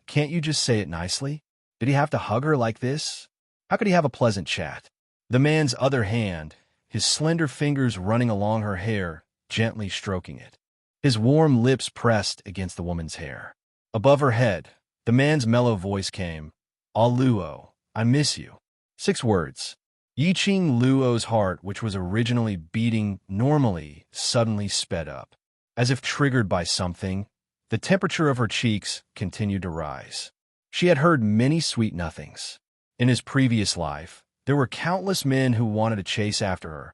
A: can't you just say it nicely? Did he have to hug her like this? How could he have a pleasant chat? The man's other hand, his slender fingers running along her hair, gently stroking it. His warm lips pressed against the woman's hair. Above her head, the man's mellow voice came, "Ah Luo, I miss you." 6 words. Yiqing Luo's heart, which was originally beating normally, suddenly sped up. As if triggered by something, the temperature of her cheeks continued to rise. She had heard many sweet nothings. In his previous life, there were countless men who wanted to chase after her,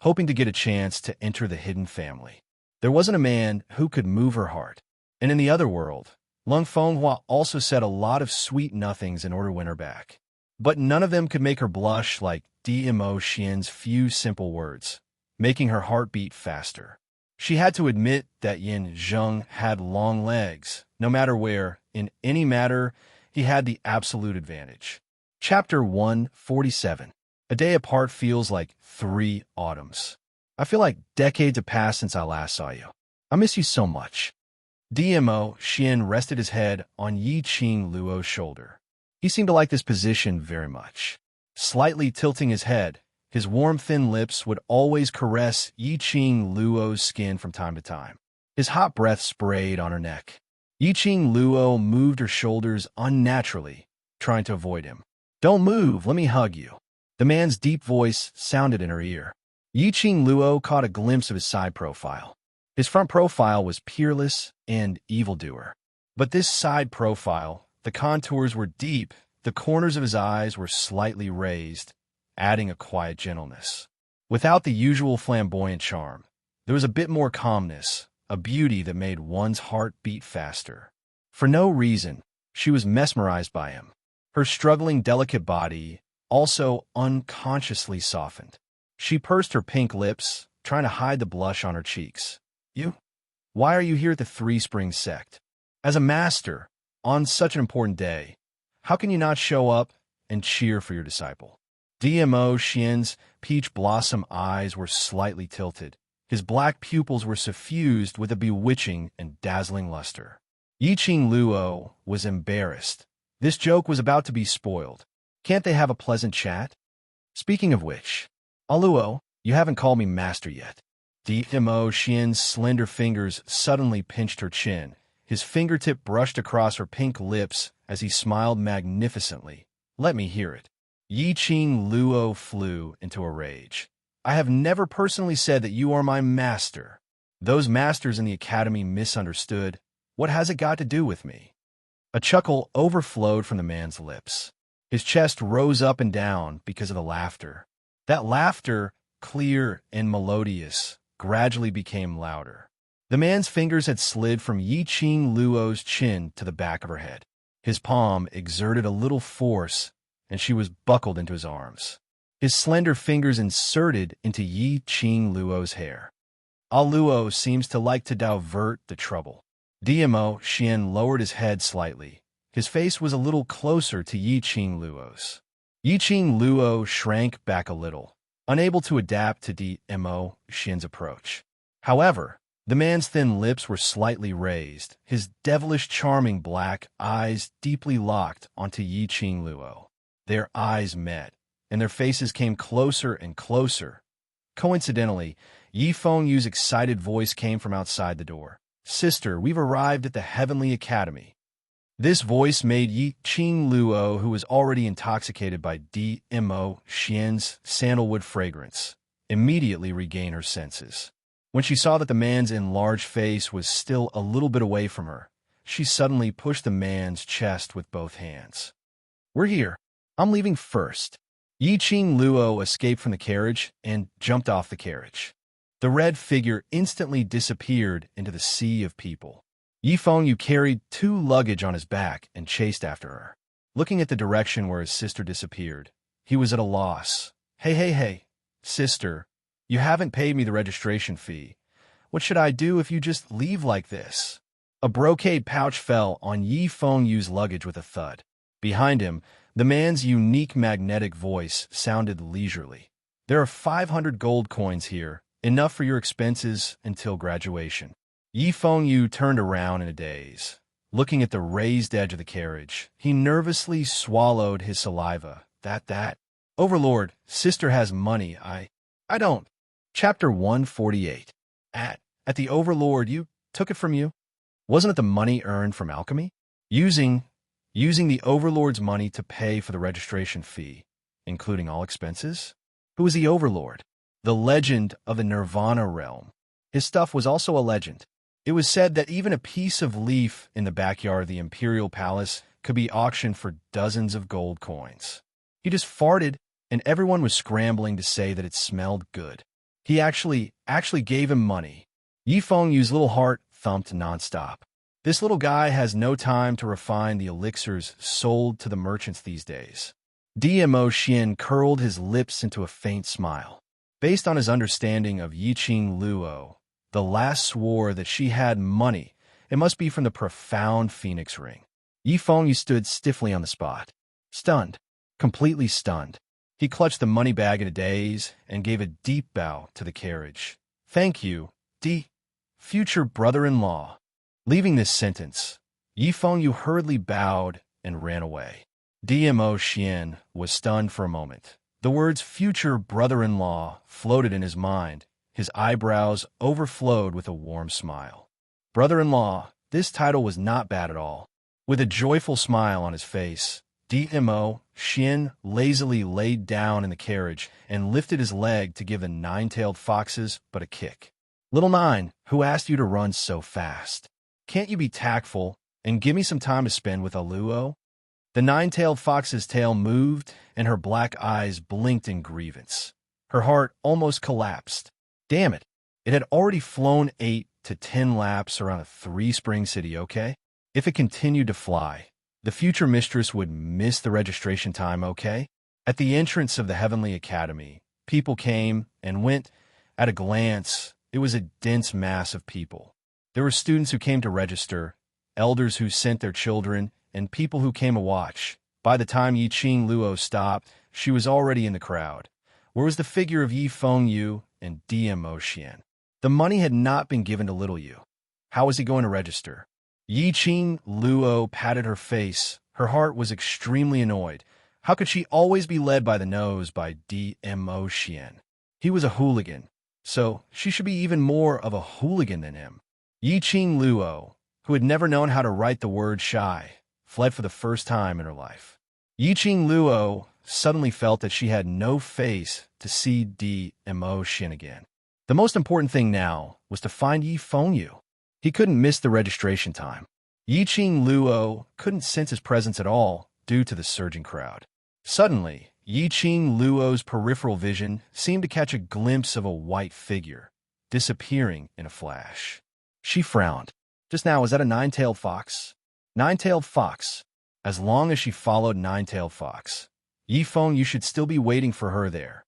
A: hoping to get a chance to enter the hidden family. There wasn't a man who could move her heart. And in the other world, Lung Fenghua also said a lot of sweet nothings in order to win her back. But none of them could make her blush like Dmo Xian's few simple words, making her heart beat faster. She had to admit that Yin Zheng had long legs. No matter where, in any matter, he had the absolute advantage. Chapter 147. A day apart feels like 3 autumns. I feel like decades have passed since I last saw you. I miss you so much. Dmo Xian rested his head on Yi Qing Luo's shoulder. He seemed to like this position very much. Slightly tilting his head, his warm thin lips would always caress Yi Qing Luo's skin from time to time. His hot breath sprayed on her neck. Yi Qing Luo moved her shoulders unnaturally, trying to avoid him. "Don't move, let me hug you." The man's deep voice sounded in her ear. Yi Qing Luo caught a glimpse of his side profile. His front profile was peerless and evildoer. But this side profile, the contours were deep, the corners of his eyes were slightly raised, adding a quiet gentleness. Without the usual flamboyant charm, there was a bit more calmness, a beauty that made one's heart beat faster. For no reason, she was mesmerized by him. Her struggling, delicate body also unconsciously softened. She pursed her pink lips, trying to hide the blush on her cheeks. "You? Why are you here at the Three Springs sect? As a master, on such an important day, how can you not show up and cheer for your disciple?" Dmo Xian's peach blossom eyes were slightly tilted. His black pupils were suffused with a bewitching and dazzling luster. Yi Qing Luo was embarrassed. This joke was about to be spoiled. Can't they have a pleasant chat? Speaking of which, Luo, you haven't called me master yet. Dmo Xian's slender fingers suddenly pinched her chin. His fingertip brushed across her pink lips as he smiled magnificently. "Let me hear it." Yi Qing Luo flew into a rage. "I have never personally said that you are my master. Those masters in the academy misunderstood. What has it got to do with me?" A chuckle overflowed from the man's lips. His chest rose up and down because of the laughter. That laughter, clear and melodious, gradually became louder. The man's fingers had slid from Yi Qing Luo's chin to the back of her head. His palm exerted a little force, and she was buckled into his arms. His slender fingers inserted into Yi Qing Luo's hair. Luo seems to like to divert the trouble. Dmo Xian lowered his head slightly. His face was a little closer to Yi Qing Luo's. Yi Qing Luo shrank back a little, unable to adapt to Dmo Xian's approach. However, the man's thin lips were slightly raised, his devilish charming black eyes deeply locked onto Yi Qing Luo. Their eyes met, and their faces came closer and closer. Coincidentally, Yi Fengyu's excited voice came from outside the door. "Sister, we've arrived at the Heavenly Academy." This voice made Yi Qing Luo, who was already intoxicated by Dmo Xian's sandalwood fragrance, immediately regain her senses. When she saw that the man's enlarged face was still a little bit away from her, she suddenly pushed the man's chest with both hands. "We're here. I'm leaving first." Yi Qing Luo escaped from the carriage and jumped off the carriage. The red figure instantly disappeared into the sea of people. Yi Fengyu carried 2 luggage on his back and chased after her. Looking at the direction where his sister disappeared, he was at a loss. Hey, sister, you haven't paid me the registration fee. What should I do if you just leave like this?" A brocade pouch fell on Yi Fengyu's luggage with a thud. Behind him, the man's unique magnetic voice sounded leisurely. "There are 500 gold coins here, enough for your expenses until graduation." Yi Fengyu turned around in a daze. Looking at the raised edge of the carriage, he nervously swallowed his saliva. That. "Overlord, sister has money, I don't." Chapter 148. At the Overlord, you took it from you? Wasn't it the money earned from alchemy? Using the Overlord's money to pay for the registration fee, including all expenses? Who is the Overlord? The legend of the Nirvana realm. His stuff was also a legend. It was said that even a piece of leaf in the backyard of the Imperial Palace could be auctioned for dozens of gold coins. He just farted, and everyone was scrambling to say that it smelled good. He actually gave him money. Yi Fengyu's little heart thumped nonstop. This little guy has no time to refine the elixirs sold to the merchants these days. Dmo Xian curled his lips into a faint smile. Based on his understanding of Yiqing Luo, the last swore that she had money. It must be from the profound phoenix ring. Yi Fengyu stood stiffly on the spot. Stunned. Completely stunned. He clutched the money bag in a daze and gave a deep bow to the carriage. Thank you, future brother-in-law. Leaving this sentence, Yi Fengyu hurriedly bowed and ran away. Dmo Xian was stunned for a moment. The words future brother-in-law floated in his mind. His eyebrows overflowed with a warm smile. Brother-in-law, this title was not bad at all. With a joyful smile on his face, Dmo Xian lazily laid down in the carriage and lifted his leg to give the nine-tailed foxes but a kick. Little Nine, who asked you to run so fast? Can't you be tactful and give me some time to spend with Aluo? The nine-tailed fox's tail moved, and her black eyes blinked in grievance. Her heart almost collapsed. Damn it, it had already flown 8 to 10 laps around a three-spring city, okay? If it continued to fly, the future mistress would miss the registration time, okay? At the entrance of the Heavenly Academy, people came and went. At a glance, it was a dense mass of people. There were students who came to register, elders who sent their children, and people who came to watch. By the time Yiqing Luo stopped, she was already in the crowd. Where was the figure of Yi Fengyu and Dmo Xian? The money had not been given to little Yu. How was he going to register? Yiqing Luo patted her face. Her heart was extremely annoyed. How could she always be led by the nose by Dmo Xian? He was a hooligan, so she should be even more of a hooligan than him. Yiqing Luo, who had never known how to write the word shy, fled for the first time in her life. Yiqing Luo suddenly felt that she had no face to see Dmo Xian again. The most important thing now was to find Yi Fengyu. He couldn't miss the registration time. Yiqing Luo couldn't sense his presence at all due to the surging crowd. Suddenly, Yiqing Luo's peripheral vision seemed to catch a glimpse of a white figure, disappearing in a flash. She frowned. Just now, was that a nine-tailed fox? Nine-tailed fox. As long as she followed Nine-tailed fox, Yi Fengyu should still be waiting for her there.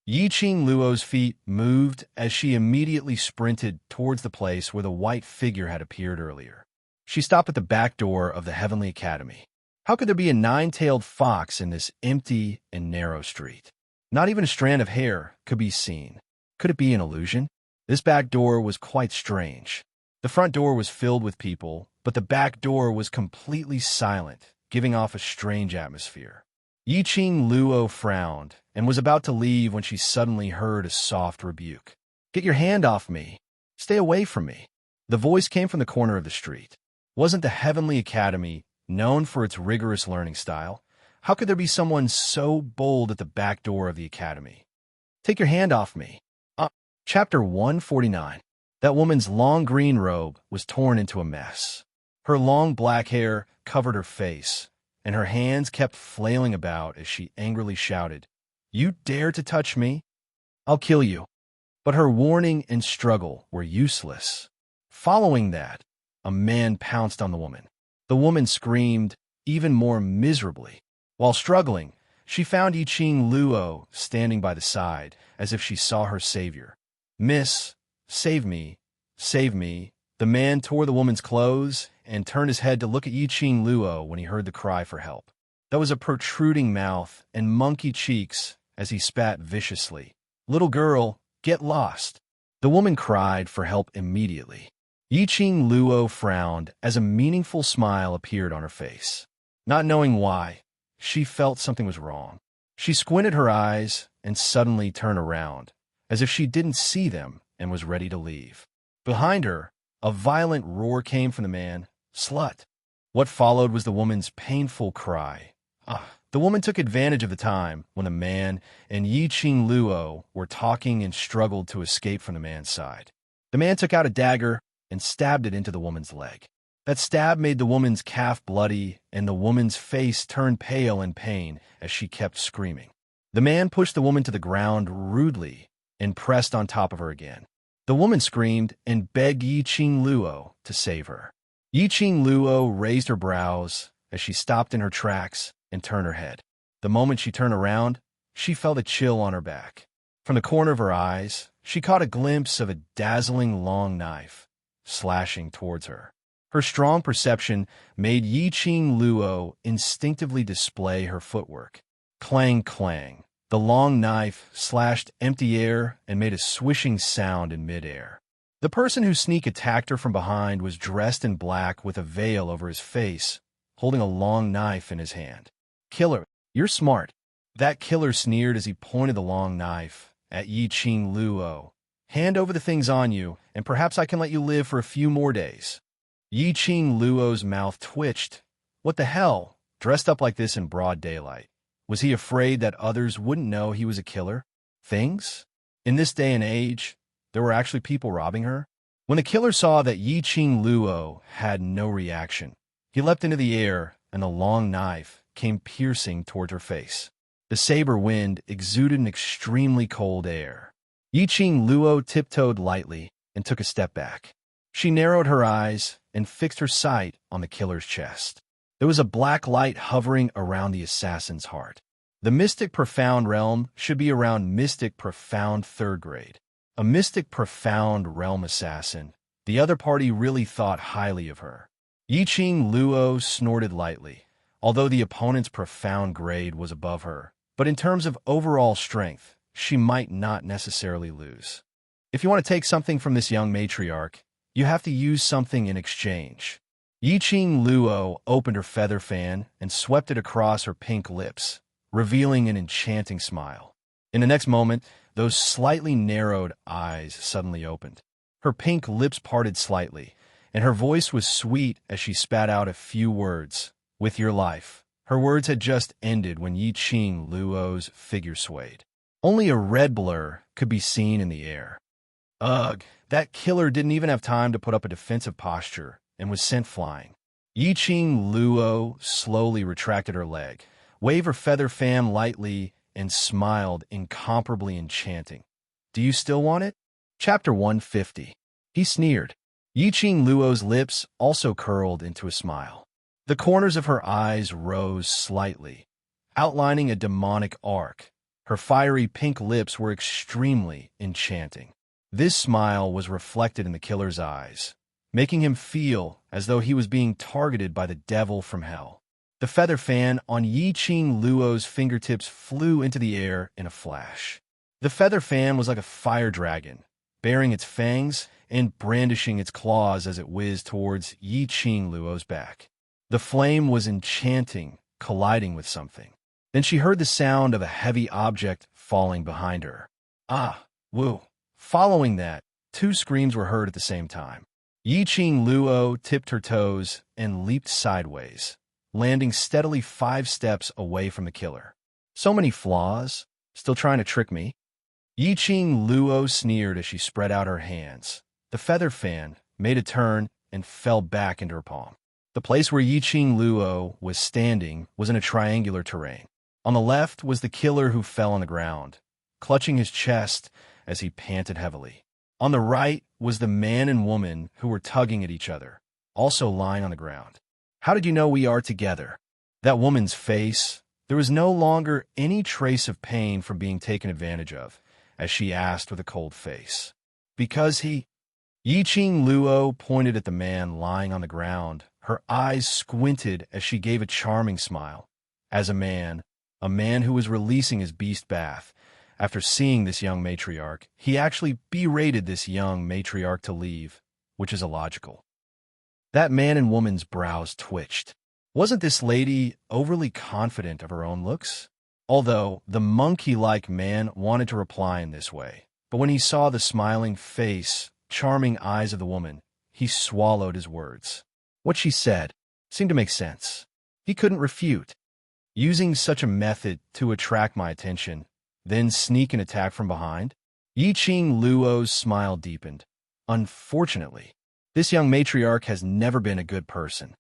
A: Yiqing Luo's feet moved as she immediately sprinted towards the place where the white figure had appeared earlier. She stopped at the back door of the Heavenly Academy. How could there be a nine-tailed fox in this empty and narrow street? Not even a strand of hair could be seen. Could it be an illusion? This back door was quite strange. The front door was filled with people, but the back door was completely silent, giving off a strange atmosphere. Yiqing Luo frowned and was about to leave when she suddenly heard a soft rebuke. Get your hand off me. Stay away from me. The voice came from the corner of the street. Wasn't the Heavenly Academy known for its rigorous learning style? How could there be someone so bold at the back door of the academy? Take your hand off me. Chapter 149. That woman's long green robe was torn into a mess. Her long black hair covered her face, and her hands kept flailing about as she angrily shouted, You dare to touch me? I'll kill you. But her warning and struggle were useless. Following that, a man pounced on the woman. The woman screamed even more miserably. While struggling, she found Yiqing Luo standing by the side, as if she saw her savior. Miss, save me, save me. The man tore the woman's clothes and turned his head to look at Yiqing Luo when he heard the cry for help. That was a protruding mouth and monkey cheeks as he spat viciously. Little girl, get lost. The woman cried for help immediately. Yiqing Luo frowned as a meaningful smile appeared on her face. Not knowing why, she felt something was wrong. She squinted her eyes and suddenly turned around, as if she didn't see them and was ready to leave. Behind her, a violent roar came from the man, Slut. What followed was the woman's painful cry. The woman took advantage of the time when the man and Yiqing Luo were talking and struggled to escape from the man's side. The man took out a dagger and stabbed it into the woman's leg. That stab made the woman's calf bloody, and the woman's face turned pale in pain as she kept screaming. The man pushed the woman to the ground rudely and pressed on top of her again. The woman screamed and begged Yiqing Luo to save her. Yi-Ching Luo raised her brows as she stopped in her tracks and turned her head. The moment she turned around, she felt a chill on her back. From the corner of her eyes, she caught a glimpse of a dazzling long knife slashing towards her. Her strong perception made Yi-Ching Luo instinctively display her footwork. Clang, clang. The long knife slashed empty air and made a swishing sound in midair. The person who sneak attacked her from behind was dressed in black with a veil over his face, holding a long knife in his hand. "Killer, you're smart." That killer sneered as he pointed the long knife at Yi-Ching Luo. "Hand over the things on you, and perhaps I can let you live for a few more days." Yi-Ching Luo's mouth twitched. What the hell? Dressed up like this in broad daylight. Was he afraid that others wouldn't know he was a killer? Things? In this day and age, there were actually people robbing her? When the killer saw that Yi-Ching Luo had no reaction, he leapt into the air, and the long knife came piercing toward her face. The saber wind exuded an extremely cold air. Yi-Ching Luo tiptoed lightly and took a step back. She narrowed her eyes and fixed her sight on the killer's chest. There was a black light hovering around the assassin's heart. The mystic profound realm should be around mystic profound third grade. A mystic profound realm assassin. The other party really thought highly of her. Yi-Ching Luo snorted lightly, although the opponent's profound grade was above her. But in terms of overall strength, she might not necessarily lose. If you want to take something from this young matriarch, you have to use something in exchange. Yi-Ching Luo opened her feather fan and swept it across her pink lips, revealing an enchanting smile. In the next moment, those slightly narrowed eyes suddenly opened. Her pink lips parted slightly, and her voice was sweet as she spat out a few words. "With your life." Her words had just ended when Yi-Ching Luo's figure swayed. Only a red blur could be seen in the air. Ugh, that killer didn't even have time to put up a defensive posture and was sent flying. Yi-Ching Luo slowly retracted her leg, waved her feather fan lightly, and smiled incomparably enchanting. "Do you still want it?" Chapter 150. He sneered. Yi-Ching Luo's lips also curled into a smile. The corners of her eyes rose slightly, outlining a demonic arc. Her fiery pink lips were extremely enchanting. This smile was reflected in the killer's eyes, making him feel as though he was being targeted by the devil from hell. The feather fan on Yi-Ching Luo's fingertips flew into the air in a flash. The feather fan was like a fire dragon, baring its fangs and brandishing its claws as it whizzed towards Yi-Ching Luo's back. The flame was enchanting, colliding with something. Then she heard the sound of a heavy object falling behind her. "Ah, woo." Following that, two screams were heard at the same time. Yi-Ching Luo tipped her toes and leaped sideways, landing steadily 5 steps away from the killer. "So many flaws? Still trying to trick me?" Yi-Ching Luo sneered as she spread out her hands. The feather fan made a turn and fell back into her palm. The place where Yi-Ching Luo was standing was in a triangular terrain. On the left was the killer who fell on the ground, clutching his chest as he panted heavily. On the right was the man and woman who were tugging at each other, also lying on the ground. "How did you know we are together?" That woman's face, there was no longer any trace of pain from being taken advantage of, as she asked with a cold face. "Because he—" Yi-Ching Luo pointed at the man lying on the ground. Her eyes squinted as she gave a charming smile. As a man who was releasing his beast bath, after seeing this young matriarch, he actually berated this young matriarch to leave, which is illogical. That man and woman's brows twitched. Wasn't this lady overly confident of her own looks? Although the monkey-like man wanted to reply in this way, but when he saw the smiling face, charming eyes of the woman, he swallowed his words. What she said seemed to make sense. He couldn't refute. Using such a method to attract my attention, then sneak an attack from behind? Yi-Ching Luo's smile deepened. Unfortunately, this young matriarch has never been a good person.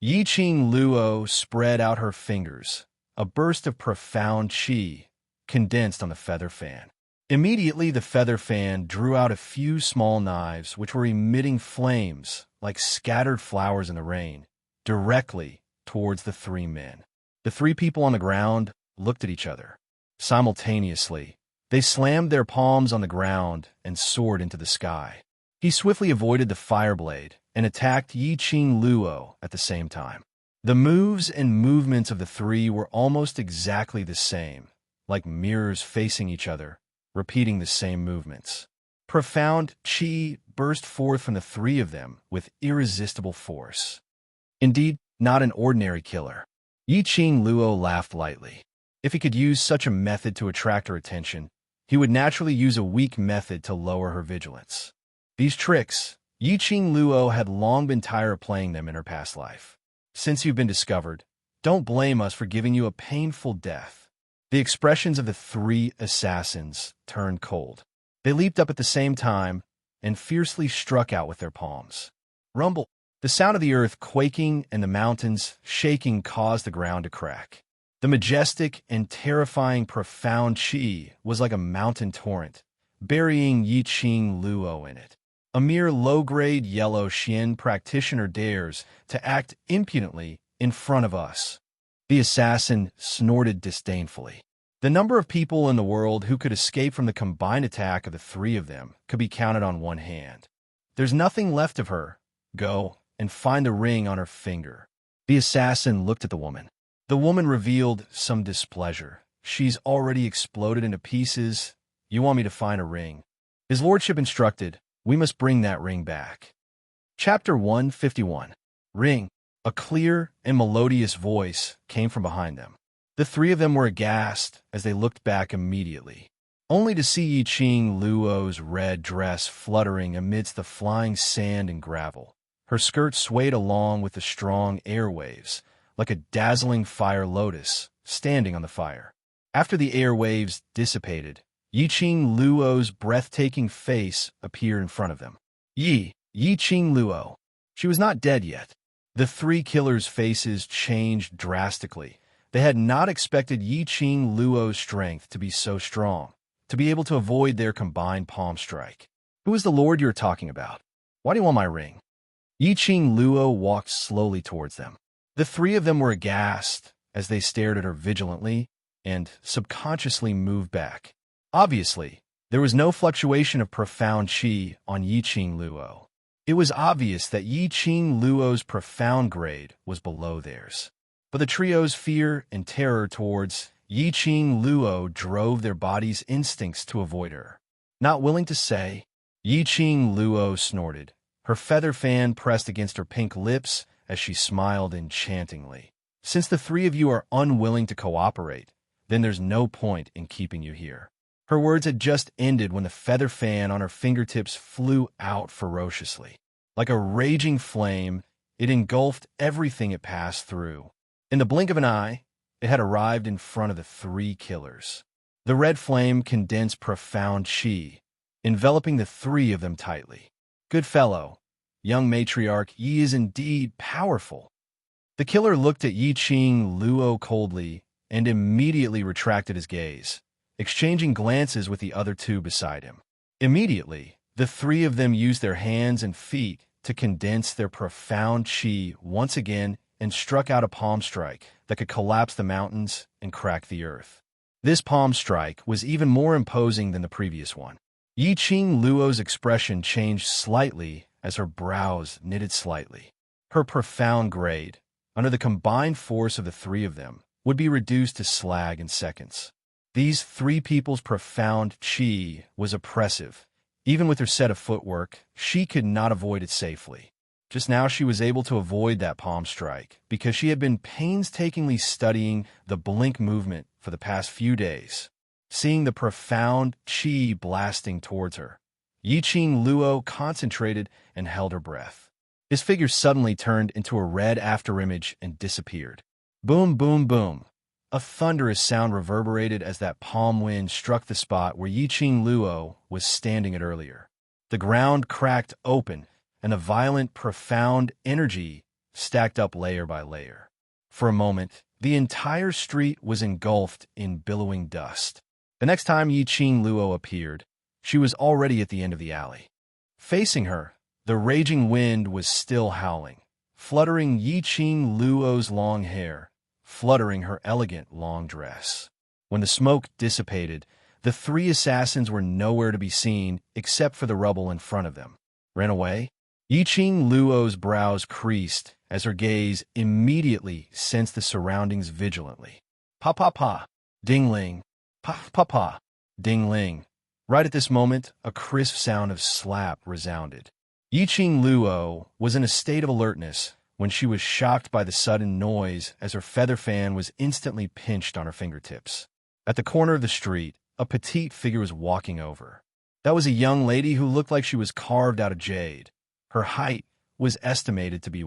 A: Yi-Ching Luo spread out her fingers. A burst of profound qi condensed on the feather fan. Immediately, the feather fan drew out a few small knives which were emitting flames like scattered flowers in the rain, directly towards the three men. The three people on the ground looked at each other. Simultaneously, they slammed their palms on the ground and soared into the sky. He swiftly avoided the fire blade and attacked Yi Qing Luo at the same time. The moves and movements of the three were almost exactly the same, like mirrors facing each other, repeating the same movements. Profound qi burst forth from the three of them with irresistible force. Indeed, not an ordinary killer. Yi Qing Luo laughed lightly. If he could use such a method to attract her attention, he would naturally use a weak method to lower her vigilance. These tricks, Yi Qing Luo had long been tired of playing them in her past life. Since you've been discovered, don't blame us for giving you a painful death. The expressions of the three assassins turned cold. They leaped up at the same time and fiercely struck out with their palms. Rumble! The sound of the earth quaking and the mountains shaking caused the ground to crack. The majestic and terrifying profound qi was like a mountain torrent, burying Yi Qing Luo in it. A mere low-grade yellow Xian practitioner dares to act impudently in front of us. The assassin snorted disdainfully. The number of people in the world who could escape from the combined attack of the three of them could be counted on one hand. There's nothing left of her. Go and find the ring on her finger. The assassin looked at the woman. The woman revealed some displeasure. She's already exploded into pieces. You want me to find a ring? His lordship instructed, we must bring that ring back. Chapter 151. Ring. A clear and melodious voice came from behind them. The three of them were aghast as they looked back immediately, only to see Yi Qing Luo's red dress fluttering amidst the flying sand and gravel. Her skirt swayed along with the strong airwaves, like a dazzling fire lotus standing on the fire. After the airwaves dissipated, Yi Qing Luo's breathtaking face appeared in front of them. Yi Qing Luo. She was not dead yet. The three killers' faces changed drastically. They had not expected Yi Qing Luo's strength to be so strong, to be able to avoid their combined palm strike. Who is the lord you're talking about? Why do you want my ring? Yi Qing Luo walked slowly towards them. The three of them were aghast as they stared at her vigilantly and subconsciously moved back. Obviously, there was no fluctuation of profound qi on Yi Qing Luo. It was obvious that Yi Qing Luo's profound grade was below theirs. But the trio's fear and terror towards Yi Qing Luo drove their body's instincts to avoid her. Not willing to say, Yi Qing Luo snorted. Her feather fan pressed against her pink lips as she smiled enchantingly. Since the three of you are unwilling to cooperate, then there's no point in keeping you here. Her words had just ended when the feather fan on her fingertips flew out ferociously. Like a raging flame, it engulfed everything it passed through. In the blink of an eye, it had arrived in front of the three killers. The red flame condensed profound qi, enveloping the three of them tightly. Good fellow, young matriarch, Yi is indeed powerful. The killer looked at Yi Qing Luo coldly and immediately retracted his gaze, exchanging glances with the other two beside him. Immediately, the three of them used their hands and feet to condense their profound qi once again and struck out a palm strike that could collapse the mountains and crack the earth. This palm strike was even more imposing than the previous one. Yi Qing Luo's expression changed slightly as her brows knitted slightly. Her profound grade, under the combined force of the three of them, would be reduced to slag in seconds. These three people's profound qi was oppressive. Even with her set of footwork, she could not avoid it safely. Just now she was able to avoid that palm strike because she had been painstakingly studying the blink movement for the past few days. Seeing the profound qi blasting towards her, Yi Qing Luo concentrated and held her breath. His figure suddenly turned into a red afterimage and disappeared. Boom, boom, boom. A thunderous sound reverberated as that palm wind struck the spot where Yi Qing Luo was standing at earlier. The ground cracked open, and a violent, profound energy stacked up layer by layer. For a moment, the entire street was engulfed in billowing dust. The next time Yi Qing Luo appeared, she was already at the end of the alley. Facing her, the raging wind was still howling, fluttering Yi Qing Luo's long hair, fluttering her elegant long dress. When the smoke dissipated, the three assassins were nowhere to be seen except for the rubble in front of them. Ran away? Yi Qing Luo's brows creased as her gaze immediately sensed the surroundings vigilantly. Pa-pa-pa, ding-ling, pa-pa-pa, ding-ling. Right at this moment, a crisp sound of slap resounded. Yi Qing Luo was in a state of alertness when she was shocked by the sudden noise as her feather fan was instantly pinched on her fingertips. At the corner of the street, a petite figure was walking over. That was a young lady who looked like she was carved out of jade. Her height was estimated to be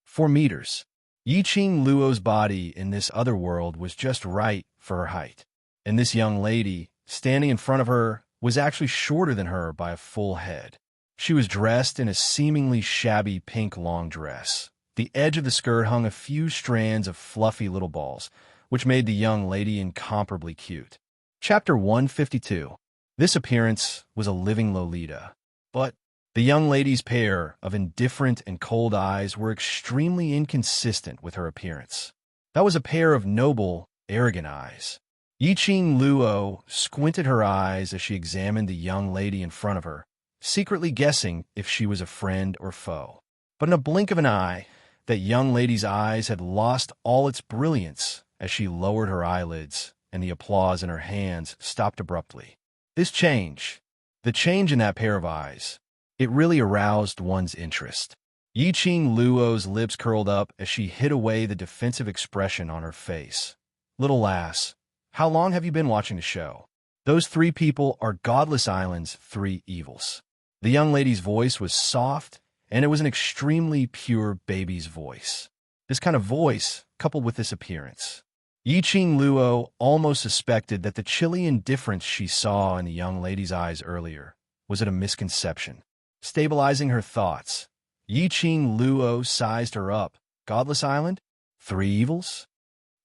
A: 4 meters. Yi Qing Luo's body in this other world was just right for her height. And this young lady, standing in front of her, was actually shorter than her by a full head. She was dressed in a seemingly shabby pink long dress. The edge of the skirt hung a few strands of fluffy little balls, which made the young lady incomparably cute. Chapter 152. This appearance was a living Lolita, but the young lady's pair of indifferent and cold eyes were extremely inconsistent with her appearance. That was a pair of noble, arrogant eyes. Yi Qing Luo squinted her eyes as she examined the young lady in front of her, secretly guessing if she was a friend or foe. But in a blink of an eye, that young lady's eyes had lost all its brilliance as she lowered her eyelids, and the applause in her hands stopped abruptly. This change, the change in that pair of eyes, it really aroused one's interest. Yi Qing Luo's lips curled up as she hid away the defensive expression on her face. Little lass, how long have you been watching the show? Those 3 people are Godless Island's 3 evils. The young lady's voice was soft, and it was an extremely pure baby's voice. This kind of voice, coupled with this appearance. Yi Qing Luo almost suspected that the chilly indifference she saw in the young lady's eyes earlier was a misconception. Stabilizing her thoughts, Yi Qing Luo sized her up. Godless Island? 3 evils?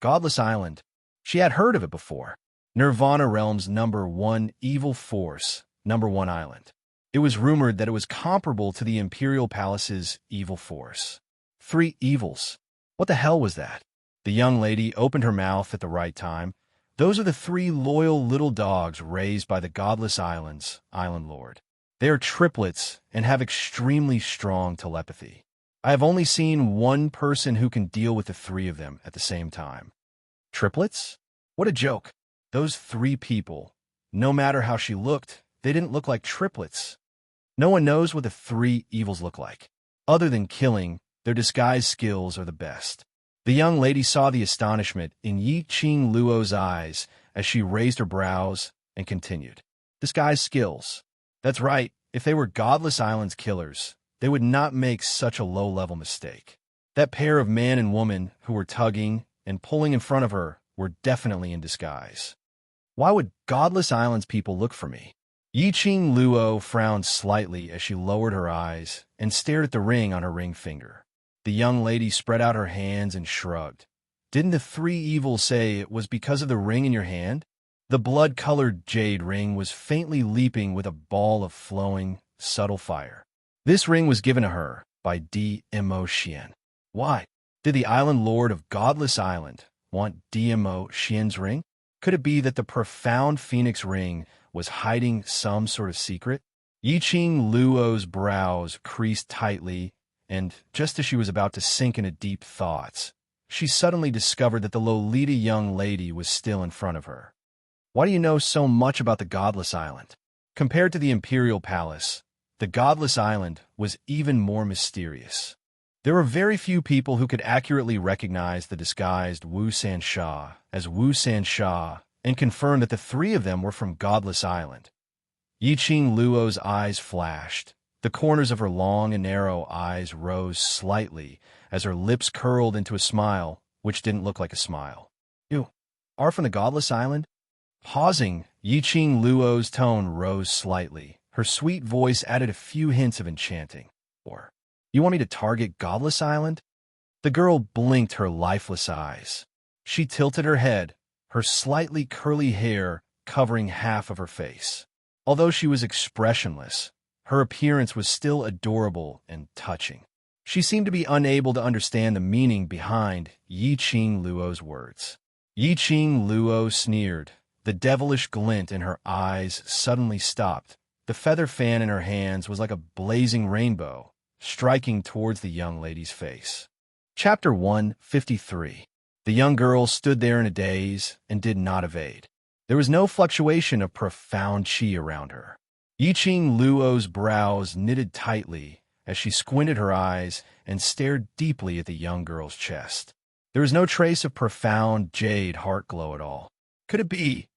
A: Godless Island. She had heard of it before. Nirvana Realm's #1 evil force, #1 island. It was rumored that it was comparable to the Imperial Palace's evil force. 3 evils. What the hell was that? The young lady opened her mouth at the right time. Those are the 3 loyal little dogs raised by the Godless Island's Island Lord. They are triplets and have extremely strong telepathy. I have only seen one person who can deal with the 3 of them at the same time. Triplets? What a joke. Those 3 people, no matter how she looked, they didn't look like triplets. No one knows what the 3 evils look like. Other than killing, their disguise skills are the best. The young lady saw the astonishment in Yi Qing Luo's eyes as she raised her brows and continued. Disguise skills. That's right, if they were Godless Island's killers, they would not make such a low-level mistake. That pair of man and woman who were tugging and pulling in front of her were definitely in disguise. Why would Godless Island's people look for me? Yi Qing Luo frowned slightly as she lowered her eyes and stared at the ring on her ring finger. The young lady spread out her hands and shrugged. Didn't the 3 evils say it was because of the ring in your hand? The blood-colored jade ring was faintly leaping with a ball of flowing, subtle fire. This ring was given to her by DMO Xian. Why? Did the Island Lord of Godless Island want DMO Xian's ring? Could it be that the profound Phoenix ring was hiding some sort of secret? Yi Qing Luo's brows creased tightly, and just as she was about to sink into deep thoughts, she suddenly discovered that the Lolita young lady was still in front of her. Why do you know so much about the Godless Island? Compared to the Imperial Palace, the Godless Island was even more mysterious. There were very few people who could accurately recognize the disguised Wu Sansha as Wu Sansha and confirm that the 3 of them were from Godless Island. Yi Qing Luo's eyes flashed. The corners of her long and narrow eyes rose slightly as her lips curled into a smile, which didn't look like a smile. You are from the Godless Island? Pausing, Yi Qing Luo's tone rose slightly. Her sweet voice added a few hints of enchanting. Or, you want me to target Godless Island? The girl blinked her lifeless eyes. She tilted her head, her slightly curly hair covering half of her face. Although she was expressionless, her appearance was still adorable and touching. She seemed to be unable to understand the meaning behind Yi Qing Luo's words. Yi Qing Luo sneered. The devilish glint in her eyes suddenly stopped. The feather fan in her hands was like a blazing rainbow, striking towards the young lady's face. Chapter 153. The young girl stood there in a daze and did not evade. There was no fluctuation of profound qi around her. Yi Qing Luo's brows knitted tightly as she squinted her eyes and stared deeply at the young girl's chest. There was no trace of profound jade heart glow at all. Could it be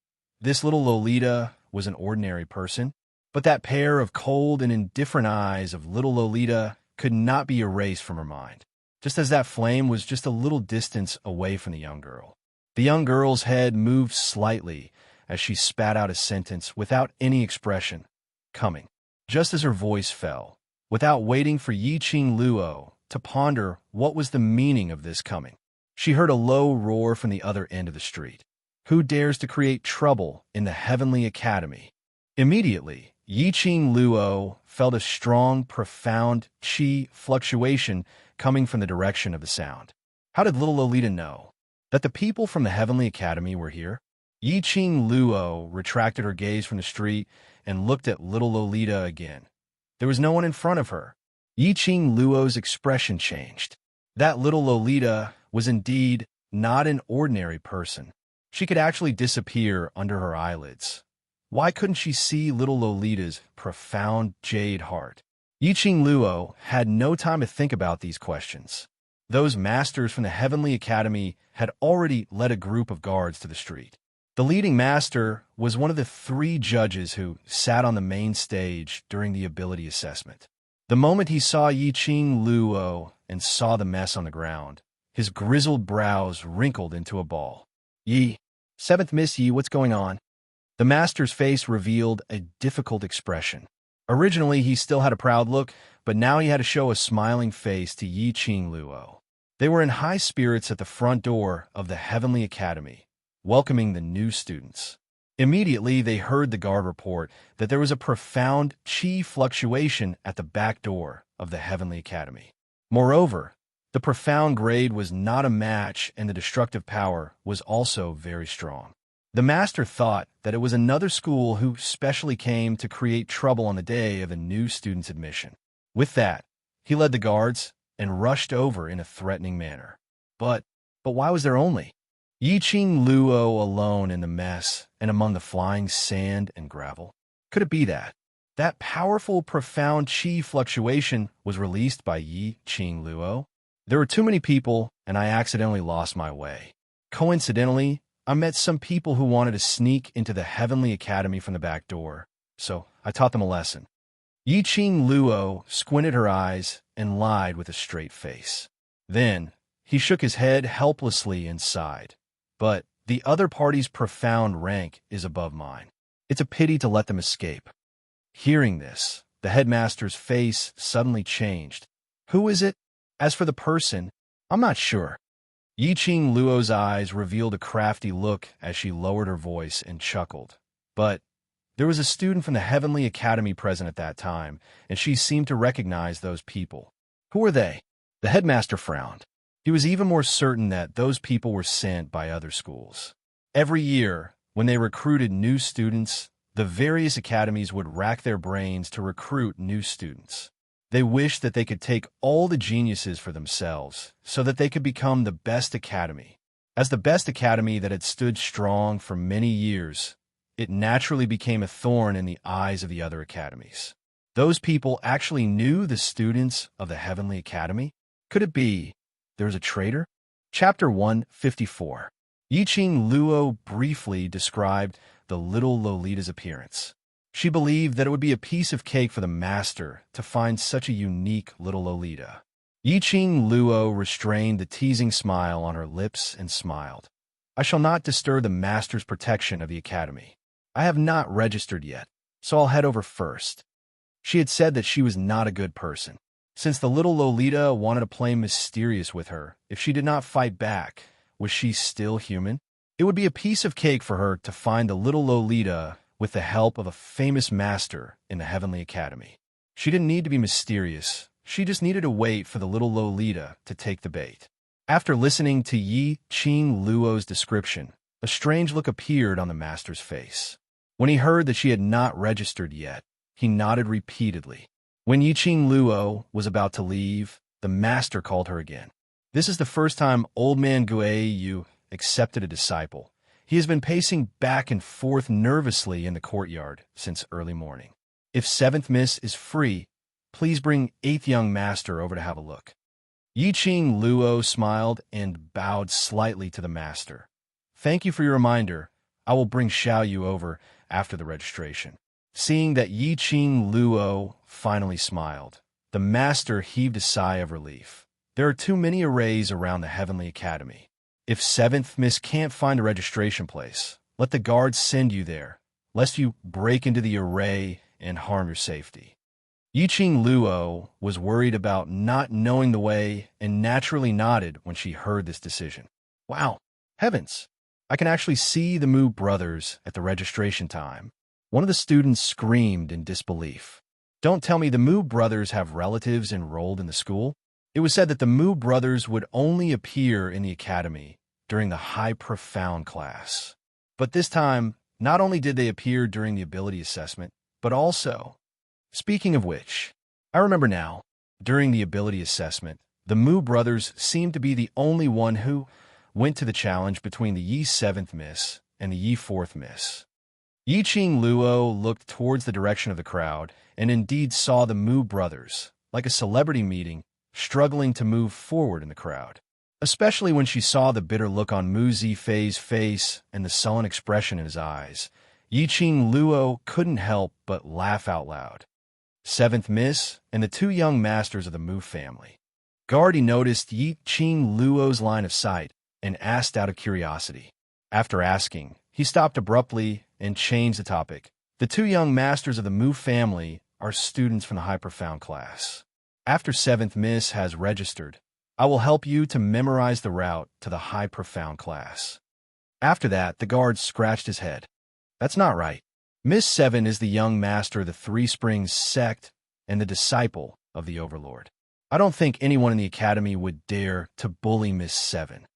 A: this little Lolita was an ordinary person? But that pair of cold and indifferent eyes of little Lolita could not be erased from her mind, just as that flame was just a little distance away from the young girl. The young girl's head moved slightly as she spat out a sentence without any expression. Coming. Just as her voice fell, without waiting for Yi Qing Luo to ponder what was the meaning of this coming, she heard a low roar from the other end of the street. Who dares to create trouble in the Heavenly Academy? Immediately, Yi Qing Luo felt a strong, profound qi fluctuation coming from the direction of the sound. How did little Lolita know that the people from the Heavenly Academy were here? Yi Qing Luo retracted her gaze from the street and looked at little Lolita again. There was no one in front of her. Yi Qing Luo's expression changed. That little Lolita was indeed not an ordinary person. She could actually disappear under her eyelids. Why couldn't she see little Lolita's profound jade heart? Yi Qing Luo had no time to think about these questions. Those masters from the Heavenly Academy had already led a group of guards to the street. The leading master was one of the 3 judges who sat on the main stage during the ability assessment. The moment he saw Yi Qing Luo and saw the mess on the ground, his grizzled brows wrinkled into a ball. Yi, 7th Miss Yi, what's going on? The master's face revealed a difficult expression. Originally, he still had a proud look, but now he had to show a smiling face to Yi Qing Luo. They were in high spirits at the front door of the Heavenly Academy, welcoming the new students. Immediately, they heard the guard report that there was a profound qi fluctuation at the back door of the Heavenly Academy. Moreover, the profound grade was not a match, and the destructive power was also very strong. The master thought that it was another school who specially came to create trouble on the day of a new student's admission. With that, he led the guards and rushed over in a threatening manner. But why was there only Yi Qing Luo alone in the mess and among the flying sand and gravel? Could it be that powerful, profound qi fluctuation was released by Yi Qing Luo? There were too many people, and I accidentally lost my way. Coincidentally, I met some people who wanted to sneak into the Heavenly Academy from the back door, so I taught them a lesson. Yi Qing Luo squinted her eyes and lied with a straight face. Then, he shook his head helplessly and sighed. But the other party's profound rank is above mine. It's a pity to let them escape. Hearing this, the headmaster's face suddenly changed. Who is it? As for the person, I'm not sure. Yi Qing Luo's eyes revealed a crafty look as she lowered her voice and chuckled. But there was a student from the Heavenly Academy present at that time, and she seemed to recognize those people. Who are they? The headmaster frowned. He was even more certain that those people were sent by other schools. Every year, when they recruited new students, the various academies would rack their brains to recruit new students. They wished that they could take all the geniuses for themselves so that they could become the best academy. As the best academy that had stood strong for many years, it naturally became a thorn in the eyes of the other academies. Those people actually knew the students of the Heavenly Academy? Could it be there was a traitor? Chapter 154. Yi Qing Luo briefly described the little Lolita's appearance. She believed that it would be a piece of cake for the master to find such a unique little Lolita. Yi Qing Luo restrained the teasing smile on her lips and smiled. I shall not disturb the master's protection of the academy. I have not registered yet, so I'll head over first. She had said that she was not a good person. Since the little Lolita wanted to play mysterious with her, if she did not fight back, was she still human? It would be a piece of cake for her to find the little Lolita with the help of a famous master in the Heavenly Academy. She didn't need to be mysterious. She just needed to wait for the little Lolita to take the bait. After listening to Yi Qing Luo's description, a strange look appeared on the master's face. When he heard that she had not registered yet, he nodded repeatedly. When Yi Qing Luo was about to leave, the master called her again. This is the first time Old Man Gui Yu accepted a disciple. He has been pacing back and forth nervously in the courtyard since early morning. If 7th Miss is free, please bring 8th young master over to have a look. Yi Qing Luo smiled and bowed slightly to the master. Thank you for your reminder. I will bring Xiao Yu over after the registration. Seeing that Yi Qing Luo finally smiled, the master heaved a sigh of relief. There are too many arrays around the Heavenly Academy. If 7th Miss can't find a registration place, let the guards send you there, lest you break into the array and harm your safety. Yi Qing Luo was worried about not knowing the way and naturally nodded when she heard this decision. Wow, heavens! I can actually see the Mu brothers at the registration time. One of the students screamed in disbelief. Don't tell me the Mu brothers have relatives enrolled in the school? It was said that the Mu brothers would only appear in the academy during the High Profound class. But this time, not only did they appear during the ability assessment, but also, speaking of which, I remember now, during the ability assessment, the Mu brothers seemed to be the only one who went to the challenge between the Yi 7th Miss and the Yi 4th Miss. Yi Qing Luo looked towards the direction of the crowd and indeed saw the Mu brothers, like a celebrity meeting, struggling to move forward in the crowd. Especially when she saw the bitter look on Mu Zifei's face and the sullen expression in his eyes, Yi Qing Luo couldn't help but laugh out loud. 7th Miss and the 2 young masters of the Mu family. Guardy noticed Yi Qing Luo's line of sight and asked out of curiosity. After asking, he stopped abruptly and changed the topic. The 2 young masters of the Mu family are students from the High Profound class. After 7th Miss has registered, I will help you to memorize the route to the High Profound class. After that, the guard scratched his head. That's not right. Miss 7 is the young master of the Three Springs sect and the disciple of the Overlord. I don't think anyone in the academy would dare to bully Miss 7.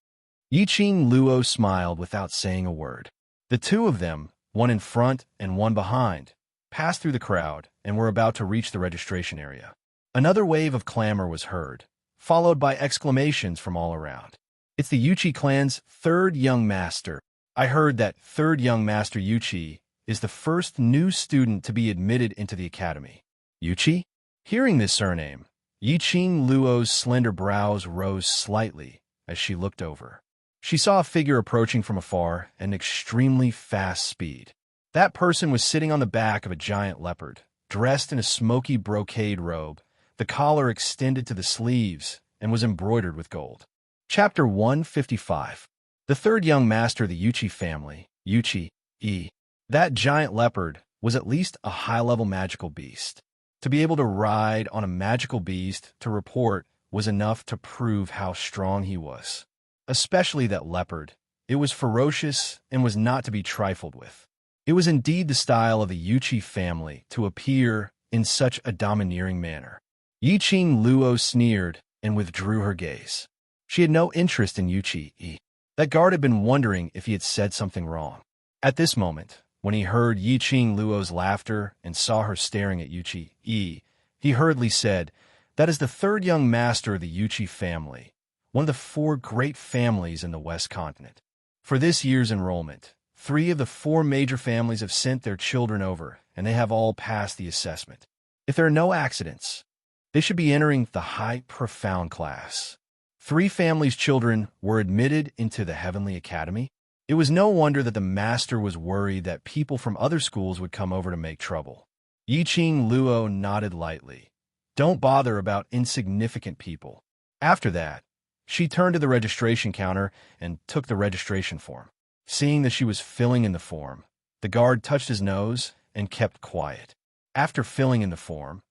A: Yi Qing Luo smiled without saying a word. The 2 of them, one in front and one behind, passed through the crowd and were about to reach the registration area. Another wave of clamor was heard, followed by exclamations from all around. It's the Yuchi clan's 3rd young master. I heard that 3rd young master Yuchi is the first new student to be admitted into the academy. Yuchi? Hearing this surname, Yi Qing Luo's slender brows rose slightly as she looked over. She saw a figure approaching from afar at an extremely fast speed. That person was sitting on the back of a giant leopard, dressed in a smoky brocade robe. The collar extended to the sleeves and was embroidered with gold. Chapter 155. The 3rd young master of the Yuchi family, Yuchi, E. That giant leopard was at least a high-level magical beast. To be able to ride on a magical beast to report was enough to prove how strong he was. Especially that leopard. It was ferocious and was not to be trifled with. It was indeed the style of the Yuchi family to appear in such a domineering manner. Yi Qing Luo sneered and withdrew her gaze. She had no interest in Yuchi E. That guard had been wondering if he had said something wrong. At this moment, when he heard Yi Qing Luo's laughter and saw her staring at Yuchi E, he hurriedly said, "That is the 3rd young master of the Yuchi family, one of the 4 great families in the West Continent. For this year's enrollment, 3 of the 4 major families have sent their children over, and they have all passed the assessment. If there are no accidents, they should be entering the High Profound class. 3 families' children were admitted into the Heavenly Academy. It was no wonder that the master was worried that people from other schools would come over to make trouble." Yi Qing Luo nodded lightly. Don't bother about insignificant people. After that, she turned to the registration counter and took the registration form. Seeing that she was filling in the form, the guard touched his nose and kept quiet. After filling in the form,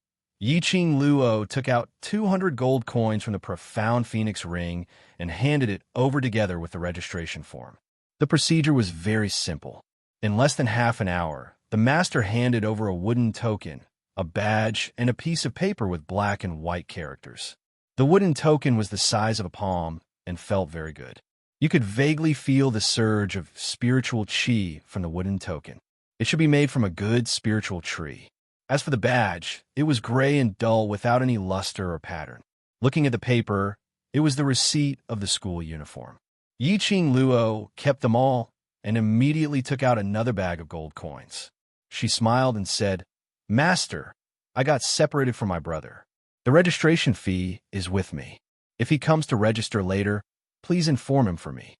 A: Yi Qing Luo took out 200 gold coins from the Profound Phoenix ring and handed it over together with the registration form. The procedure was very simple. In less than half an hour, the master handed over a wooden token, a badge, and a piece of paper with black and white characters. The wooden token was the size of a palm and felt very good. You could vaguely feel the surge of spiritual chi from the wooden token. It should be made from a good spiritual tree. As for the badge, it was gray and dull without any luster or pattern. Looking at the paper, it was the receipt of the school uniform. Yi-Ching Luo kept them all and immediately took out another bag of gold coins. She smiled and said, "Master, I got separated from my brother. The registration fee is with me. If he comes to register later, please inform him for me."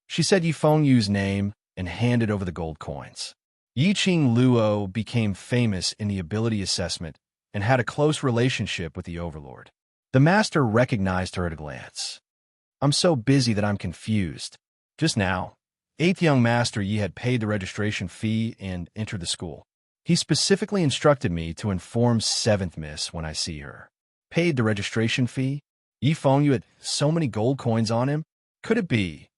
A: She said Yifeng Yu's name and handed over the gold coins. Yi-Ching Luo became famous in the ability assessment and had a close relationship with the Overlord. The master recognized her at a glance. "I'm so busy that I'm confused. Just now, 8th young master Yi had paid the registration fee and entered the school. He specifically instructed me to inform 7th Miss when I see her." Paid the registration fee? Yifeng Yu had so many gold coins on him? Could it be?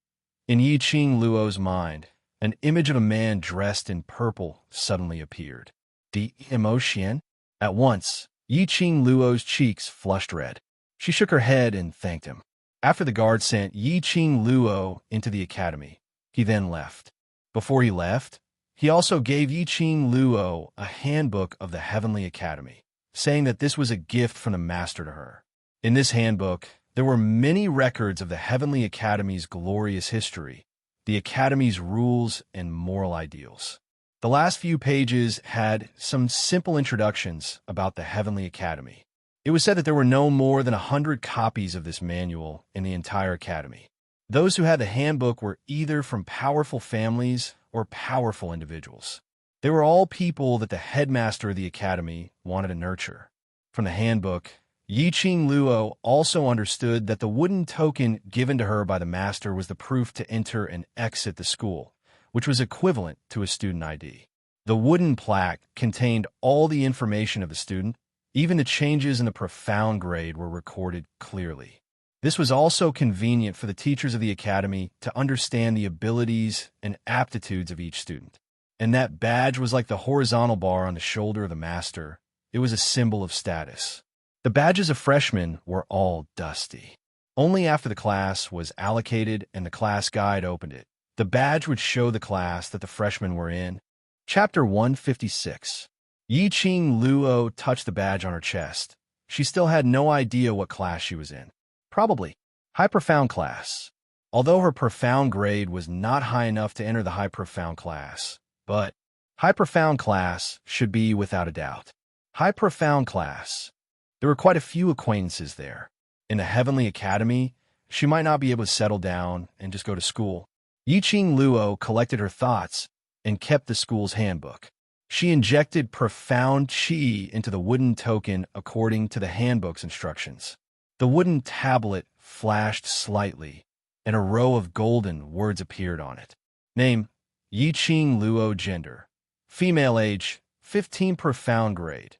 A: In Yi-Ching Luo's mind, an image of a man dressed in purple suddenly appeared. The emotion? At once, Yi-Ching Luo's cheeks flushed red. She shook her head and thanked him. After the guard sent Yi-Ching Luo into the academy, he then left. Before he left, he also gave Yi-Ching Luo a handbook of the Heavenly Academy, saying that this was a gift from the master to her. In this handbook, there were many records of the Heavenly Academy's glorious history, the Academy's rules and moral ideals. The last few pages had some simple introductions about the Heavenly Academy. It was said that there were no more than 100 copies of this manual in the entire academy. Those who had the handbook were either from powerful families or powerful individuals. They were all people that the headmaster of the academy wanted to nurture. From the handbook, Yi-Ching Luo also understood that the wooden token given to her by the master was the proof to enter and exit the school, which was equivalent to a student ID. The wooden plaque contained all the information of the student. Even the changes in the profound grade were recorded clearly. This was also convenient for the teachers of the academy to understand the abilities and aptitudes of each student. And that badge was like the horizontal bar on the shoulder of the master. It was a symbol of status. The badges of freshmen were all dusty. Only after the class was allocated and the class guide opened it, the badge would show the class that the freshmen were in. Chapter 156. Yi-Ching Luo touched the badge on her chest. She still had no idea what class she was in. Probably high profound class. Although her profound grade was not high enough to enter the high profound class, but high profound class should be without a doubt. High profound class. There were quite a few acquaintances there. In the Heavenly Academy, she might not be able to settle down and just go to school. Yi-Ching Luo collected her thoughts and kept the school's handbook. She injected profound chi into the wooden token according to the handbook's instructions. The wooden tablet flashed slightly, and a row of golden words appeared on it. Name, Yi-Ching Luo. Gender, female. Age, 15. Profound grade,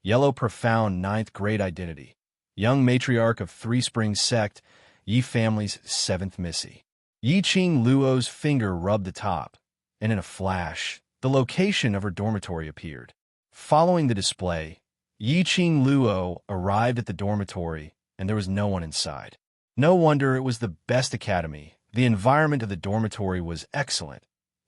A: yellow. Profound 9th grade. Identity, young matriarch of Three Springs sect, Yi family's 7th Missy. Yi-Ching Luo's finger rubbed the top, and in a flash, the location of her dormitory appeared. Following the display, Yi-Ching Luo arrived at the dormitory, and there was no one inside. No wonder, it was the best academy. The environment of the dormitory was excellent,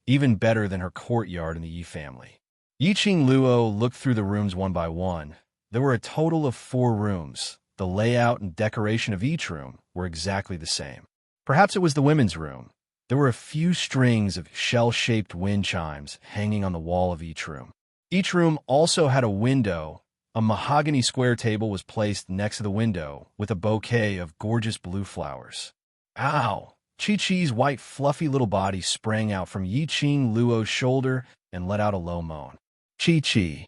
A: even better than her courtyard in the Yi family. Yi-Ching Luo looked through the rooms one by one. There were a total of 4 rooms. The layout and decoration of each room were exactly the same. Perhaps it was the women's room. There were a few strings of shell-shaped wind chimes hanging on the wall of each room. Each room also had a window. A mahogany square table was placed next to the window with a bouquet of gorgeous blue flowers. Ow! Chi-Chi's white, fluffy little body sprang out from Yi-Ching Luo's shoulder and let out a low moan. Chi-Chi.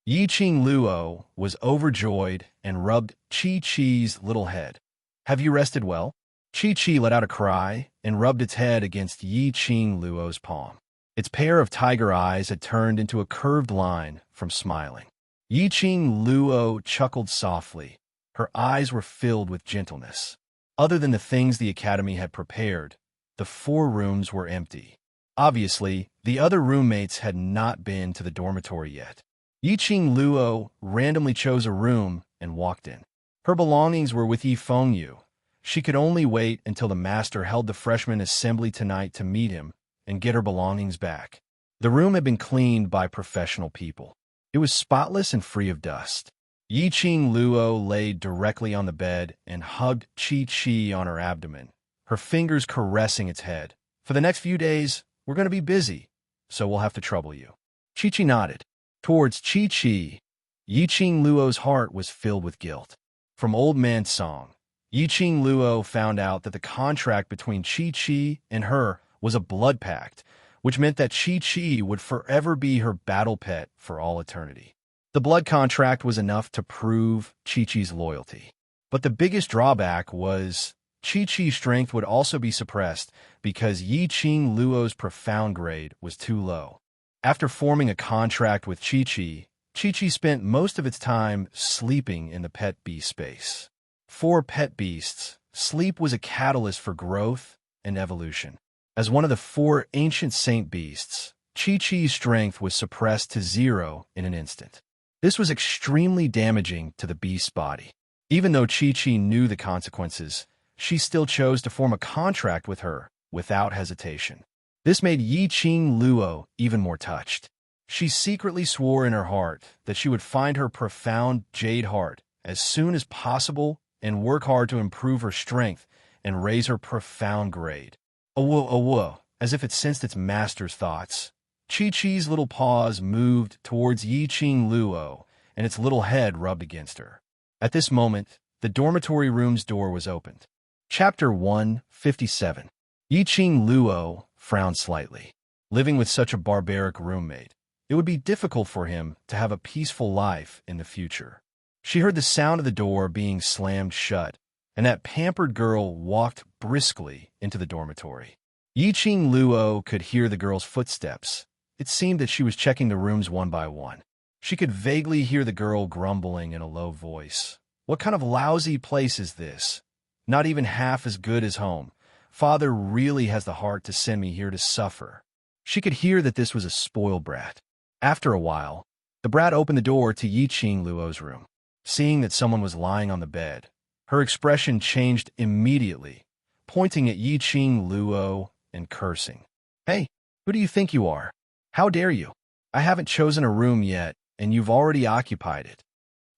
A: Yi-Ching Luo was overjoyed and rubbed Chi-Chi's little head. "Have you rested well?" Chi-Chi let out a cry and rubbed its head against Yi-Ching Luo's palm. Its pair of tiger eyes had turned into a curved line from smiling. Yi-Ching Luo chuckled softly. Her eyes were filled with gentleness. Other than the things the academy had prepared, the 4 rooms were empty. Obviously, the other roommates had not been to the dormitory yet. Yiqing Luo randomly chose a room and walked in. Her belongings were with Yi Fengyu. She could only wait until the master held the freshman assembly tonight to meet him and get her belongings back. The room had been cleaned by professional people. It was spotless and free of dust. Yiqing Luo lay directly on the bed and hugged Chi-Chi on her abdomen, her fingers caressing its head. "For the next few days, we're going to be busy, so we'll have to trouble you." Chi-Chi nodded. Towards Chi-Chi, Yiqing Luo's heart was filled with guilt. From Old Man Song, Yiqing Luo found out that the contract between Chi-Chi and her was a blood pact, which meant that Chi-Chi would forever be her battle pet for all eternity. The blood contract was enough to prove Chi-Chi's loyalty. But the biggest drawback was Chi-Chi's strength would also be suppressed because Yiqing Luo's profound grade was too low. After forming a contract with Chi-Chi, Chi-Chi spent most of its time sleeping in the pet beast space. For pet beasts, sleep was a catalyst for growth and evolution. As one of the 4 ancient saint beasts, Chi-Chi's strength was suppressed to 0 in an instant. This was extremely damaging to the beast's body. Even though Chi-Chi knew the consequences, she still chose to form a contract with her without hesitation. This made Yiqing Luo even more touched. She secretly swore in her heart that she would find her profound jade heart as soon as possible and work hard to improve her strength and raise her profound grade. Whoa, as if it sensed its master's thoughts. Chi-Chi's little paws moved towards Yiqing Luo, and its little head rubbed against her. At this moment, the dormitory room's door was opened. Chapter 157. Yiqing Luo frowned slightly. Living with such a barbaric roommate, it would be difficult for him to have a peaceful life in the future. She heard the sound of the door being slammed shut, and that pampered girl walked briskly into the dormitory. Yiqing Luo could hear the girl's footsteps. It seemed that she was checking the rooms one by one. She could vaguely hear the girl grumbling in a low voice. "What kind of lousy place is this? Not even half as good as home. Father really has the heart to send me here to suffer." She could hear that this was a spoiled brat. After a while, the brat opened the door to Yiqing Luo's room. Seeing that someone was lying on the bed, her expression changed immediately, pointing at Yiqing Luo and cursing. "Hey, who do you think you are? How dare you? I haven't chosen a room yet, and you've already occupied it."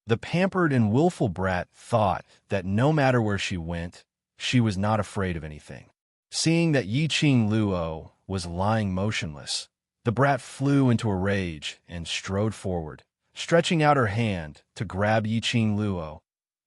A: The pampered and willful brat thought that no matter where she went, she was not afraid of anything. Seeing that Yiqing Luo was lying motionless, the brat flew into a rage and strode forward, stretching out her hand to grab Yiqing Luo.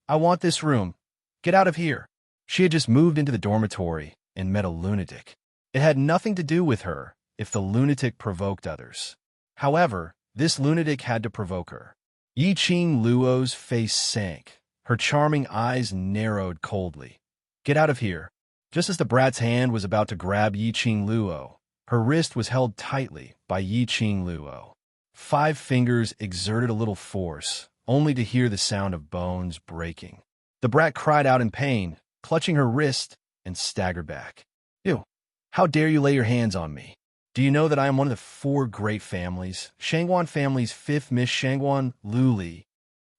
A: "I want this room. Get out of here." She had just moved into the dormitory and met a lunatic. It had nothing to do with her if the lunatic provoked others. However, this lunatic had to provoke her. Yiqing Luo's face sank. Her charming eyes narrowed coldly. "Get out of here." Just as the brat's hand was about to grab Yiqing Luo, her wrist was held tightly by Yiqing Luo. 5 fingers exerted a little force, only to hear the sound of bones breaking. The brat cried out in pain, clutching her wrist, and staggered back. "You! How dare you lay your hands on me? Do you know that I am one of the 4 great families? Shangguan family's 5th Miss Shangguan Luli."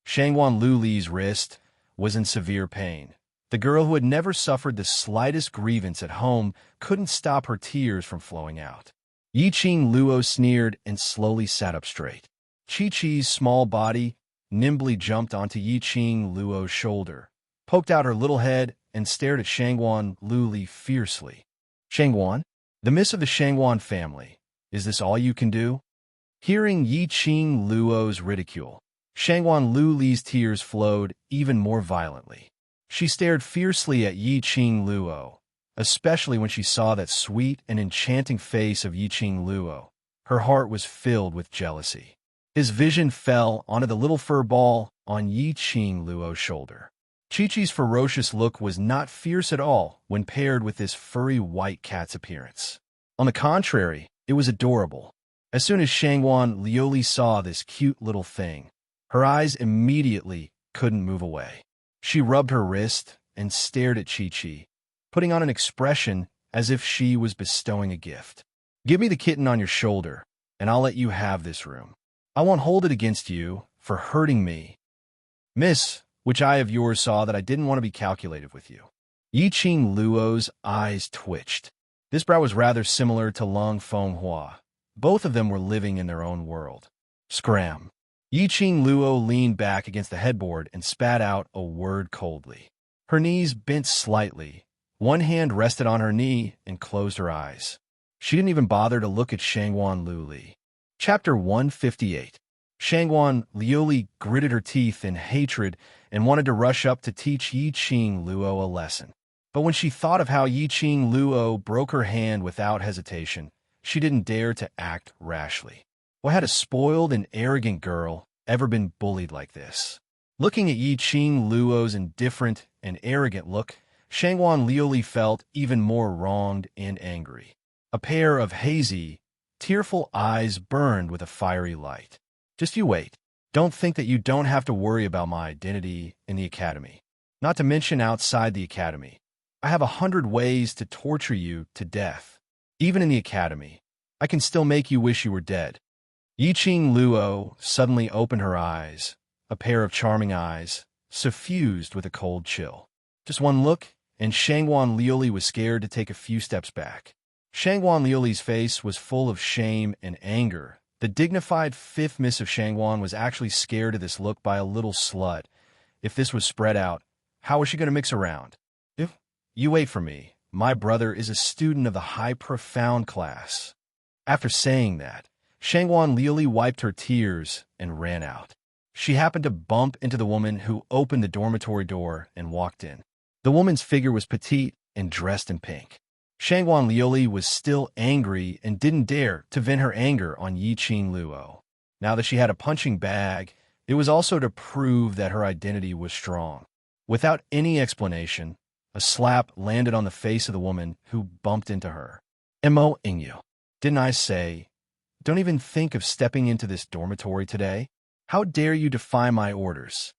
A: Shangguan Luli's wrist was in severe pain. The girl who had never suffered the slightest grievance at home couldn't stop her tears from flowing out. Yiqing Luo sneered and slowly sat up straight. Chi-Chi's small body nimbly jumped onto Yiqing Luo's shoulder, poked out her little head, and stared at Shangguan Luli fiercely. "Shangguan, the miss of the Shangguan family, is this all you can do?" Hearing Yiqing Luo's ridicule, Shangguan Luli's tears flowed even more violently. She stared fiercely at Yiqing Luo, especially when she saw that sweet and enchanting face of Yiqing Luo. Her heart was filled with jealousy. His vision fell onto the little fur ball on Yiqing Luo's shoulder. Chi-Chi's ferocious look was not fierce at all when paired with this furry white cat's appearance. On the contrary, it was adorable. As soon as Shangguan Lioli saw this cute little thing, her eyes immediately couldn't move away. She rubbed her wrist and stared at Chi-Chi, putting on an expression as if she was bestowing a gift. Give me the kitten on your shoulder, and I'll let you have this room. I won't hold it against you for hurting me. Miss, which eye of yours saw that I didn't want to be calculative with you? Yi Qing Luo's eyes twitched. This brow was rather similar to Long Feng Hua. Both of them were living in their own world. Scram. Yi Qing Luo leaned back against the headboard and spat out a word coldly. Her knees bent slightly. One hand rested on her knee and closed her eyes. She didn't even bother to look at Shangguan Liuli. Chapter 158. Shangguan Liuli gritted her teeth in hatred and wanted to rush up to teach Yi Qing Luo a lesson. But when she thought of how Yi Qing Luo broke her hand without hesitation, she didn't dare to act rashly. Why had a spoiled and arrogant girl ever been bullied like this? Looking at Yi Qing Luo's indifferent and arrogant look, Shangguan Liuli felt even more wronged and angry. A pair of hazy, tearful eyes burned with a fiery light. Just you wait. Don't think that you don't have to worry about my identity in the academy. Not to mention outside the academy. I have 100 ways to torture you to death. Even in the academy, I can still make you wish you were dead. Yi Qing Luo suddenly opened her eyes, a pair of charming eyes, suffused with a cold chill. Just one look, and Shangguan Liuli was scared to take a few steps back. Shangguan Liuli's face was full of shame and anger. The dignified fifth miss of Shangguan was actually scared of this look by a little slut. If this was spread out, how was she going to mix around? If you wait for me, my brother is a student of the high profound class. After saying that, Shangguan Liuli wiped her tears and ran out. She happened to bump into the woman who opened the dormitory door and walked in. The woman's figure was petite and dressed in pink. Shangguan Liuli was still angry and didn't dare to vent her anger on Yi Qing Luo. Now that she had a punching bag, it was also to prove that her identity was strong. Without any explanation, a slap landed on the face of the woman who bumped into her. Mo Ingyu, didn't I say, don't even think of stepping into this dormitory today? How dare you defy my orders?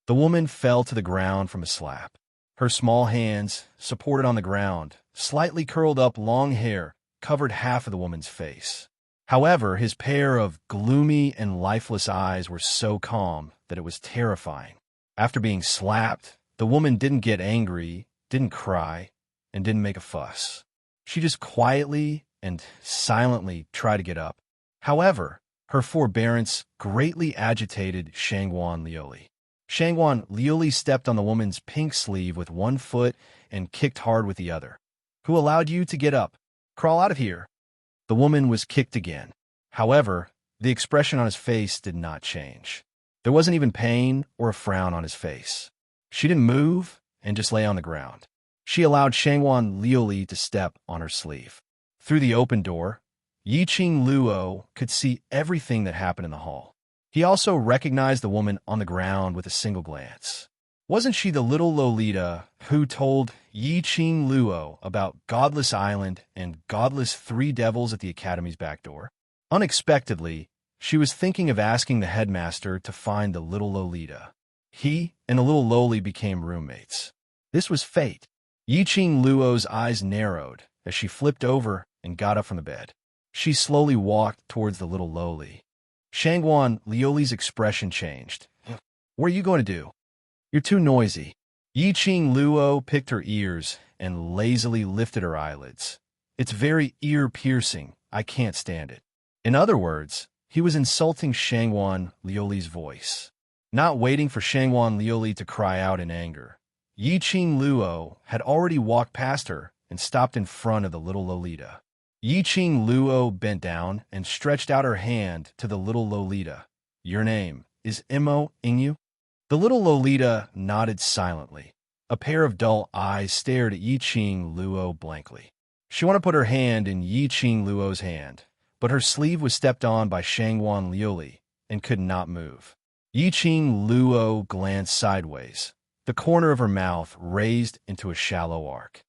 A: The woman fell to the ground from a slap. Her small hands, supported on the ground, slightly curled up long hair, covered half of the woman's face. However, his pair of gloomy and lifeless eyes were so calm that it was terrifying. After being slapped, the woman didn't get angry, didn't cry, and didn't make a fuss. She just quietly and silently tried to get up. However, her forbearance greatly agitated Shangguan Liuli. Shangguan Liuli stepped on the woman's pink sleeve with one foot and kicked hard with the other. Who allowed you to get up? Crawl out of here. The woman was kicked again. However, the expression on his face did not change. There wasn't even pain or a frown on his face. She didn't move and just lay on the ground. She allowed Shangguan Liuli to step on her sleeve. Through the open door, Yi Qing Luo could see everything that happened in the hall. He also recognized the woman on the ground with a single glance. Wasn't she the little Lolita who told Yi Qing Luo about Godless Island and Godless Three Devils at the Academy's back door? Unexpectedly, she was thinking of asking the headmaster to find the little Lolita. He and the little Loli became roommates. This was fate. Yi Qing Luo's eyes narrowed as she flipped over and got up from the bed. She slowly walked towards the little Loli. Shangguan Liuli's expression changed. What are you going to do? You're too noisy. Yi Qing Luo picked her ears and lazily lifted her eyelids. It's very ear-piercing. I can't stand it. In other words, he was insulting Shangguan Liuli's voice. Not waiting for Shangguan Liuli to cry out in anger, Yi Qing Luo had already walked past her and stopped in front of the little Lolita. Yi Qing Luo bent down and stretched out her hand to the little Lolita. Your name is Mo Ingyu? The little Lolita nodded silently. A pair of dull eyes stared at Yi Qing Luo blankly. She wanted to put her hand in Yi Qing Luo's hand, but her sleeve was stepped on by Shangguan Liuli and could not move. Yi Qing Luo glanced sideways. The corner of her mouth raised into a shallow arc.